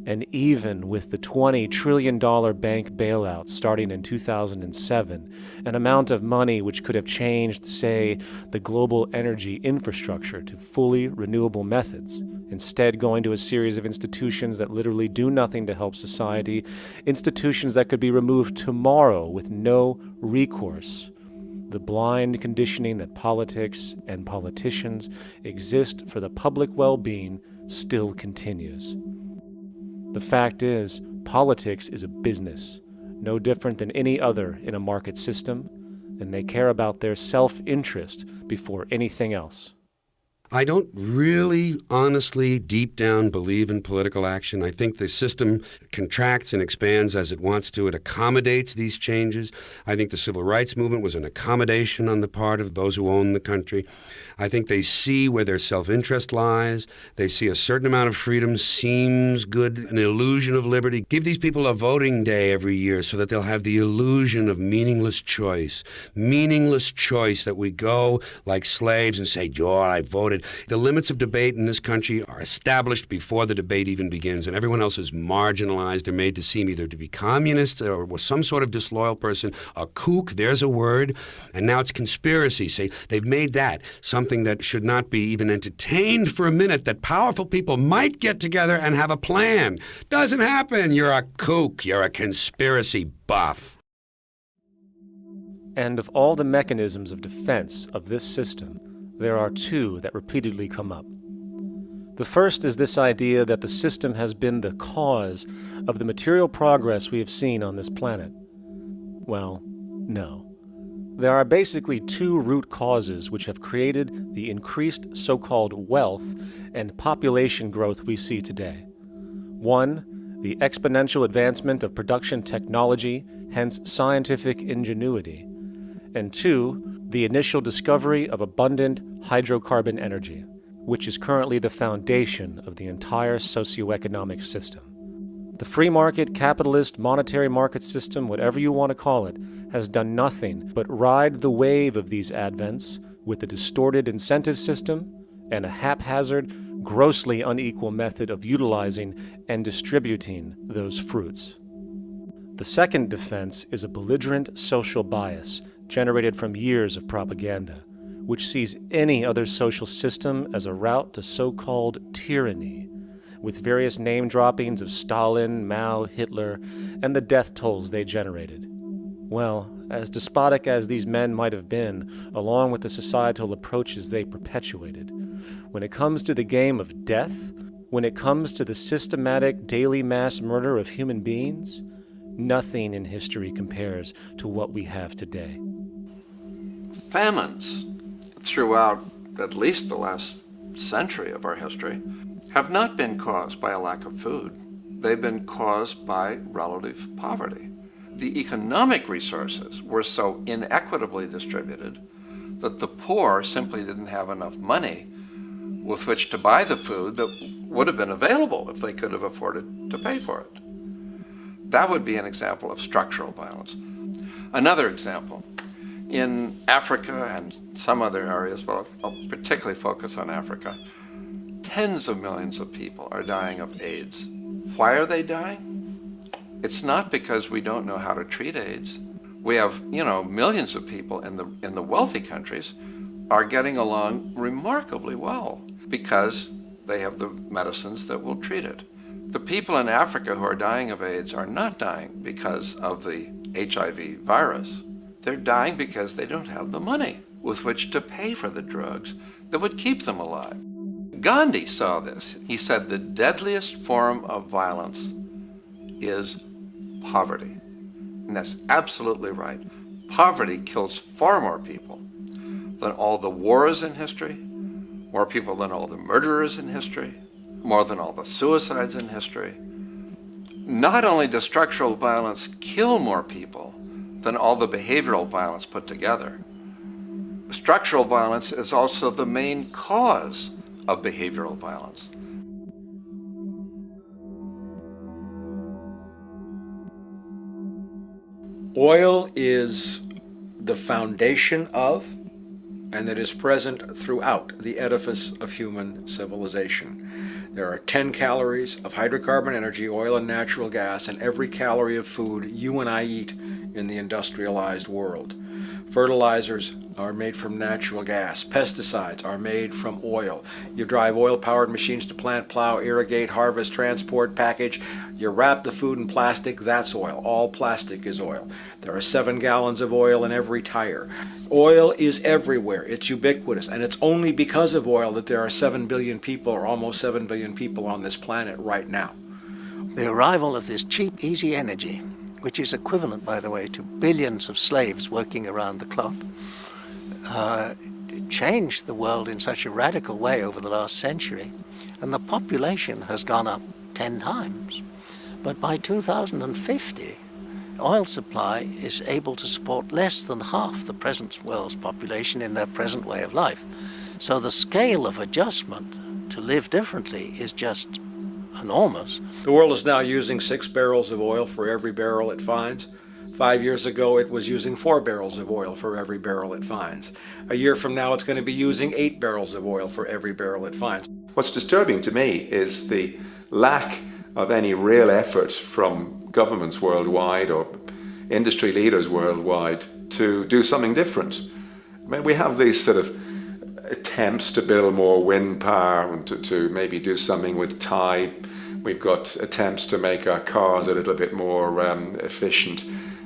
And even with the $20 trillion bank bailout starting in 2007, an amount of money which could have changed, say, the global energy infrastructure to fully renewable methods, instead going to a series of institutions that literally do nothing to help society, institutions that could be removed tomorrow with no recourse. The blind conditioning that politics and politicians exist for the public well-being still continues. The fact is, politics is a business, no different than any other in a market system, and they care about their self-interest before anything else. I don't really, honestly, deep down believe in political action. I think the system contracts and expands as it wants to. It accommodates these changes. I think the civil rights movement was an accommodation on the part of those who own the country. I think they see where their self-interest lies. They see a certain amount of freedom seems good, an illusion of liberty. Give these people a voting day every year so that they'll have the illusion of meaningless choice. Meaningless choice that we go like slaves and say, "Joel, I voted." The limits of debate in this country are established before the debate even begins, and everyone else is marginalized. They're made to seem either to be communists or some sort of disloyal person. A kook, there's a word. And now it's conspiracy. Say, they've made that something that should not be even entertained for a minute, that powerful people might get together and have a plan. Doesn't happen. You're a kook. You're a conspiracy buff. And of all the mechanisms of defense of this system, there are two that repeatedly come up. The first is this idea that the system has been the cause of the material progress we have seen on this planet. Well, no. There are basically two root causes which have created the increased so-called wealth and population growth we see today. One, the exponential advancement of production technology, hence scientific ingenuity. And two, the initial discovery of abundant hydrocarbon energy, which is currently the foundation of the entire socioeconomic system. The free market, capitalist, monetary market system, whatever you want to call it, has done nothing but ride the wave of these advents with a distorted incentive system and a haphazard, grossly unequal method of utilizing and distributing those fruits. The second defense is a belligerent social bias generated from years of propaganda, which sees any other social system as a route to so-called tyranny, with various name droppings of Stalin, Mao, Hitler, and the death tolls they generated. Well, as despotic as these men might have been, along with the societal approaches they perpetuated, when it comes to the game of death, when it comes to the systematic daily mass murder of human beings, nothing in history compares to what we have today. Famines throughout at least the last century of our history have not been caused by a lack of food. They've been caused by relative poverty. The economic resources were so inequitably distributed that the poor simply didn't have enough money with which to buy the food that would have been available if they could have afforded to pay for it. That would be an example of structural violence. Another example, in Africa and some other areas, but I'll particularly focus on Africa, tens of millions of people are dying of AIDS. Why are they dying? It's not because we don't know how to treat AIDS. We have, millions of people in the wealthy countries are getting along remarkably well because they have the medicines that will treat it. The people in Africa who are dying of AIDS are not dying because of the HIV virus. They're dying because they don't have the money with which to pay for the drugs that would keep them alive. Gandhi saw this. He said the deadliest form of violence is poverty. And that's absolutely right. Poverty kills far more people than all the wars in history, more people than all the murderers in history, more than all the suicides in history. Not only does structural violence kill more people than all the behavioral violence put together, structural violence is also the main cause of behavioral violence. Oil is the foundation of, and it is present throughout the edifice of human civilization. There are 10 calories of hydrocarbon energy, oil and natural gas, in every calorie of food you and I eat in the industrialized world. Fertilizers are made from natural gas. Pesticides are made from oil. You drive oil-powered machines to plant, plow, irrigate, harvest, transport, package. You wrap the food in plastic, that's oil. All plastic is oil. There are 7 gallons of oil in every tire. Oil is everywhere. It's ubiquitous. And it's only because of oil that there are 7 billion people, or almost 7 billion people on this planet right now. The arrival of this cheap, easy energy, which is equivalent, by the way, to billions of slaves working around the clock, changed the world in such a radical way over the last century, and the population has gone up 10 times. But by 2050, oil supply is able to support less than half the present world's population in their present way of life. So the scale of adjustment to live differently is just enormous. The world is now using 6 barrels of oil for every barrel it finds. 5 years ago, it was using 4 barrels of oil for every barrel it finds. A year from now, it's going to be using 8 barrels of oil for every barrel it finds. What's disturbing to me is the lack of any real effort from governments worldwide or industry leaders worldwide to do something different. I mean, we have these sort of attempts to build more wind power and to maybe do something with tide. We've got attempts to make our cars a little bit more efficient.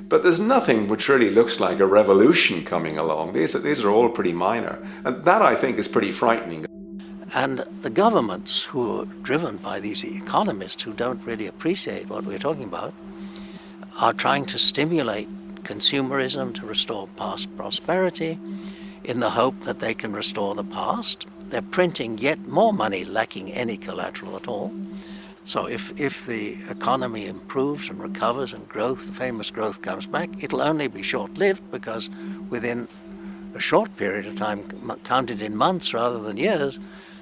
But there's nothing which really looks like a revolution coming along. These are all pretty minor. And that, I think, is pretty frightening. And the governments who are driven by these economists who don't really appreciate what we're talking about are trying to stimulate consumerism to restore past prosperity in the hope that they can restore the past. They're printing yet more money lacking any collateral at all. So if the economy improves and recovers and growth, famous growth comes back, it'll only be short-lived because within a short period of time, counted in months rather than years,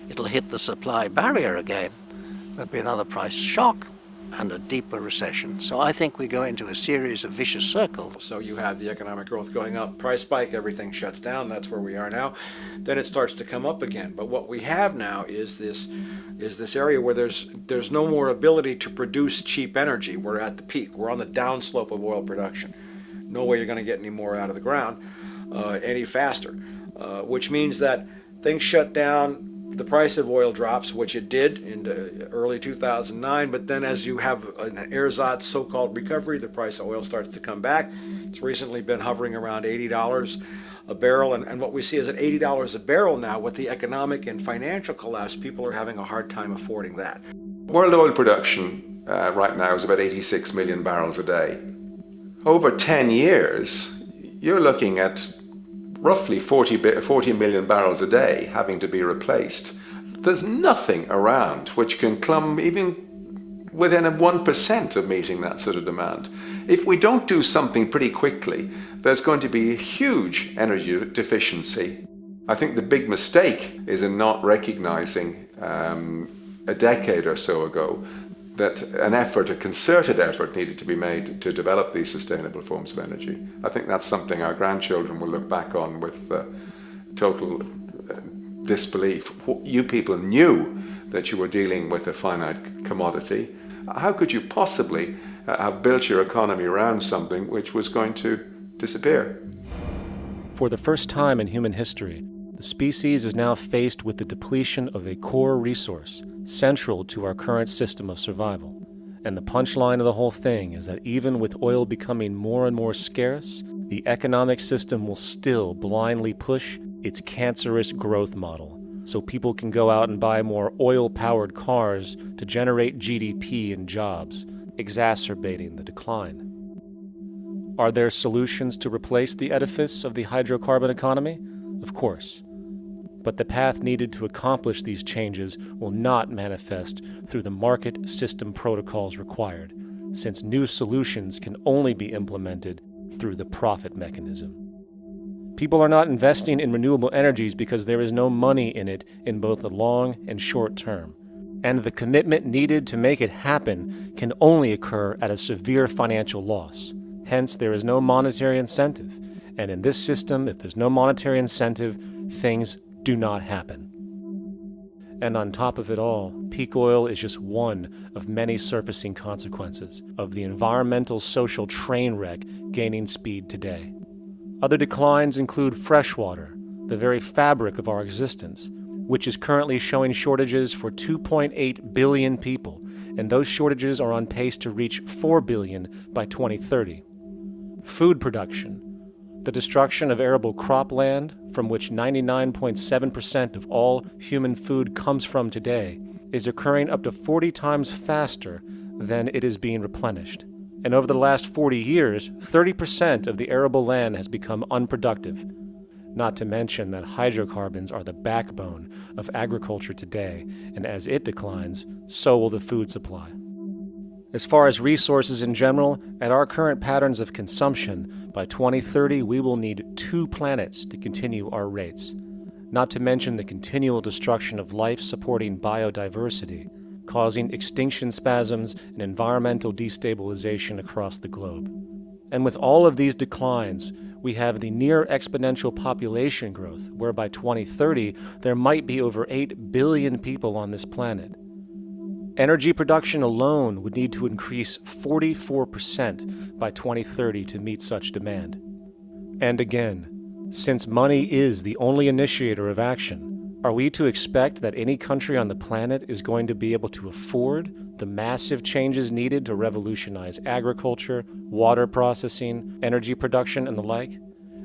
it'll hit the supply barrier again. There'll be another price shock and a deeper recession. So I think we go into a series of vicious circles. So you have the economic growth going up, price spike, everything shuts down, that's where we are now. Then it starts to come up again. But what we have now is this area where there's no more ability to produce cheap energy. We're at the peak. We're on the downslope of oil production. No way you're going to get any more out of the ground any faster, which means that things shut down. The price of oil drops, which it did in early 2009, but then as you have an ersatz so-called recovery, the price of oil starts to come back. It's recently been hovering around $80 a barrel, and what we see is at $80 a barrel now, with the economic and financial collapse, people are having a hard time affording that. World oil production right now is about 86 million barrels a day. Over 10 years, you're looking at roughly 40 million barrels a day having to be replaced. There's nothing around which can come even within 1% of meeting that sort of demand. If we don't do something pretty quickly, there's going to be a huge energy deficiency. I think the big mistake is in not recognizing a decade or so ago that a concerted effort needed to be made to develop these sustainable forms of energy. I think that's something our grandchildren will look back on with total disbelief. You people knew that you were dealing with a finite commodity. How could you possibly have built your economy around something which was going to disappear? For the first time in human history, the species is now faced with the depletion of a core resource central to our current system of survival. And the punchline of the whole thing is that even with oil becoming more and more scarce, the economic system will still blindly push its cancerous growth model, so people can go out and buy more oil-powered cars to generate GDP and jobs, exacerbating the decline. Are there solutions to replace the edifice of the hydrocarbon economy? Of course. But the path needed to accomplish these changes will not manifest through the market system protocols required, since new solutions can only be implemented through the profit mechanism. People are not investing in renewable energies because there is no money in it in both the long and short term, and the commitment needed to make it happen can only occur at a severe financial loss. Hence, there is no monetary incentive, and in this system, if there's no monetary incentive, things do not happen. And on top of it all, peak oil is just one of many surfacing consequences of the environmental social train wreck gaining speed today. Other declines include freshwater, the very fabric of our existence, which is currently showing shortages for 2.8 billion people, and those shortages are on pace to reach 4 billion by 2030. Food production, the destruction of arable cropland, from which 99.7% of all human food comes from today, is occurring up to 40 times faster than it is being replenished. And over the last 40 years, 30% of the arable land has become unproductive. not to mention that hydrocarbons are the backbone of agriculture today, and as it declines, so will the food supply. As far as resources in general, at our current patterns of consumption, by 2030 we will need 2 planets to continue our rates, not to mention the continual destruction of life-supporting biodiversity, causing extinction spasms and environmental destabilization across the globe. And with all of these declines, we have the near exponential population growth, where by 2030 there might be over 8 billion people on this planet. Energy production alone would need to increase 44% by 2030 to meet such demand. And again, since money is the only initiator of action, are we to expect that any country on the planet is going to be able to afford the massive changes needed to revolutionize agriculture, water processing, energy production, and the like,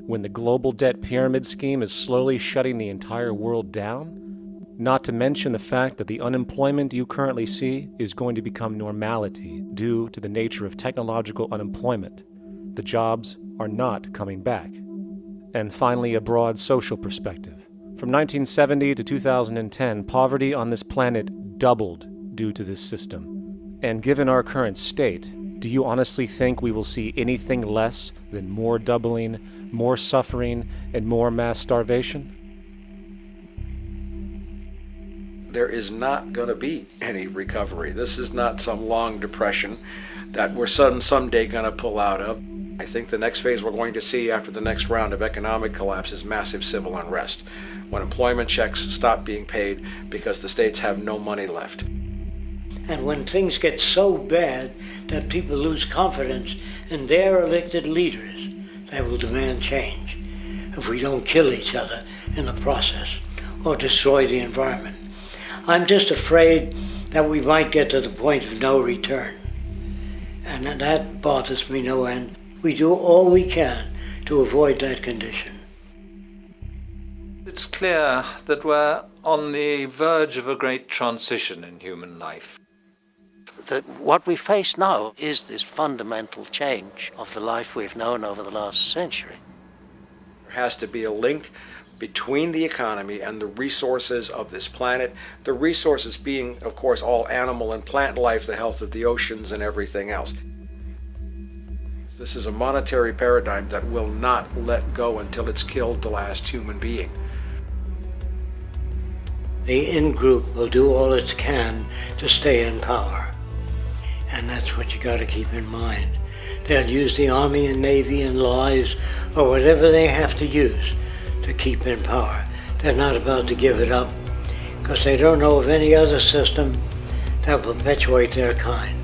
when the global debt pyramid scheme is slowly shutting the entire world down? Not to mention the fact that the unemployment you currently see is going to become normality due to the nature of technological unemployment. The jobs are not coming back. And finally, a broad social perspective. From 1970 to 2010, poverty on this planet doubled due to this system. And given our current state, do you honestly think we will see anything less than more doubling, more suffering, and more mass starvation? There is not going to be any recovery. This is not some long depression that we're someday going to pull out of. I think the next phase we're going to see after the next round of economic collapse is massive civil unrest, when employment checks stop being paid because the states have no money left. And when things get so bad that people lose confidence in their elected leaders, they will demand change if we don't kill each other in the process or destroy the environment. I'm just afraid that we might get to the point of no return. And that bothers me no end. We do all we can to avoid that condition. It's clear that we're on the verge of a great transition in human life. What we face now is this fundamental change of the life we've known over the last century. There has to be a link between the economy and the resources of this planet, the resources being, of course, all animal and plant life, the health of the oceans and everything else. This is a monetary paradigm that will not let go until it's killed the last human being. The in-group will do all it can to stay in power. And that's what you got to keep in mind. They'll use the Army and Navy and lies or whatever they have to use to keep in power. They're not about to give it up because they don't know of any other system that will perpetuate their kind.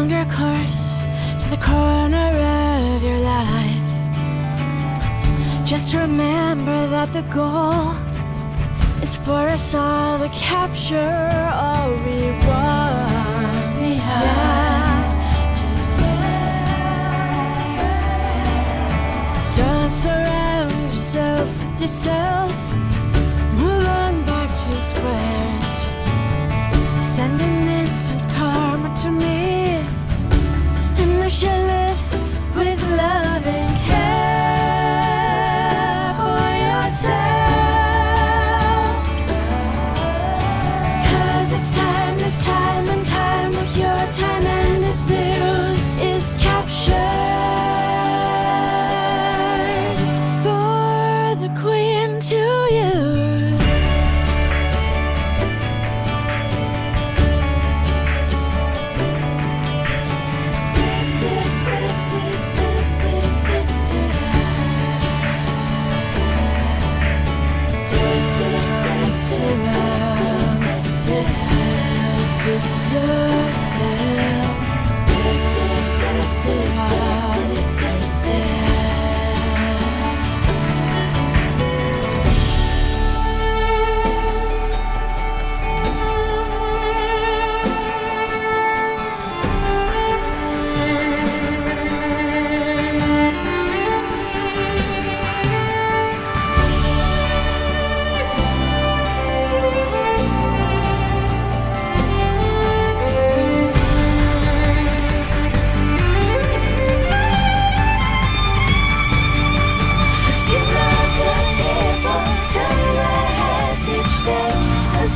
longer course to the corner of your life. Just remember that the goal is for us all to capture all we want. Don't surround yourself with yourself. Move on back to squares. Send an instant karma to me, and I shall live with love and care for yourself. 'Cause it's time, this time, and time with your time, and its news is captured for the Queen to use. Yourself with yourself.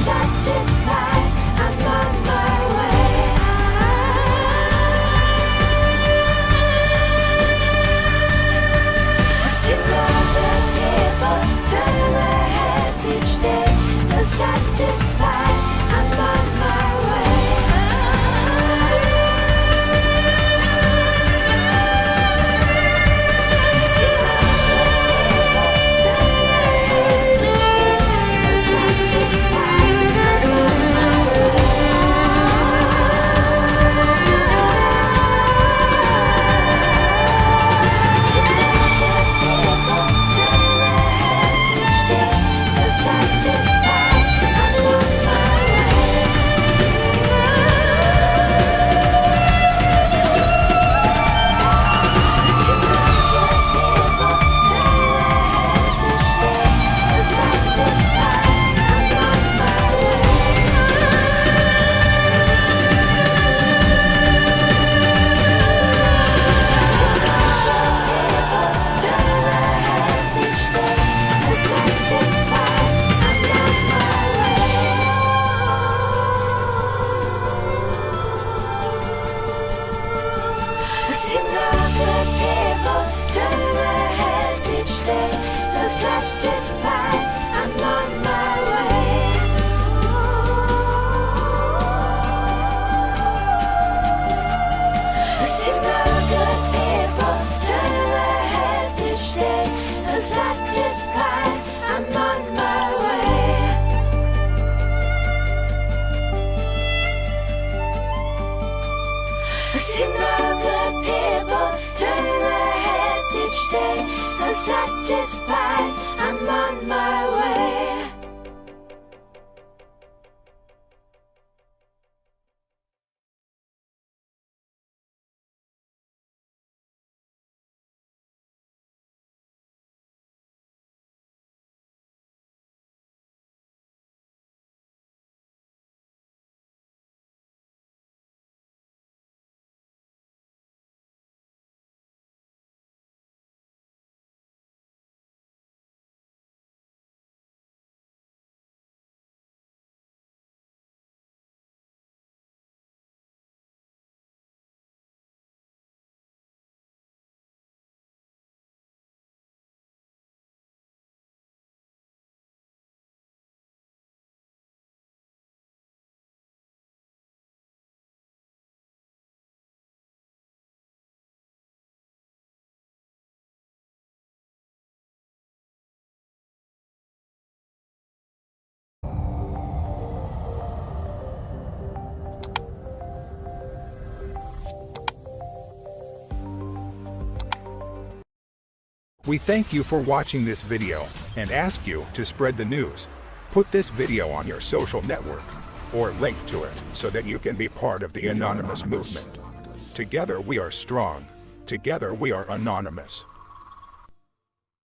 Satisfied, I'm on my way. To see other people turn their heads each day. So satisfied, I'm on my way. To see other people turn their heads each day. So satisfied. Satisfied, I'm on my way. I've seen the good people turn their heads each day. So satisfied, I'm on my way. I've seen the good people turn their heads each day. So satisfied, I'm on my way. We thank you for watching this video and ask you to spread the news. Put this video on your social network or link to it so that you can be part of the anonymous movement. Together we are strong. Together we are anonymous.